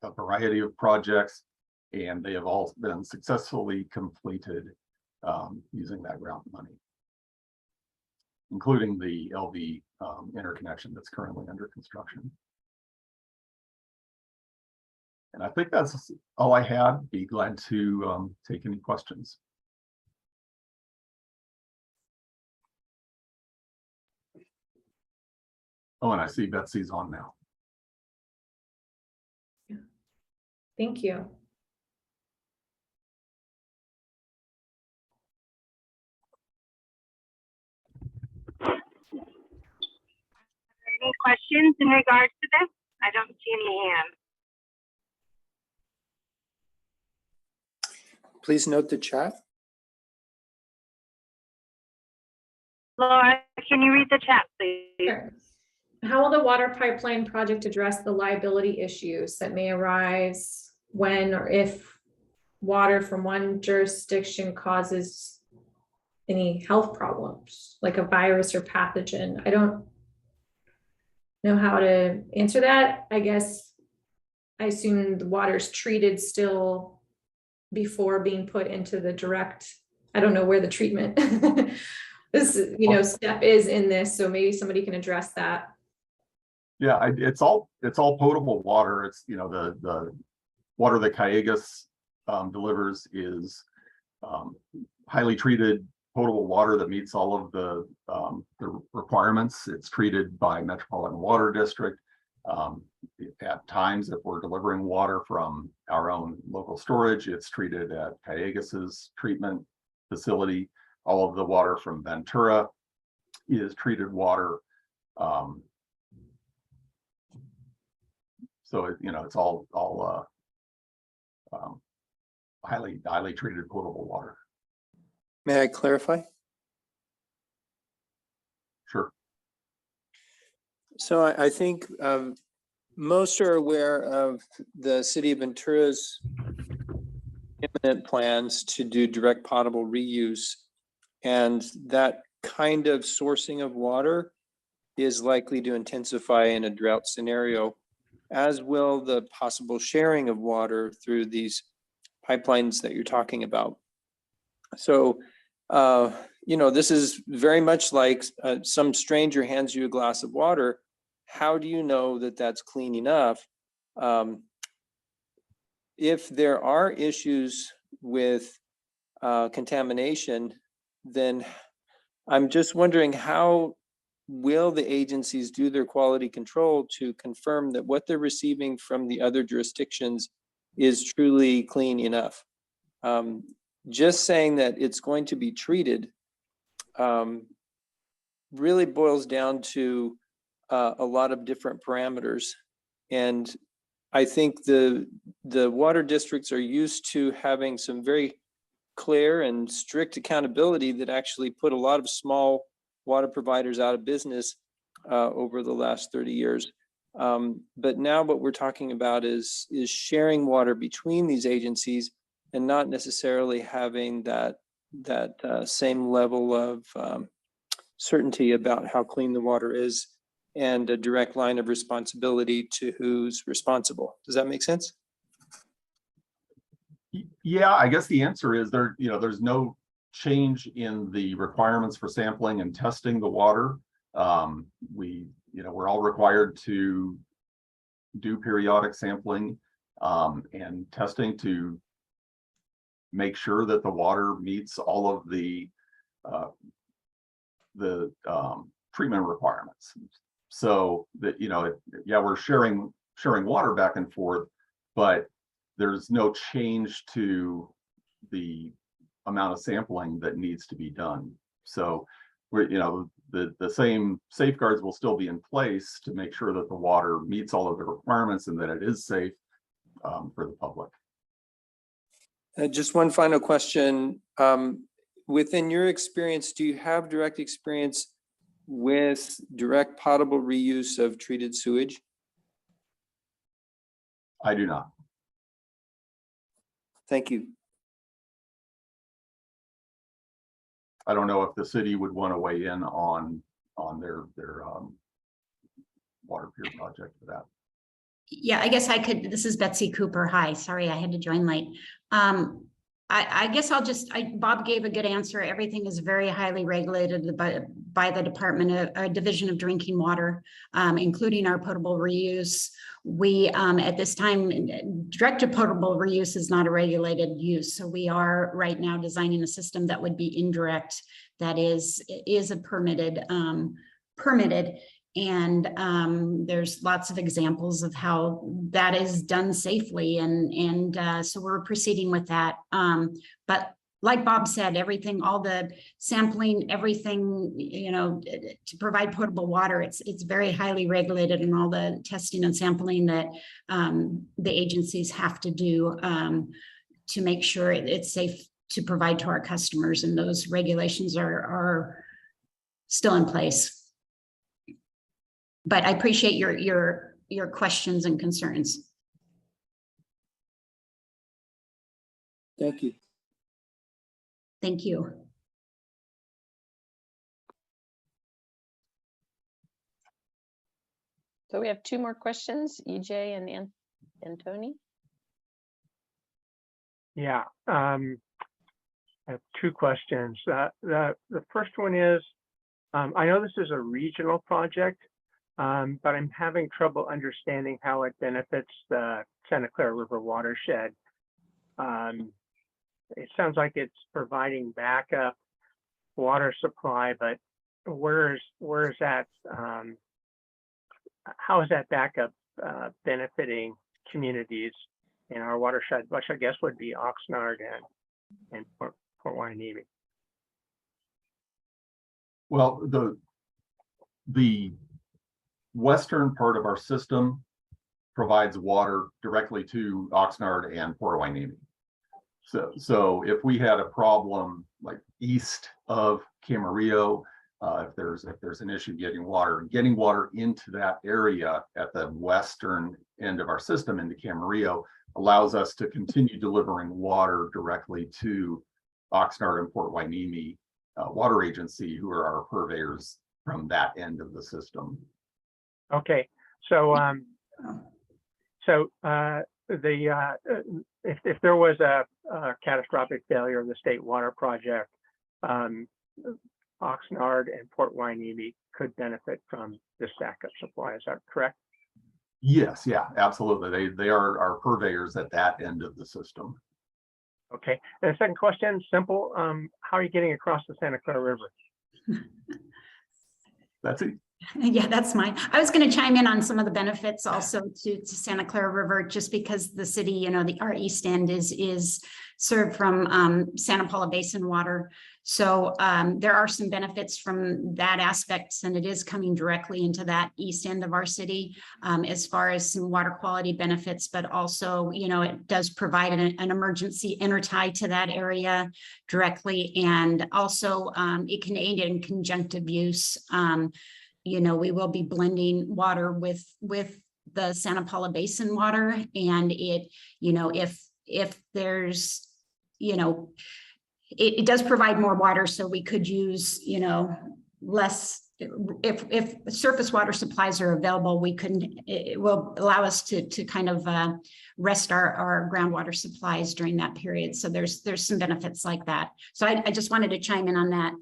a variety of projects, and they have all been successfully completed using that grant money, including the LV interconnection that's currently under construction. And I think that's all I had. Be glad to take any questions. Oh, and I see Betsy's on now. Thank you. Any questions in regards to this? I don't see any hands. Please note the chat. Laura, can you read the chat, please? Sure. How will the water pipeline project address the liability issues that may arise when or if water from one jurisdiction causes any health problems, like a virus or pathogen? I don't know how to answer that. I guess I assume the water's treated still before being put into the direct, I don't know where the treatment this, step is in this, so maybe somebody can address that. Yeah, it's all potable water. It's, the water that Cayugas delivers is highly treated potable water that meets all of the requirements. It's treated by Metropolitan Water District. At times, if we're delivering water from our own local storage, it's treated at Cayugas's treatment facility. All of the water from Ventura is treated water. So it's all highly treated potable water. May I clarify? Sure. So I think most are aware of the city of Ventura's imminent plans to do direct potable reuse. And that kind of sourcing of water is likely to intensify in a drought scenario, as will the possible sharing of water through these pipelines that you're talking about. So, this is very much like some stranger hands you a glass of water. How do you know that that's clean enough? If there are issues with contamination, then I'm just wondering, how will the agencies do their quality control to confirm that what they're receiving from the other jurisdictions is truly clean enough? Just saying that it's going to be treated really boils down to a lot of different parameters. And I think the water districts are used to having some very clear and strict accountability that actually put a lot of small water providers out of business over the last 30 years. But now what we're talking about is sharing water between these agencies and not necessarily having that same level of certainty about how clean the water is and a direct line of responsibility to who's responsible. Does that make sense? Yeah, I guess the answer is there's no change in the requirements for sampling and testing the water. We're all required to do periodic sampling and testing to make sure that the water meets all of the treatment requirements. So that, we're sharing water back and forth, but there's no change to the amount of sampling that needs to be done. So we're, the same safeguards will still be in place to make sure that the water meets all of the requirements and that it is safe for the public. Just one final question. Within your experience, do you have direct experience with direct potable reuse of treated sewage? I do not. Thank you. I don't know if the city would want to weigh in on their water pier project for that. Yeah, I guess I could. This is Betsy Cooper. Hi, sorry, I had to join late. I guess Bob gave a good answer. Everything is very highly regulated by the Division of Drinking Water, including our potable reuse. We, at this time, direct potable reuse is not a regulated use. So we are right now designing a system that would be indirect, that is a permitted. And there's lots of examples of how that is done safely. And so we're proceeding with that. But like Bob said, everything, all the sampling, everything, to provide potable water, it's very highly regulated, and all the testing and sampling that the agencies have to do to make sure it's safe to provide to our customers. And those regulations are still in place. But I appreciate your questions and concerns. Thank you. Thank you. So we have 2 more questions, EJ and Tony. Yeah, I have 2 questions. The first one is, I know this is a regional project, but I'm having trouble understanding how it benefits the Santa Clara River watershed. It sounds like it's providing backup water supply, but where's that? How is that backup benefiting communities in our watershed, which I guess would be Oxnard and Port Hueneme? Well, the western part of our system provides water directly to Oxnard and Port Hueneme. So if we had a problem like east of Camarillo, if there's an issue getting water into that area at the western end of our system into Camarillo allows us to continue delivering water directly to Oxnard and Port Hueneme Water Agency, who are our purveyors from that end of the system. Okay, so if there was a catastrophic failure of the state water project, Oxnard and Port Hueneme could benefit from this backup supply. Is that correct? Yes, yeah, absolutely. They are our purveyors at that end of the system. Okay. And the second question, simple. How are you getting across the Santa Clara River? That's it. Yeah, that's mine. I was going to chime in on some of the benefits also to Santa Clara River, just because the city, our east end is served from Santa Paula Basin water. So there are some benefits from that aspect, and it is coming directly into that east end of our city as far as some water quality benefits, but also, it does provide an emergency intertie to that area directly. And also it can aid in conjunctive use. We will be blending water with the Santa Paula Basin water, and it, if there's, it does provide more water, so we could use, less. If surface water supplies are available, it will allow us to kind of rest our groundwater supplies during that period. So there's some benefits like that. So I just wanted to chime in on that.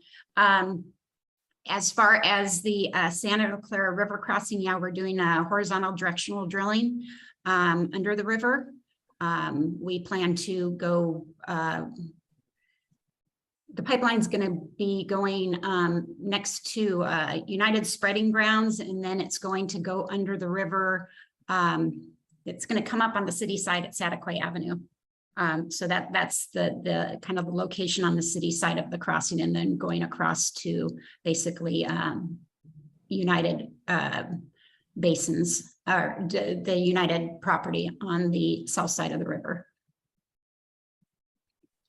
As far as the Santa Clara River crossing, yeah, we're doing a horizontal directional drilling under the river. We plan to go, the pipeline's going to be going next to United Spreading Grounds, and then it's going to go under the river. It's going to come up on the city side at Sataquay Avenue. So that's the kind of the location on the city side of the crossing, and then going across to basically United Basins, or the United property on the south side of the river.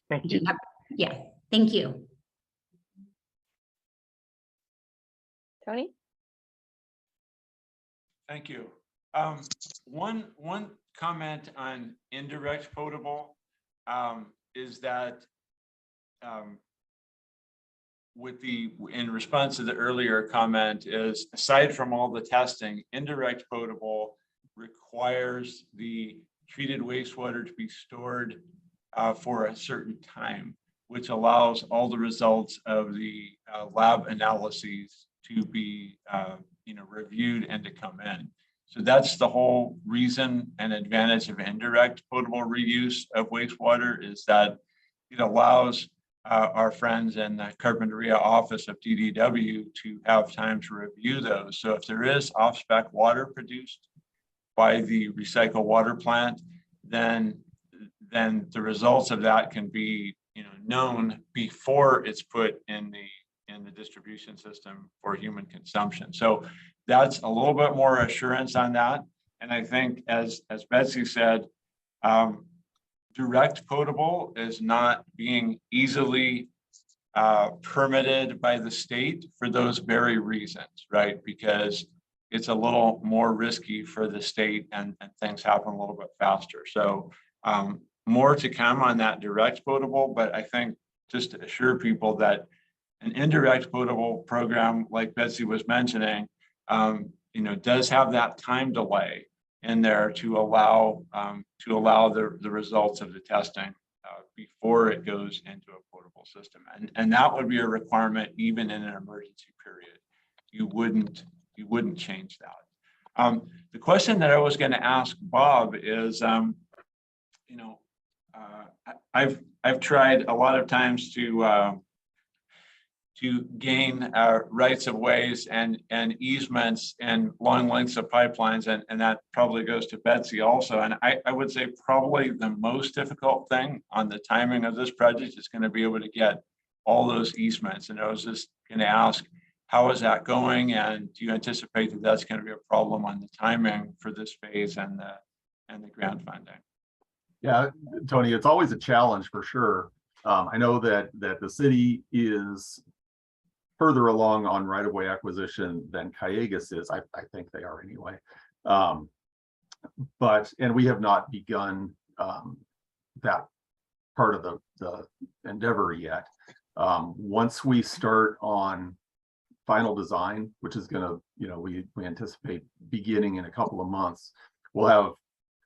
Thank you. Yeah, thank you. Tony? Thank you. One comment on indirect potable is that in response to the earlier comment, is aside from all the testing, indirect potable requires the treated wastewater to be stored for a certain time, which allows all the results of the lab analyses to be reviewed and to come in. So that's the whole reason and advantage of indirect potable reuse of wastewater, is that it allows our friends in the Carpinteria office of DDW to have time to review those. So if there is off-spec water produced by the recycle water plant, then the results of that can be known before it's put in the distribution system for human consumption. So that's a little bit more assurance on that. And I think, as Betsy said, direct potable is not being easily permitted by the state for those very reasons, right? Because it's a little more risky for the state, and things happen a little bit faster. So more to come on that direct potable, but I think just to assure people that an indirect potable program, like Betsy was mentioning, does have that time delay in there to allow the results of the testing before it goes into a potable system, and that would be a requirement even in an emergency period. You wouldn't change that. The question that I was going to ask Bob is, I've tried a lot of times to gain rights of ways and easements and long lengths of pipelines, and that probably goes to Betsy also. And I would say probably the most difficult thing on the timing of this project is going to be able to get all those easements. And I was just going to ask, how is that going? And do you anticipate that that's going to be a problem on the timing for this phase and the grant funding? Yeah, Tony, it's always a challenge for sure. I know that the city is further along on right-of-way acquisition than Cayugas is. I think they are anyway. And we have not begun that part of the endeavor yet. Once we start on final design, which is going to, we anticipate beginning in a couple of months, we'll have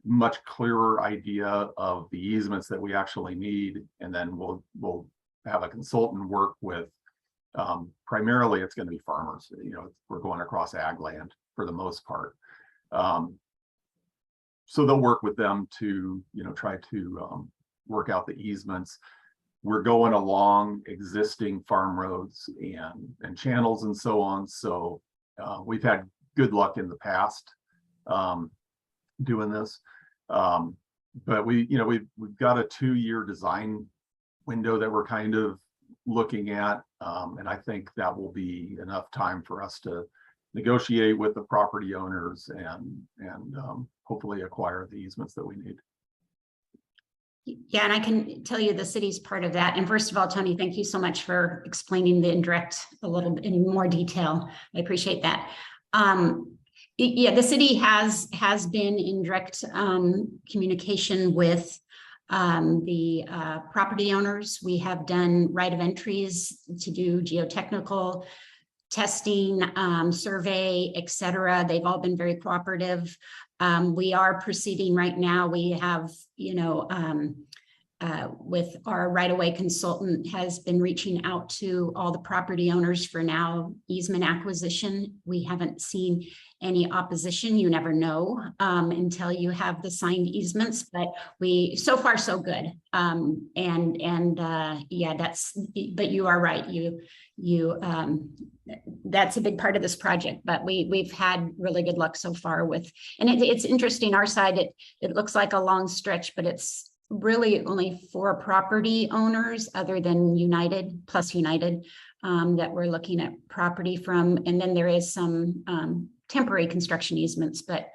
much clearer idea of the easements that we actually need, and then we'll have a consultant work with. Primarily, it's going to be farmers. We're going across ag land for the most part. So they'll work with them to, try to work out the easements. We're going along existing farm roads and channels and so on. So we've had good luck in the past doing this. But we've got a 2-year design window that we're kind of looking at. And I think that will be enough time for us to negotiate with the property owners and hopefully acquire the easements that we need. Yeah, and I can tell you the city's part of that. And first of all, Tony, thank you so much for explaining the indirect a little bit in more detail. I appreciate that. Yeah, the city has been in direct communication with the property owners. We have done right of entries to do geotechnical testing, survey, etc. They've all been very cooperative. We are proceeding right now. We have, with our right-of-way consultant has been reaching out to all the property owners for now easement acquisition. We haven't seen any opposition. You never know until you have the signed easements, but so far so good. Yeah, but you are right. That's a big part of this project, but we've had really good luck so far with, and it's interesting, our side, it looks like a long stretch, but it's really only 4 property owners other than United that we're looking at property from. And then there is some temporary construction easements, but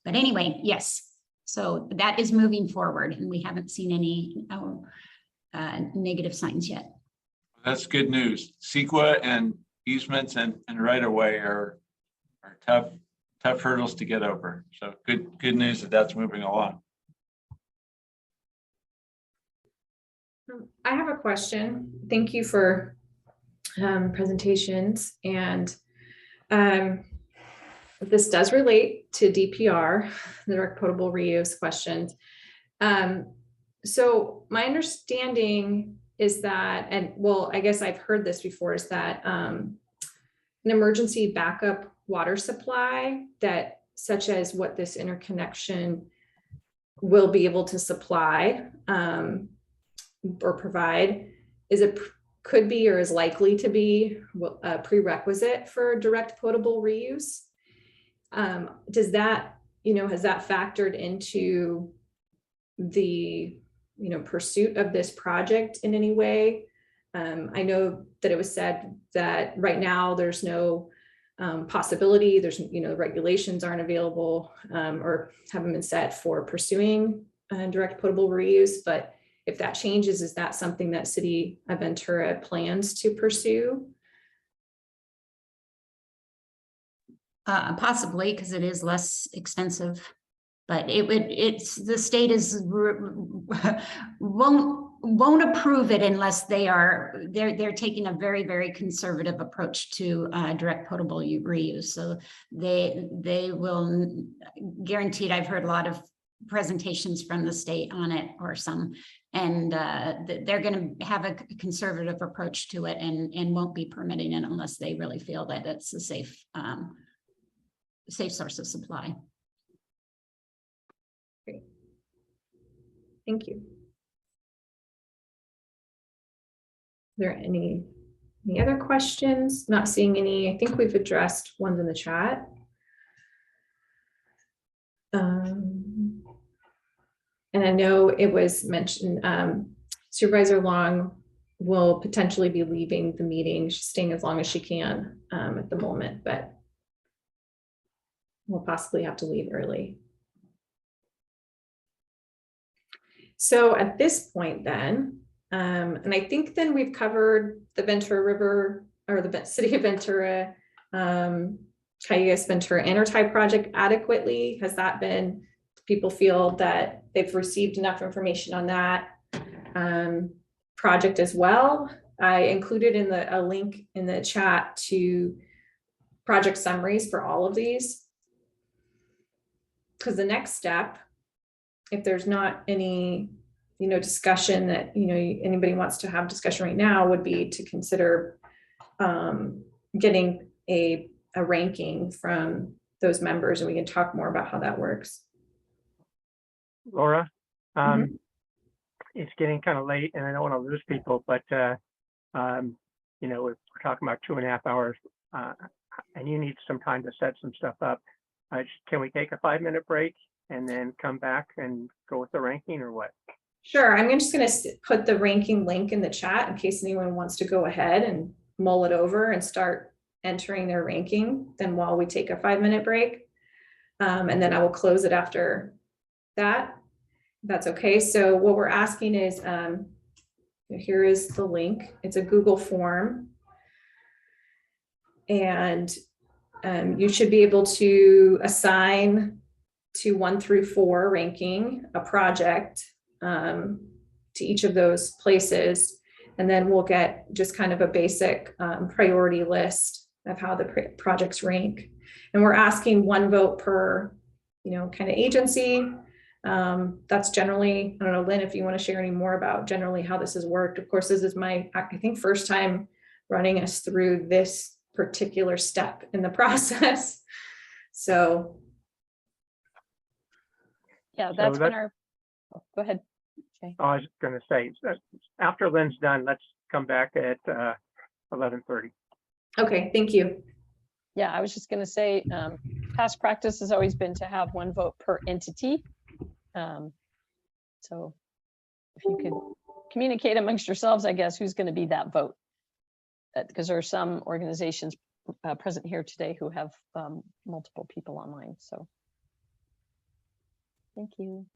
anyway, yes. So that is moving forward and we haven't seen any negative signs yet. That's good news. CEQA and easements and right of way are tough hurdles to get over. So good news that that's moving along. I have a question. Thank you for presentations, and this does relate to DPR, the direct potable reuse questions. So my understanding is that, and well, I guess I've heard this before, is that an emergency backup water supply that, such as what this interconnection will be able to supply or provide, could be or is likely to be a prerequisite for direct potable reuse. Does that, has that factored into the pursuit of this project in any way? I know that it was said that right now there's no possibility, there's regulations aren't available or haven't been set for pursuing direct potable reuse, but if that changes, is that something that City of Ventura plans to pursue? Possibly, because it is less expensive. But the state won't approve it unless they're taking a very, very conservative approach to direct potable reuse. So they will guaranteed. I've heard a lot of presentations from the state on it, or some, and they're going to have a conservative approach to it and won't be permitting it unless they really feel that it's a safe source of supply. Great. Thank you. Are there any other questions? Not seeing any. I think we've addressed ones in the chat. And I know it was mentioned, Supervisor Long will potentially be leaving the meeting. She's staying as long as she can at the moment, but we'll possibly have to leave early. So at this point then, and I think then we've covered the Ventura River, or the City of Ventura, Callejas Ventura Intertie project adequately. Has that been, people feel that they've received enough information on that project as well? I included in a link in the chat to project summaries for all of these. Because the next step, if there's not any, discussion that, anybody wants to have discussion right now, would be to consider getting a ranking from those members, and we can talk more about how that works. Laura, it's getting kind of late and I don't want to lose people, but if we're talking about 2.5 hours and you need some time to set some stuff up, can we take a 5-minute break and then come back and go with the ranking, or what? Sure. I'm just going to put the ranking link in the chat in case anyone wants to go ahead and mull it over and start entering their ranking. Then while we take a 5-minute break, and then I will close it after that. That's okay. So what we're asking is, here is the link. It's a Google form. And you should be able to assign to 1 through 4 ranking a project to each of those places. And then we'll get just kind of a basic priority list of how the projects rank. And we're asking 1 vote per, kind of agency. That's generally, I don't know, Lynn, if you want to share any more about generally how this has worked. Of course, this is my, I think, first time running us through this particular step in the process. So. Yeah, that's been our, go ahead. Okay. I was going to say, after Lynn's done, let's come back at 11:30. Okay, thank you. Yeah, I was just going to say, past practice has always been to have 1 vote per entity. So if you could communicate amongst yourselves, I guess, who's going to be that vote? Because there are some organizations present here today who have multiple people online. So thank you.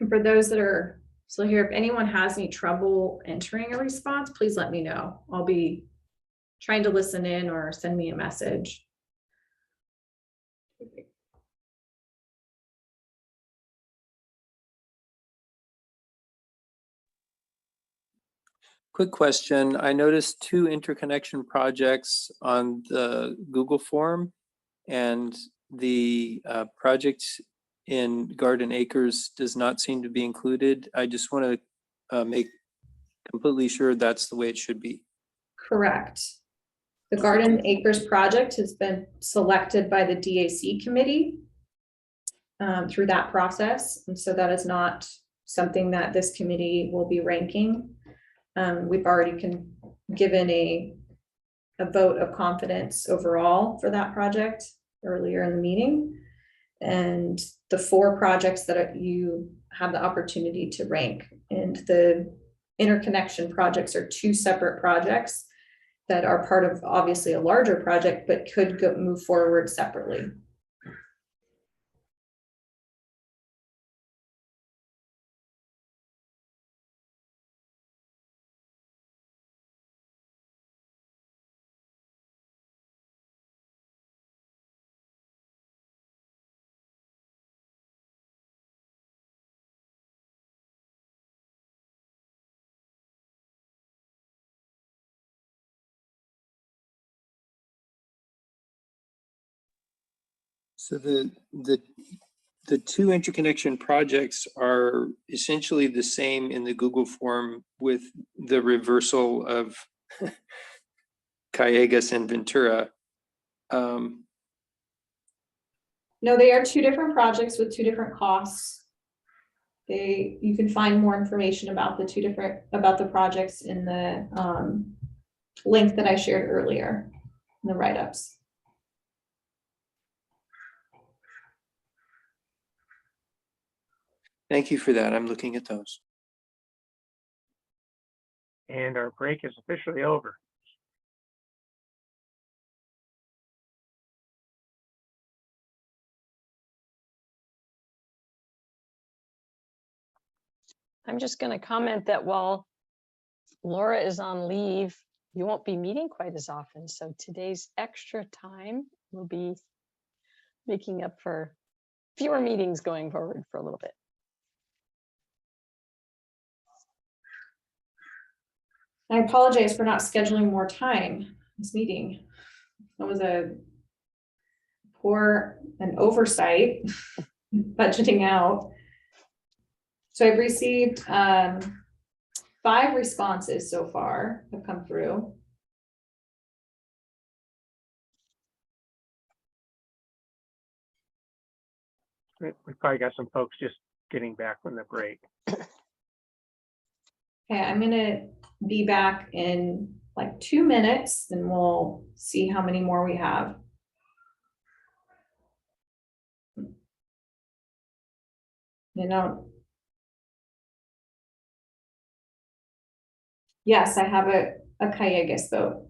And for those that are still here, if anyone has any trouble entering a response, please let me know. I'll be trying to listen in or send me a message. Quick question. I noticed 2 interconnection projects on the Google form, and the project in Garden Acres does not seem to be included. I just want to make completely sure that's the way it should be. Correct. The Garden Acres project has been selected by the DAC committee through that process. And so that is not something that this committee will be ranking. We've already given a vote of confidence overall for that project earlier in the meeting. And the 4 projects that you have the opportunity to rank, and the interconnection projects are 2 separate projects that are part of obviously a larger project, but could move forward separately. So the 2 interconnection projects are essentially the same in the Google form, with the reversal of Callegas and Ventura. No, they are 2 different projects with 2 different costs. You can find more information about the projects in the link that I shared earlier in the write-ups. Thank you for that. I'm looking at those. And our break is officially over. I'm just going to comment that while Laura is on leave, you won't be meeting quite as often. So today's extra time will be making up for fewer meetings going forward for a little bit. I apologize for not scheduling more time this meeting. That was an oversight budgeting out. So I've received 5 responses so far have come through. We probably got some folks just getting back from the break. Okay, I'm gonna be back in like 2 minutes and we'll see how many more we have. Yes, I have a Callegas vote.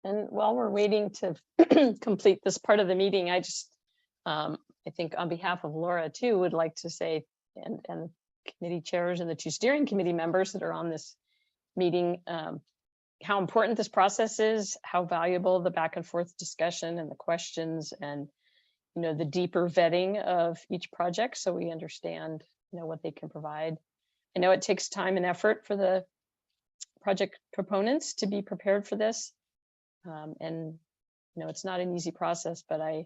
And while we're waiting to complete this part of the meeting, I just, I think on behalf of Laura too, would like to say, and committee chairs and the 2 steering committee members that are on this meeting, how important this process is, how valuable the back and forth discussion and the questions and, the deeper vetting of each project. So we understand, what they can provide. I know it takes time and effort for the project proponents to be prepared for this. And it's not an easy process, but I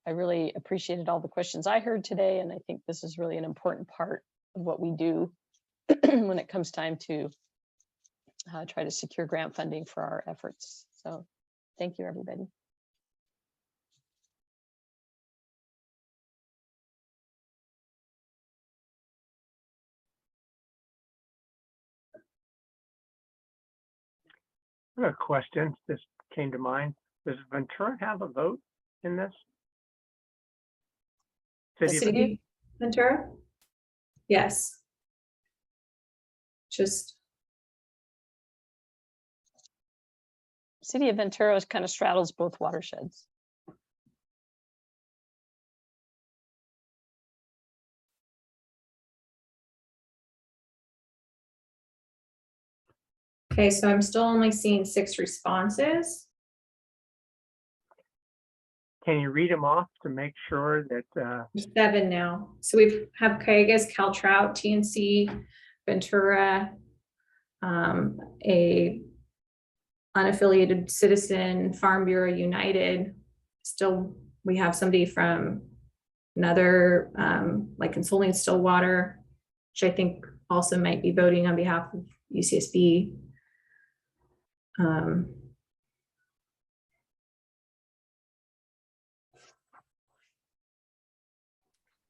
really appreciated all the questions I heard today, and I think this is really an important part of what we do when it comes time to try to secure grant funding for our efforts. So thank you, everybody. I have a question. This came to mind. Does Ventura have a vote in this? City of City of Ventura? Yes. Just, City of Ventura kind of straddles both watersheds. okay, so I'm still only seeing 6 responses. Can you read them off to make sure that, There's 7 now. So we have Cayugas, Caltrout, TNC, Ventura, a unaffiliated citizen, Farm Bureau United. Still, we have somebody from another like Consoling Stillwater, which I think also might be voting on behalf of UCSB.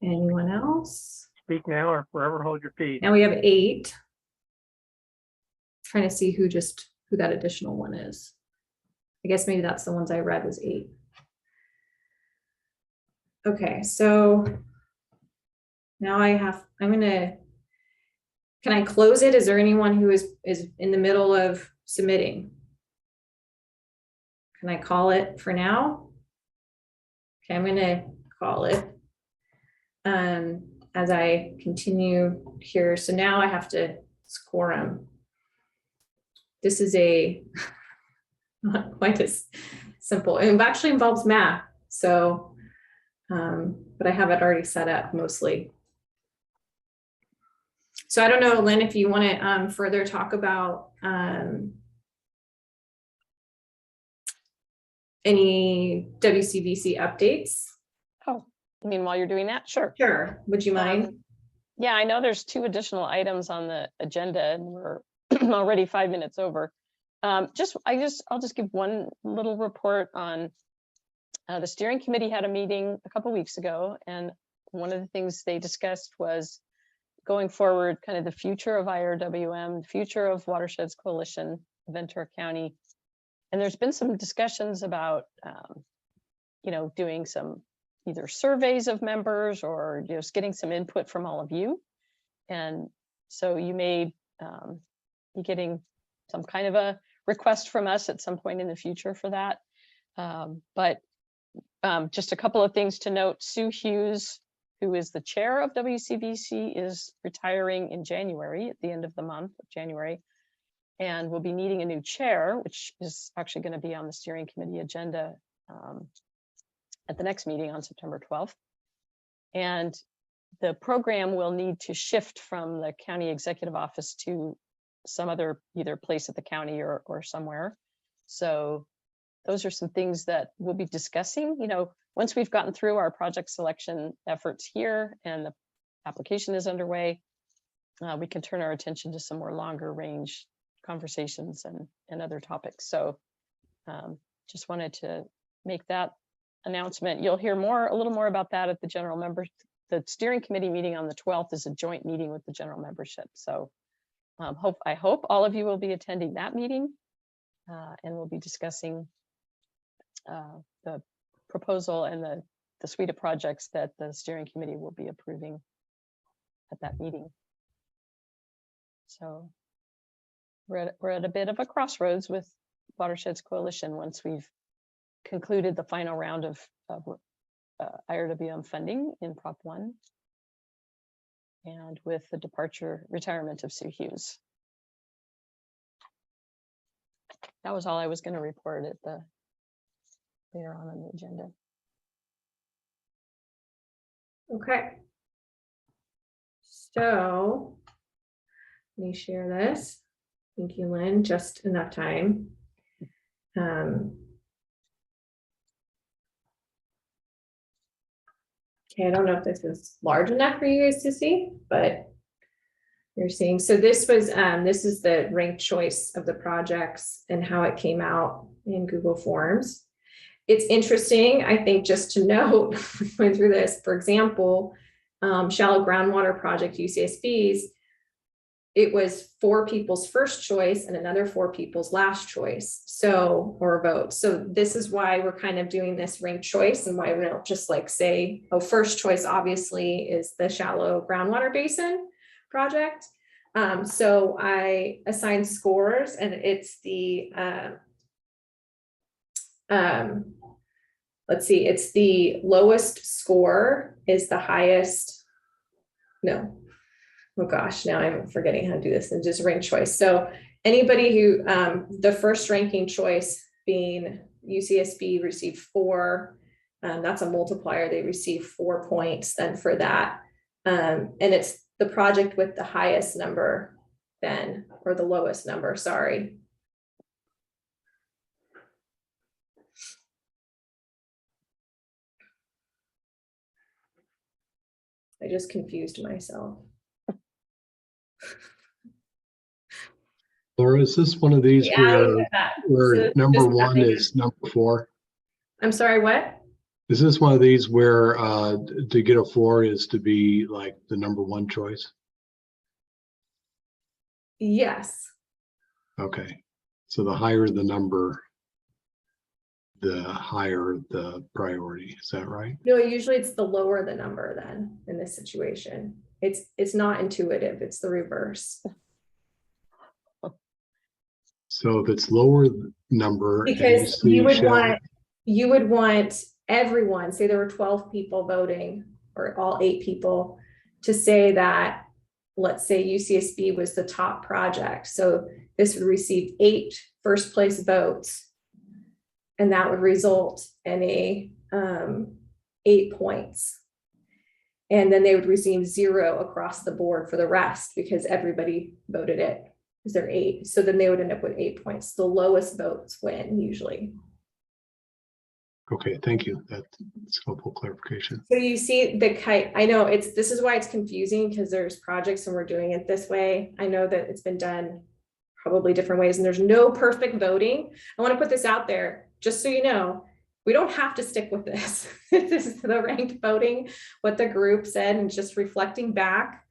Anyone else? speak now or forever hold your peace? Now we have 8. Trying to see who that additional one is. I guess maybe that's the ones I read was 8. Okay, so now can I close it? Is there anyone who is in the middle of submitting? Can I call it for now? Okay, I'm gonna call it. As I continue here, so now I have to score them. This is not quite as simple. It actually involves math, so, but I have it already set up mostly. So I don't know, Lynn, if you want to further talk about any WCVC updates. Oh, I mean, while you're doing that, sure. Sure. Would you mind? Yeah, I know there's 2 additional items on the agenda and we're already 5 minutes over. I'll just give one little report on the steering committee had a meeting a couple weeks ago, and one of the things they discussed was going forward, kind of the future of IRWM, the future of Watersheds Coalition, Ventura County. And there's been some discussions about, doing some either surveys of members or just getting some input from all of you. And so you may be getting some kind of a request from us at some point in the future for that. But just a couple of things to note. Sue Hughes, who is the chair of WCVC, is retiring in January, at the end of the month of January. And we'll be needing a new chair, which is actually going to be on the steering committee agenda at the next meeting on September 12th. And the program will need to shift from the county executive office to some other either place at the county or somewhere. So those are some things that we'll be discussing. Once we've gotten through our project selection efforts here and the application is underway, we can turn our attention to some more longer range conversations and other topics. So just wanted to make that announcement. You'll hear a little more about that at the general members. The steering committee meeting on the 12th is a joint meeting with the general membership. So I hope all of you will be attending that meeting, and we'll be discussing the proposal and the suite of projects that the steering committee will be approving at that meeting. So we're at a bit of a crossroads with Watersheds Coalition once we've concluded the final round of IRWM funding in Prop 1, and with the retirement of Sue Hughes. That was all I was going to report at later on the agenda. Okay. So let me share this. Thank you, Lynn. Just enough time. Okay, I don't know if this is large enough for you guys to see, but you're seeing. So this was this is the ranked choice of the projects and how it came out in Google Forms. It's interesting, I think, just to note going through this. For example, shallow groundwater project UCSB's it was 4 people's first choice and another 4 people's last choice. So, or vote. So this is why we're kind of doing this ranked choice, and why we don't just like say, oh, first choice obviously is the shallow groundwater basin project. So I assign scores, and it's the, let's see, it's the lowest score is the highest. No. Oh gosh, now I'm forgetting how to do this, and just rank choice. So anybody who, the first ranking choice being UCSB received 4, that's a multiplier. They receive 4 points then for that. And it's the project with the highest number then, or the lowest number, sorry. I just confused myself. Laura, is this one of these where number 1 is number 4? I'm sorry, what? Is this one of these where to get a 4 is to be like the number 1 choice? Yes. Okay. So the higher the number, the higher the priority. Is that right? No, usually it's the lower the number then in this situation. It's not intuitive, it's the reverse. So if it's lower number, Because you would want everyone, say there were 12 people voting, or all 8 people, to say that, let's say UCSB was the top project. So this would receive 8 first place votes, and that would result in a 8 points. And then they would receive 0 across the board for the rest, because everybody voted it. Is there 8? So then they would end up with 8 points. The lowest votes win usually. Okay, thank you. That's helpful clarification. So you see the kite, I know this is why it's confusing, because there's projects and we're doing it this way. I know that it's been done probably different ways, and there's no perfect voting. I want to put this out there, just so you know, we don't have to stick with this. This is the ranked voting, what the group said, and just reflecting back.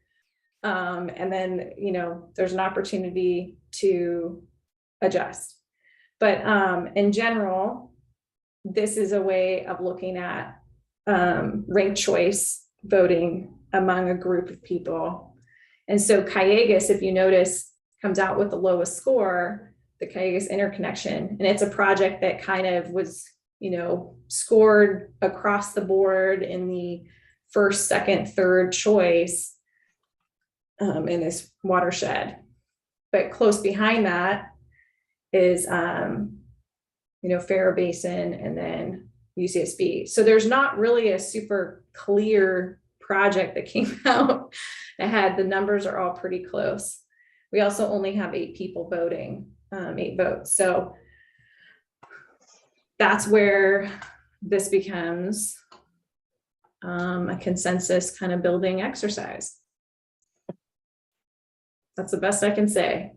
And then, you know, there's an opportunity to adjust. But in general, this is a way of looking at ranked choice voting among a group of people. And so Calleguas, if you notice, comes out with the lowest score, the Calleguas interconnection. And it's a project that kind of was, you know, scored across the board in the first, second, third choice in this watershed. But close behind that is, you know, Farrow Basin and then UCSB. So there's not really a super clear project that came out ahead. The numbers are all pretty close. We also only have 8 people voting, 8 votes. So that's where this becomes a consensus kind of building exercise. That's the best I can say.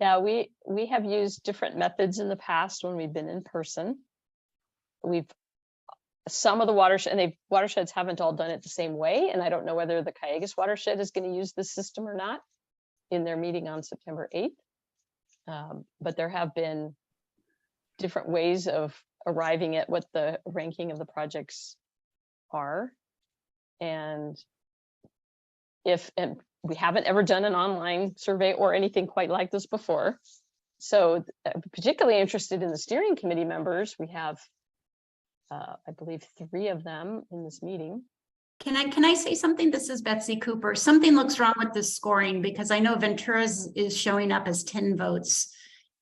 Yeah, we have used different methods in the past when we've been in person. Some of the watersheds haven't all done it the same way, and I don't know whether the Calleguas watershed is going to use this system or not in their meeting on September 8th. But there have been different ways of arriving at what the ranking of the projects are. And we haven't ever done an online survey or anything quite like this before. So particularly interested in the steering committee members. We have, I believe, 3 of them in this meeting. Can I say something? This is Betsy Cooper. Something looks wrong with this scoring, because I know Ventura's is showing up as 10 votes.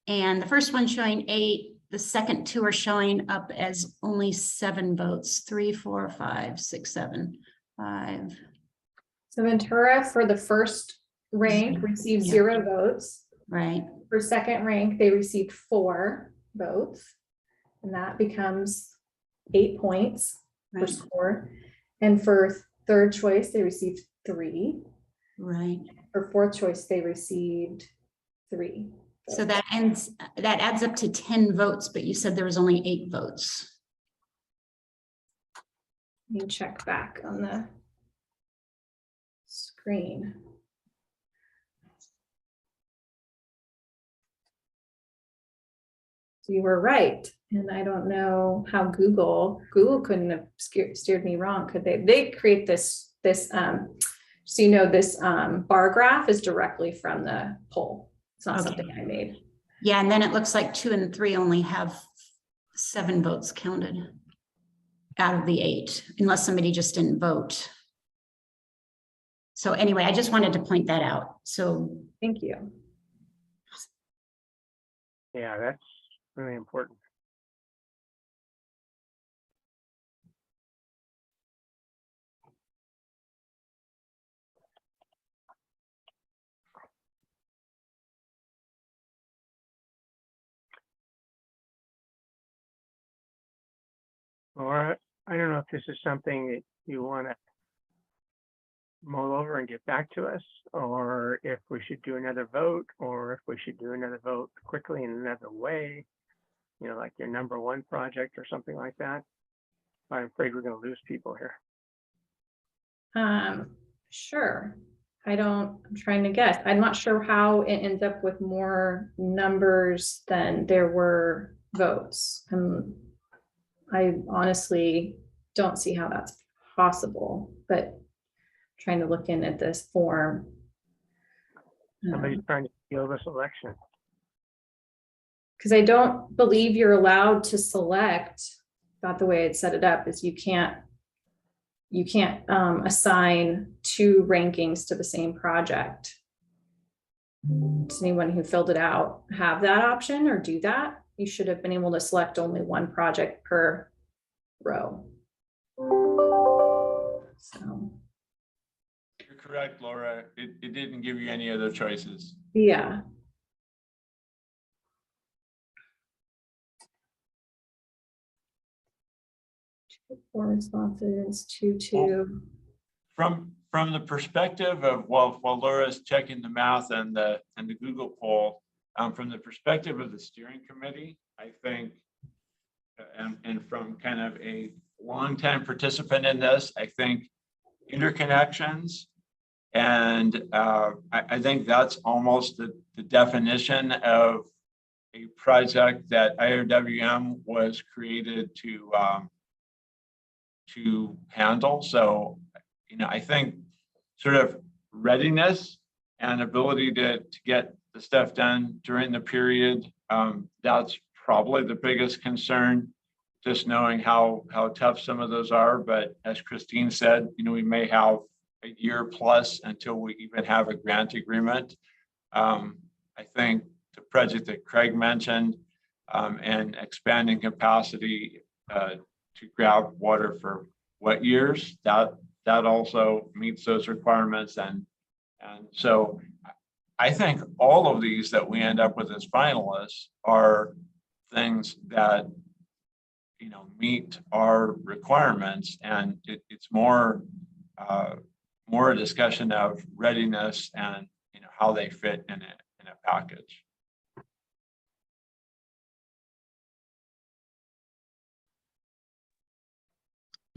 And the first one's showing 8. The second 2 are showing up as only 7 votes. 3, 4, 5, 6, 7, 5. So Ventura for the first rank received 0 votes. Right. For second rank, they received 4 votes. And that becomes 8 points per score. And for third choice, they received 3. Right. For fourth choice, they received 3. So that adds up to 10 votes, but you said there was only 8 votes. Let me check back on the screen. So you were right. And I don't know how Google couldn't have steered me wrong, could they? They create this, so you know, this bar graph is directly from the poll. It's not Okay. something I made. Yeah, and then it looks like 2 and 3 only have 7 votes counted out of the 8, unless somebody just didn't vote. So anyway, I just wanted to point that out. So thank you. Yeah, that's really important. Laura, I don't know if this is something that you want to mull over and get back to us, or if we should do another vote, or if we should do another vote quickly in another way, you know, like your number 1 project or something like that. I'm afraid we're going to lose people here. Sure. I'm trying to guess. I'm not sure how it ends up with more numbers than there were votes. I honestly don't see how that's possible, but trying to look in at this form. Somebody's trying to steal this election. Because I don't believe you're allowed to select, not the way it set it up, is you can't assign 2 rankings to the same project. Does anyone who filled it out have that option or do that? You should have been able to select only 1 project per row. So, You're correct, Laura. It didn't give you any other choices. yeah. Four responses, 2. From the perspective of, while Laura's checking the math and the Google poll, from the perspective of the steering committee, I think, and from kind of a longtime participant in this, I think interconnections, and I think that's almost the definition of a project that IRWM was created to handle. So, you know, I think sort of readiness and ability to get the stuff done during the period, that's probably the biggest concern, just knowing how tough some of those are. But as Christine said, you know, we may have a year plus until we even have a grant agreement. I think the project that Craig mentioned, and expanding capacity to grab water for wet years, that also meets those requirements. And so I think all of these that we end up with as finalists are things that, you know, meet our requirements, and it's more a discussion of readiness and, you know, how they fit in a package.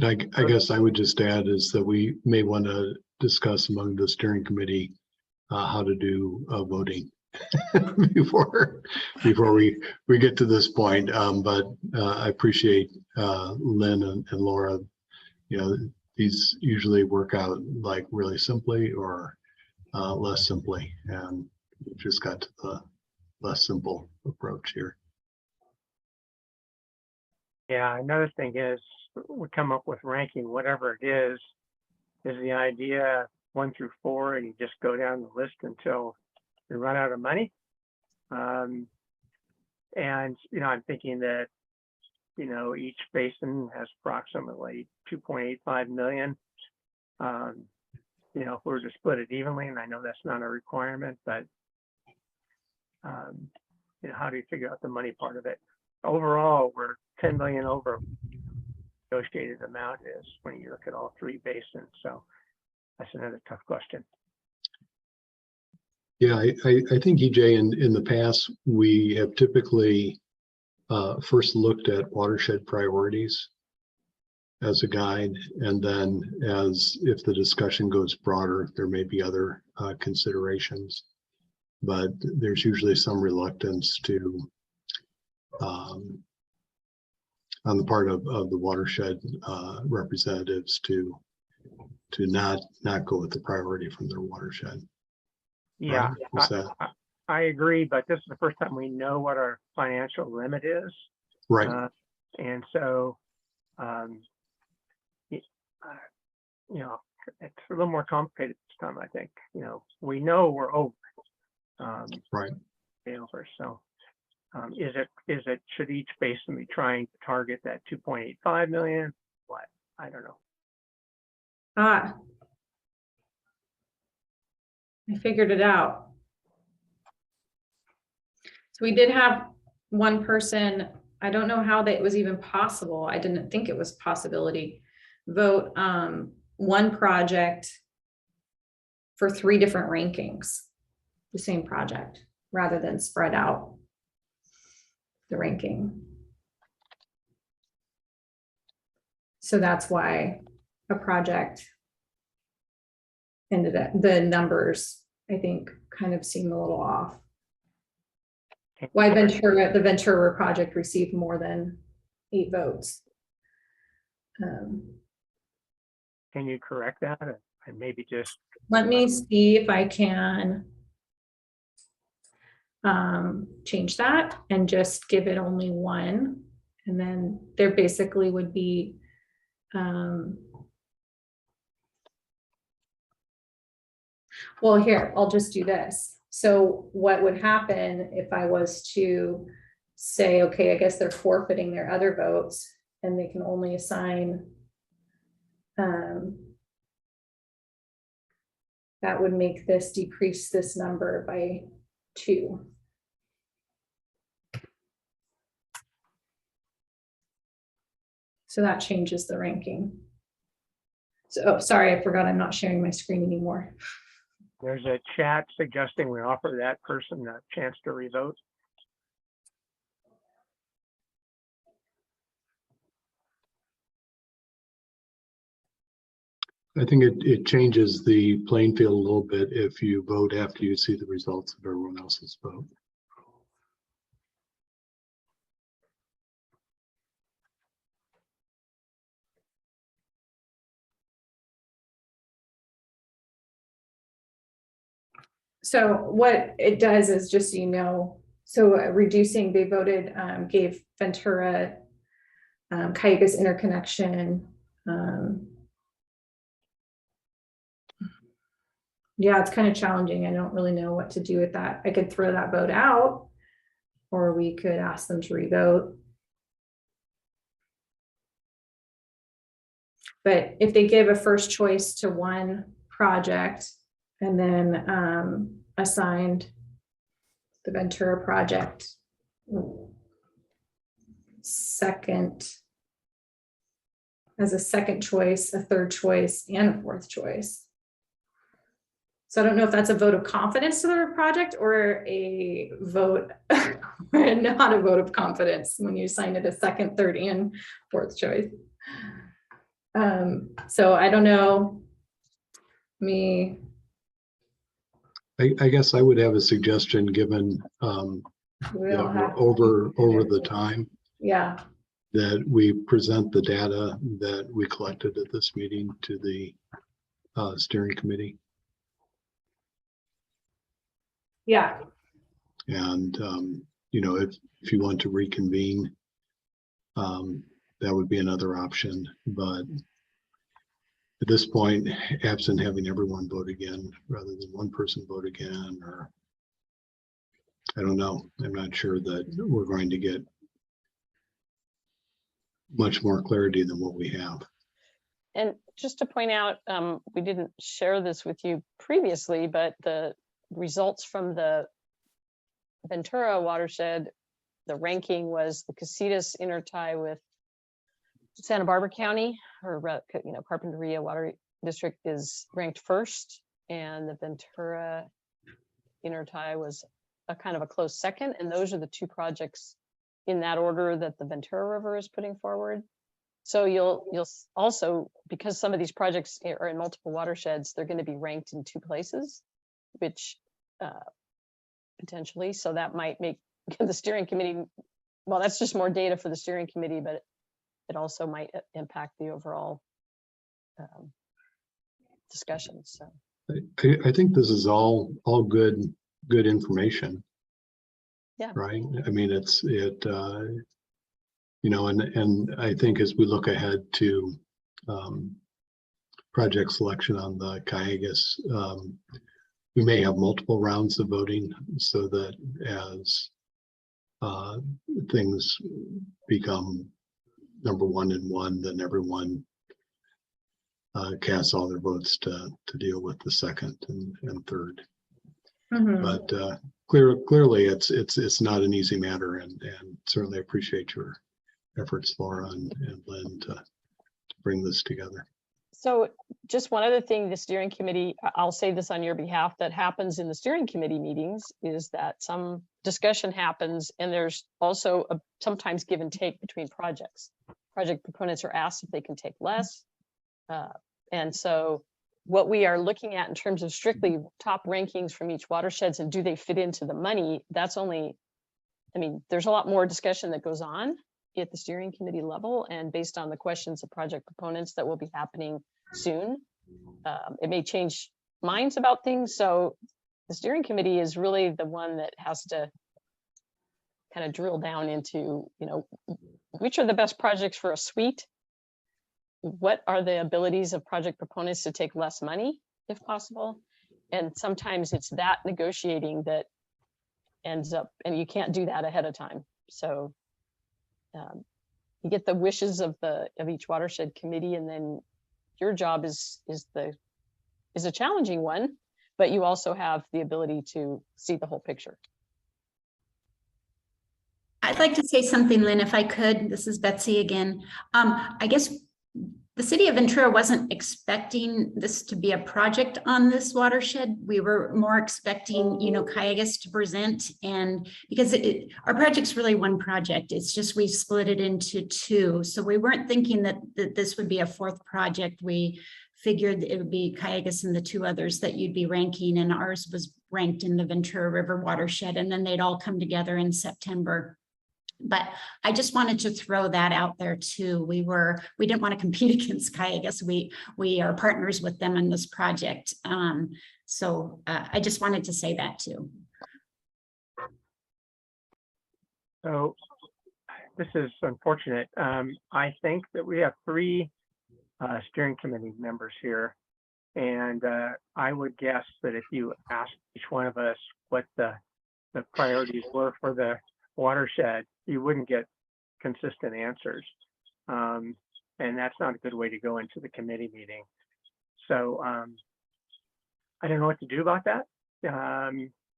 I guess I would just add is that we may want to discuss among the steering committee how to do voting before we get to this point. But I appreciate Lynn and Laura. You know, these usually work out like really simply or less simply, and we just got to the less simple approach here. Yeah, another thing is we come up with ranking, whatever it is the idea 1 through 4, and you just go down the list until you run out of money. And, you know, I'm thinking that, you know, each basin has approximately 2.85 million. You know, if we're to split it evenly, and I know that's not a requirement, but, you know, how do you figure out the money part of it? Overall, we're 10 million over negotiated amount is when you look at all 3 basins. So that's another tough question. Yeah, I think, EJ, in the past, we have typically first looked at watershed priorities as a guide. And then if the discussion goes broader, there may be other considerations. But there's usually some reluctance to, on the part of the watershed representatives to not go with the priority from their watershed. Yeah, Right? I agree, but this is the first time we know what our financial limit is. Right. And so, you know, it's a little more complicated this time, I think. You know, we know we're over. Right. Over. So should each basin be trying to target that 2.85 million? What? I don't know. I figured it out. So we did have one person, I don't know how that it was even possible. I didn't think it was a possibility. Vote one project for 3 different rankings, the same project, rather than spread out the ranking. So that's why a project ended up, the numbers, I think, kind of seem a little off. Why the Ventura project received more than 8 votes. Can you correct that? And maybe just Let me see if I can change that and just give it only 1. And then there basically would be well, here, I'll just do this. So what would happen if I was to say, okay, I guess they're forfeiting their other votes and they can only assign that would make this decrease this number by 2. So that changes the ranking. So, oh, sorry, I forgot I'm not sharing my screen anymore. there's a chat suggesting we offer that person a chance to revote. I think it changes the playing field a little bit if you vote after you see the results of everyone else's vote. So what it does is just, you know, so reducing, they voted, gave Ventura, Cayugas interconnection. Yeah, it's kind of challenging. I don't really know what to do with that. I could throw that vote out, or we could ask them to revote. But if they give a first choice to one project and then assigned the Ventura project as a second choice, a third choice, and a 4th choice. So I don't know if that's a vote of confidence to the project or a vote, not a vote of confidence when you assign it a 2nd, 3rd, and 4th choice. So I don't know. I guess I would have a suggestion, given that we're over the time. Yeah. That we present the data that we collected at this meeting to the steering committee. Yeah. And you know, if you want to reconvene, that would be another option. But at this point, absent having everyone vote again rather than one person vote again, or I don't know, I'm not sure that we're going to get much more clarity than what we have. And just to point out, we didn't share this with you previously, but the results from the Ventura watershed, the ranking was the Casitas intertie with Santa Barbara County, or you know, Carpinteria Water District is ranked 1st, and the Ventura intertie was a kind of a close 2nd. And those are the 2 projects in that order that the Ventura River is putting forward. So you'll also, because some of these projects are in multiple watersheds, they're going to be ranked in 2 places, which potentially, so that might make the steering committee, well, that's just more data for the steering committee, but it also might impact the overall discussion. So I think this is all good information. Yeah. Right. I mean, and I think as we look ahead to project selection on the Cayugas, we may have multiple rounds of voting so that as things become number 1 and 1, then everyone casts all their votes to deal with the second and third. Mhm. But clearly it's not an easy matter, and certainly appreciate your efforts, Laura and Lynn, to bring this together. So just one other thing, the steering committee, I'll say this on your behalf, that happens in the steering committee meetings is that some discussion happens and there's also sometimes give and take between projects. Project proponents are asked if they can take less. And so what we are looking at in terms of strictly top rankings from each watersheds and do they fit into the money, that's only, I mean, there's a lot more discussion that goes on at the steering committee level, and based on the questions of project proponents that will be happening soon, it may change minds about things. So the steering committee is really the one that has to kind of drill down into, which are the best projects for a suite? What are the abilities of project proponents to take less money if possible? And sometimes it's that negotiating that ends up, and you can't do that ahead of time. So you get the wishes of each watershed committee, and then your job is a challenging one, but you also have the ability to see the whole picture. I'd like to say something, Lynn, if I could. This is Betsy again. I guess the city of Ventura wasn't expecting this to be a project on this watershed. We were more expecting, Cayugas to present, and because our project's really one project, it's just we split it into 2. So we weren't thinking that this would be a 4th project. We figured it would be Cayugas and the 2 others that you'd be ranking, and ours was ranked in the Ventura River watershed, and then they'd all come together in September. But I just wanted to throw that out there too. We didn't want to compete against Cayugas. We are partners with them in this project. So I just wanted to say that too. So this is unfortunate. I think that we have 3 steering committee members here. And I would guess that if you asked each one of us what the priorities were for the watershed, you wouldn't get consistent answers. And that's not a good way to go into the committee meeting. So I don't know what to do about that.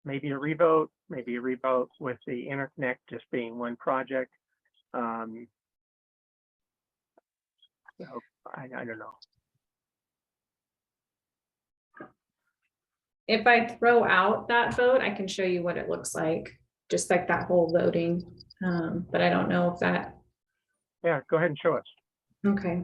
Maybe a revote with the interconnect just being one project. So I don't know. If I throw out that vote, I can show you what it looks like, just like that whole voting. But I don't know if that. Yeah, go ahead and show us. Okay.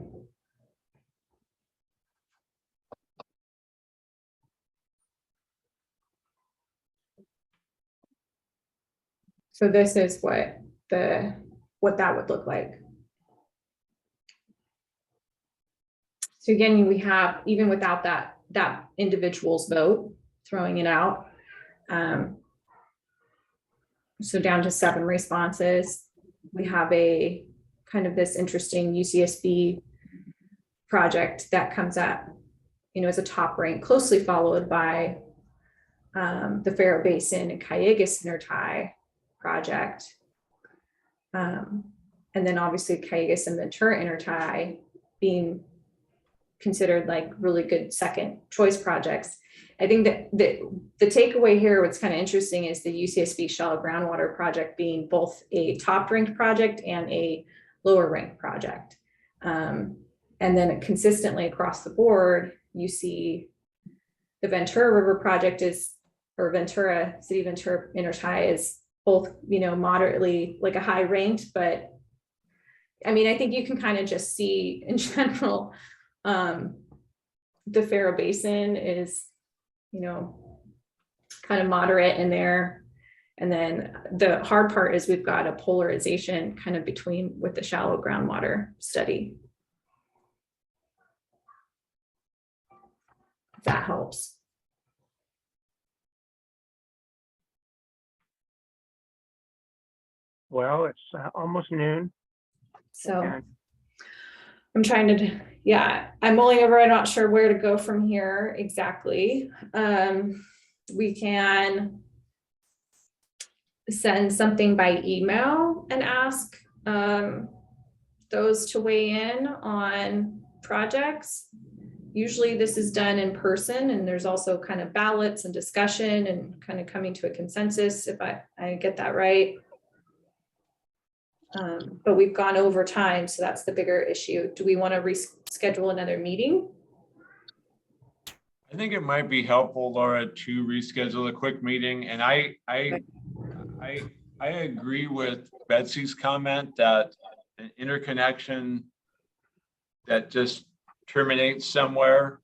So this is what that would look like. So again, we have, even without that individual's vote, throwing it out. So down to 7 responses, we have a kind of this interesting UCSB project that comes up, as a top rank, closely followed by the Faro Basin and Cayugas intertie project. And then obviously Cayugas and Ventura intertie being considered like really good second choice projects. I think that the takeaway here, what's kind of interesting, is the UCSB shallow groundwater project being both a top ranked project and a lower ranked project. And then consistently across the board, you see the Ventura River project City Ventura intertie is both, moderately like a high ranked, but I mean, I think you can kind of just see in general, the Faro Basin is, you know, kind of moderate in there. And then the hard part is we've got a polarization kind of between with the shallow groundwater study. If that helps. Well, it's almost noon. So And I'm trying to, yeah, I'm mulling over. I'm not sure where to go from here exactly. We can send something by email and ask those to weigh in on projects. Usually this is done in person, and there's also kind of ballots and discussion and kind of coming to a consensus, if I get that right. But we've gone over time, so that's the bigger issue. Do we want to reschedule another meeting? I think it might be helpful, Laura, to reschedule a quick meeting. And I agree with Betsy's comment that an interconnection that just terminates somewhere,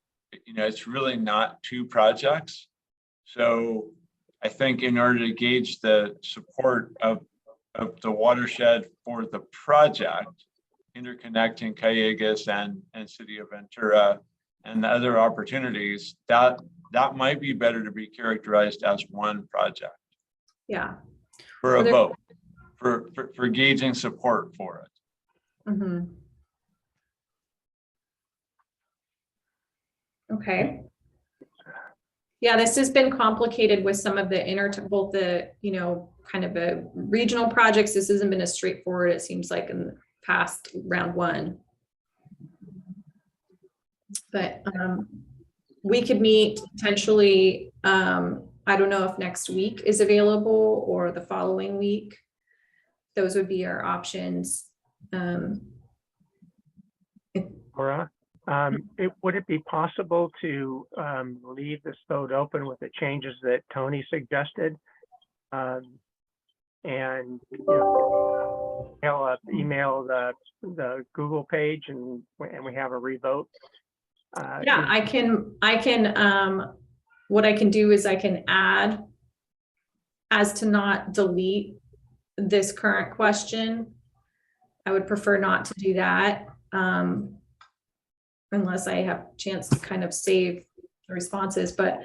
you know, it's really not two projects. So I think in order to gauge the support of the watershed for the project, interconnecting Callegas and City of Ventura and the other opportunities, that might be better to be characterized as one project. Yeah. For a vote, for gauging support for it. Mm-hmm. Okay. Yeah, this has been complicated with some of the both the, you know, kind of a regional projects. This hasn't been as straightforward, it seems like, in the past round one. But we could meet potentially, I don't know if next week is available or the following week. Those would be our options. Laura, would it be possible to leave this vote open with the changes that Tony suggested? And you know, email the Google page and we have a revote. Yeah, I can, what I can do is I can add as to not delete this current question. I would prefer not to do that unless I have a chance to kind of save the responses, but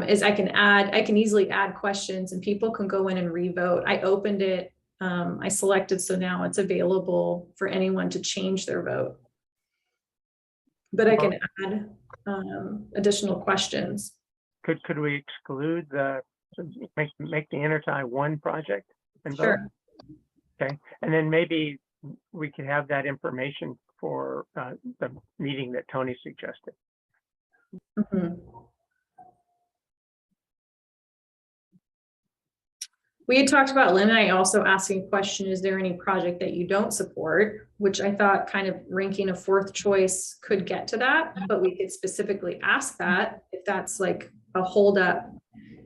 is I can easily add questions and people can go in and revote. I opened it, I selected, so now it's available for anyone to change their vote. But I can add additional questions. Could we exclude make the intertie one project and vote? Sure. Okay, and then maybe we could have that information for the meeting that Tony suggested. Mm-hmm. We had talked about Lynn and I also asking a question, is there any project that you don't support? Which I thought kind of ranking a fourth choice could get to that, but we could specifically ask that if that's like a holdup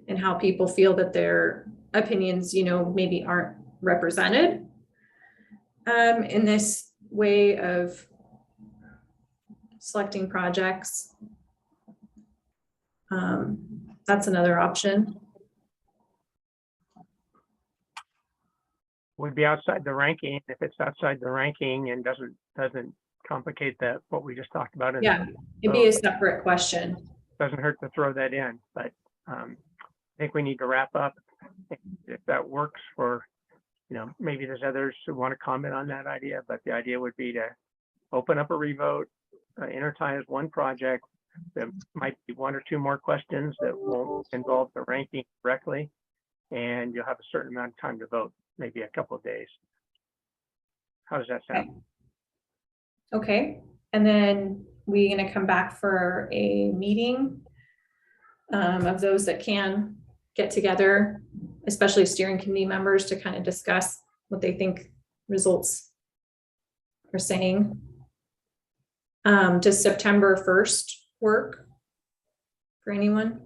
and how people feel that their opinions, you know, maybe aren't represented in this way of selecting projects. That's another option. Would be outside the ranking. If it's outside the ranking and doesn't complicate what we just talked about. Yeah, it'd be a separate question. Doesn't hurt to throw that in, but I think we need to wrap up. If that works for, you know, maybe there's others who want to comment on that idea, but the idea would be to open up a revote, intertie as one project. There might be one or two more questions that won't involve the ranking directly, and you'll have a certain amount of time to vote, maybe a couple of days. How does that sound? Okay, and then we're going to come back for a meeting of those that can get together, especially steering committee members, to kind of discuss what they think results are saying. Does September 1st work for anyone?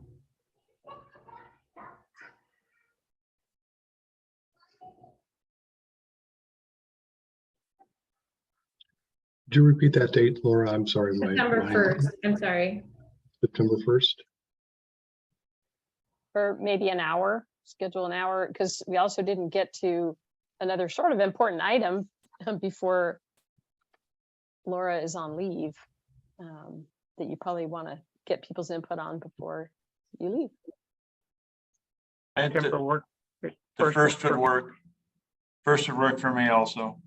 Could you repeat that date, Laura? I'm sorry. September 1st, I'm sorry. September 1st? Or maybe an hour, schedule an hour, because we also didn't get to another sort of important item before Laura is on leave, that you probably want to get people's input on before you leave. And September work. the first would work. First would work for me also.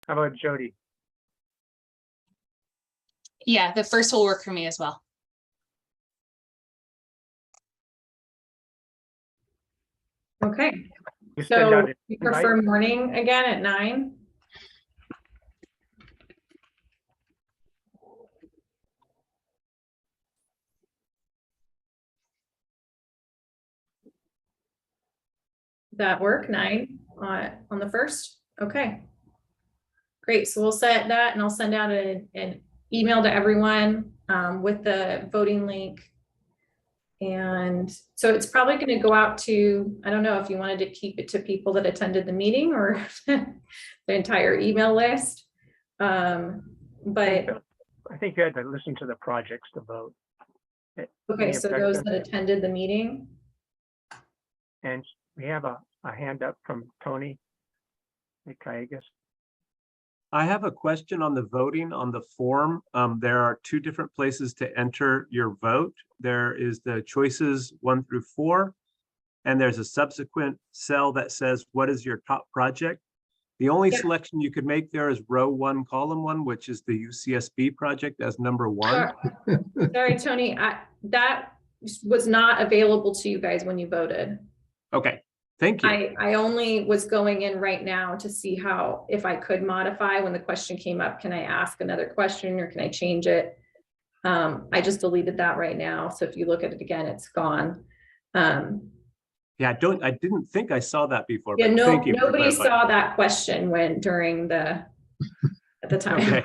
How about Jody? Yeah, the first will work for me as well. Okay, You send so out an you invite? prefer morning again at 9? That work, 9 on the 1st? Okay. Great, so we'll set that and I'll send out an email to everyone with the voting link. And so it's probably going to go out to, I don't know if you wanted to keep it to people that attended the meeting or the entire email list. But I think you had to listen to the projects to vote. okay, so those that attended the meeting. And we have a hand up from Tony at Cayugas. I have a question on the voting on the form. There are 2 different places to enter your vote. There is the choices 1 through 4, and there's a subsequent cell that says, what is your top project? The only selection you could make there is row 1, column 1, which is the UCSB project as number 1. Sorry, Tony, that was not available to you guys when you voted. Okay, thank you. I only was going in right now to see if I could modify when the question came up, can I ask another question or can I change it? I just deleted that right now. So if you look at it again, it's gone. Yeah, I didn't think I saw that before. Yeah, but thank you for nobody clarifying. saw that question during at the time. Okay.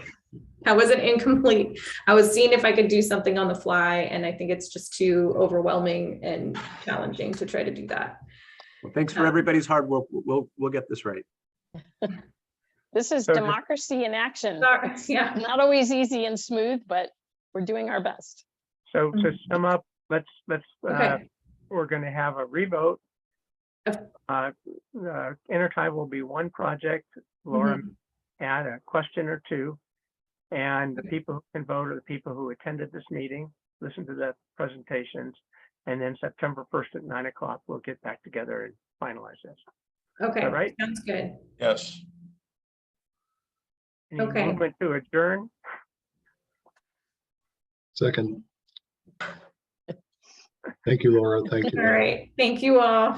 That wasn't incomplete. I was seeing if I could do something on the fly, and I think it's just too overwhelming and challenging to try to do that. Well, thanks for everybody's hard work. We'll get this right. This is So democracy in action. It's yeah. not always easy and smooth, but we're doing our best. So to sum up, let's Okay. we're going to have a revote. Intertime will be 1 project. Laura add a question or 2, and the people who can vote are the people who attended this meeting, listen to the presentations, and then September 1st at 9 o'clock we'll get back together and finalize this. Okay, All right. sounds good. Yes. Any Okay. movement to adjourn? Second. Thank you, Laura. Thank you. All right, thank you all.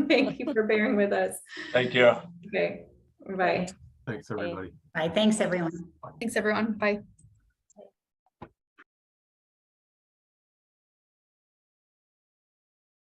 Thank you for bearing with us. Thank you. Okay, bye. Thanks, everybody. Bye, thanks, everyone. Thanks, everyone. Bye.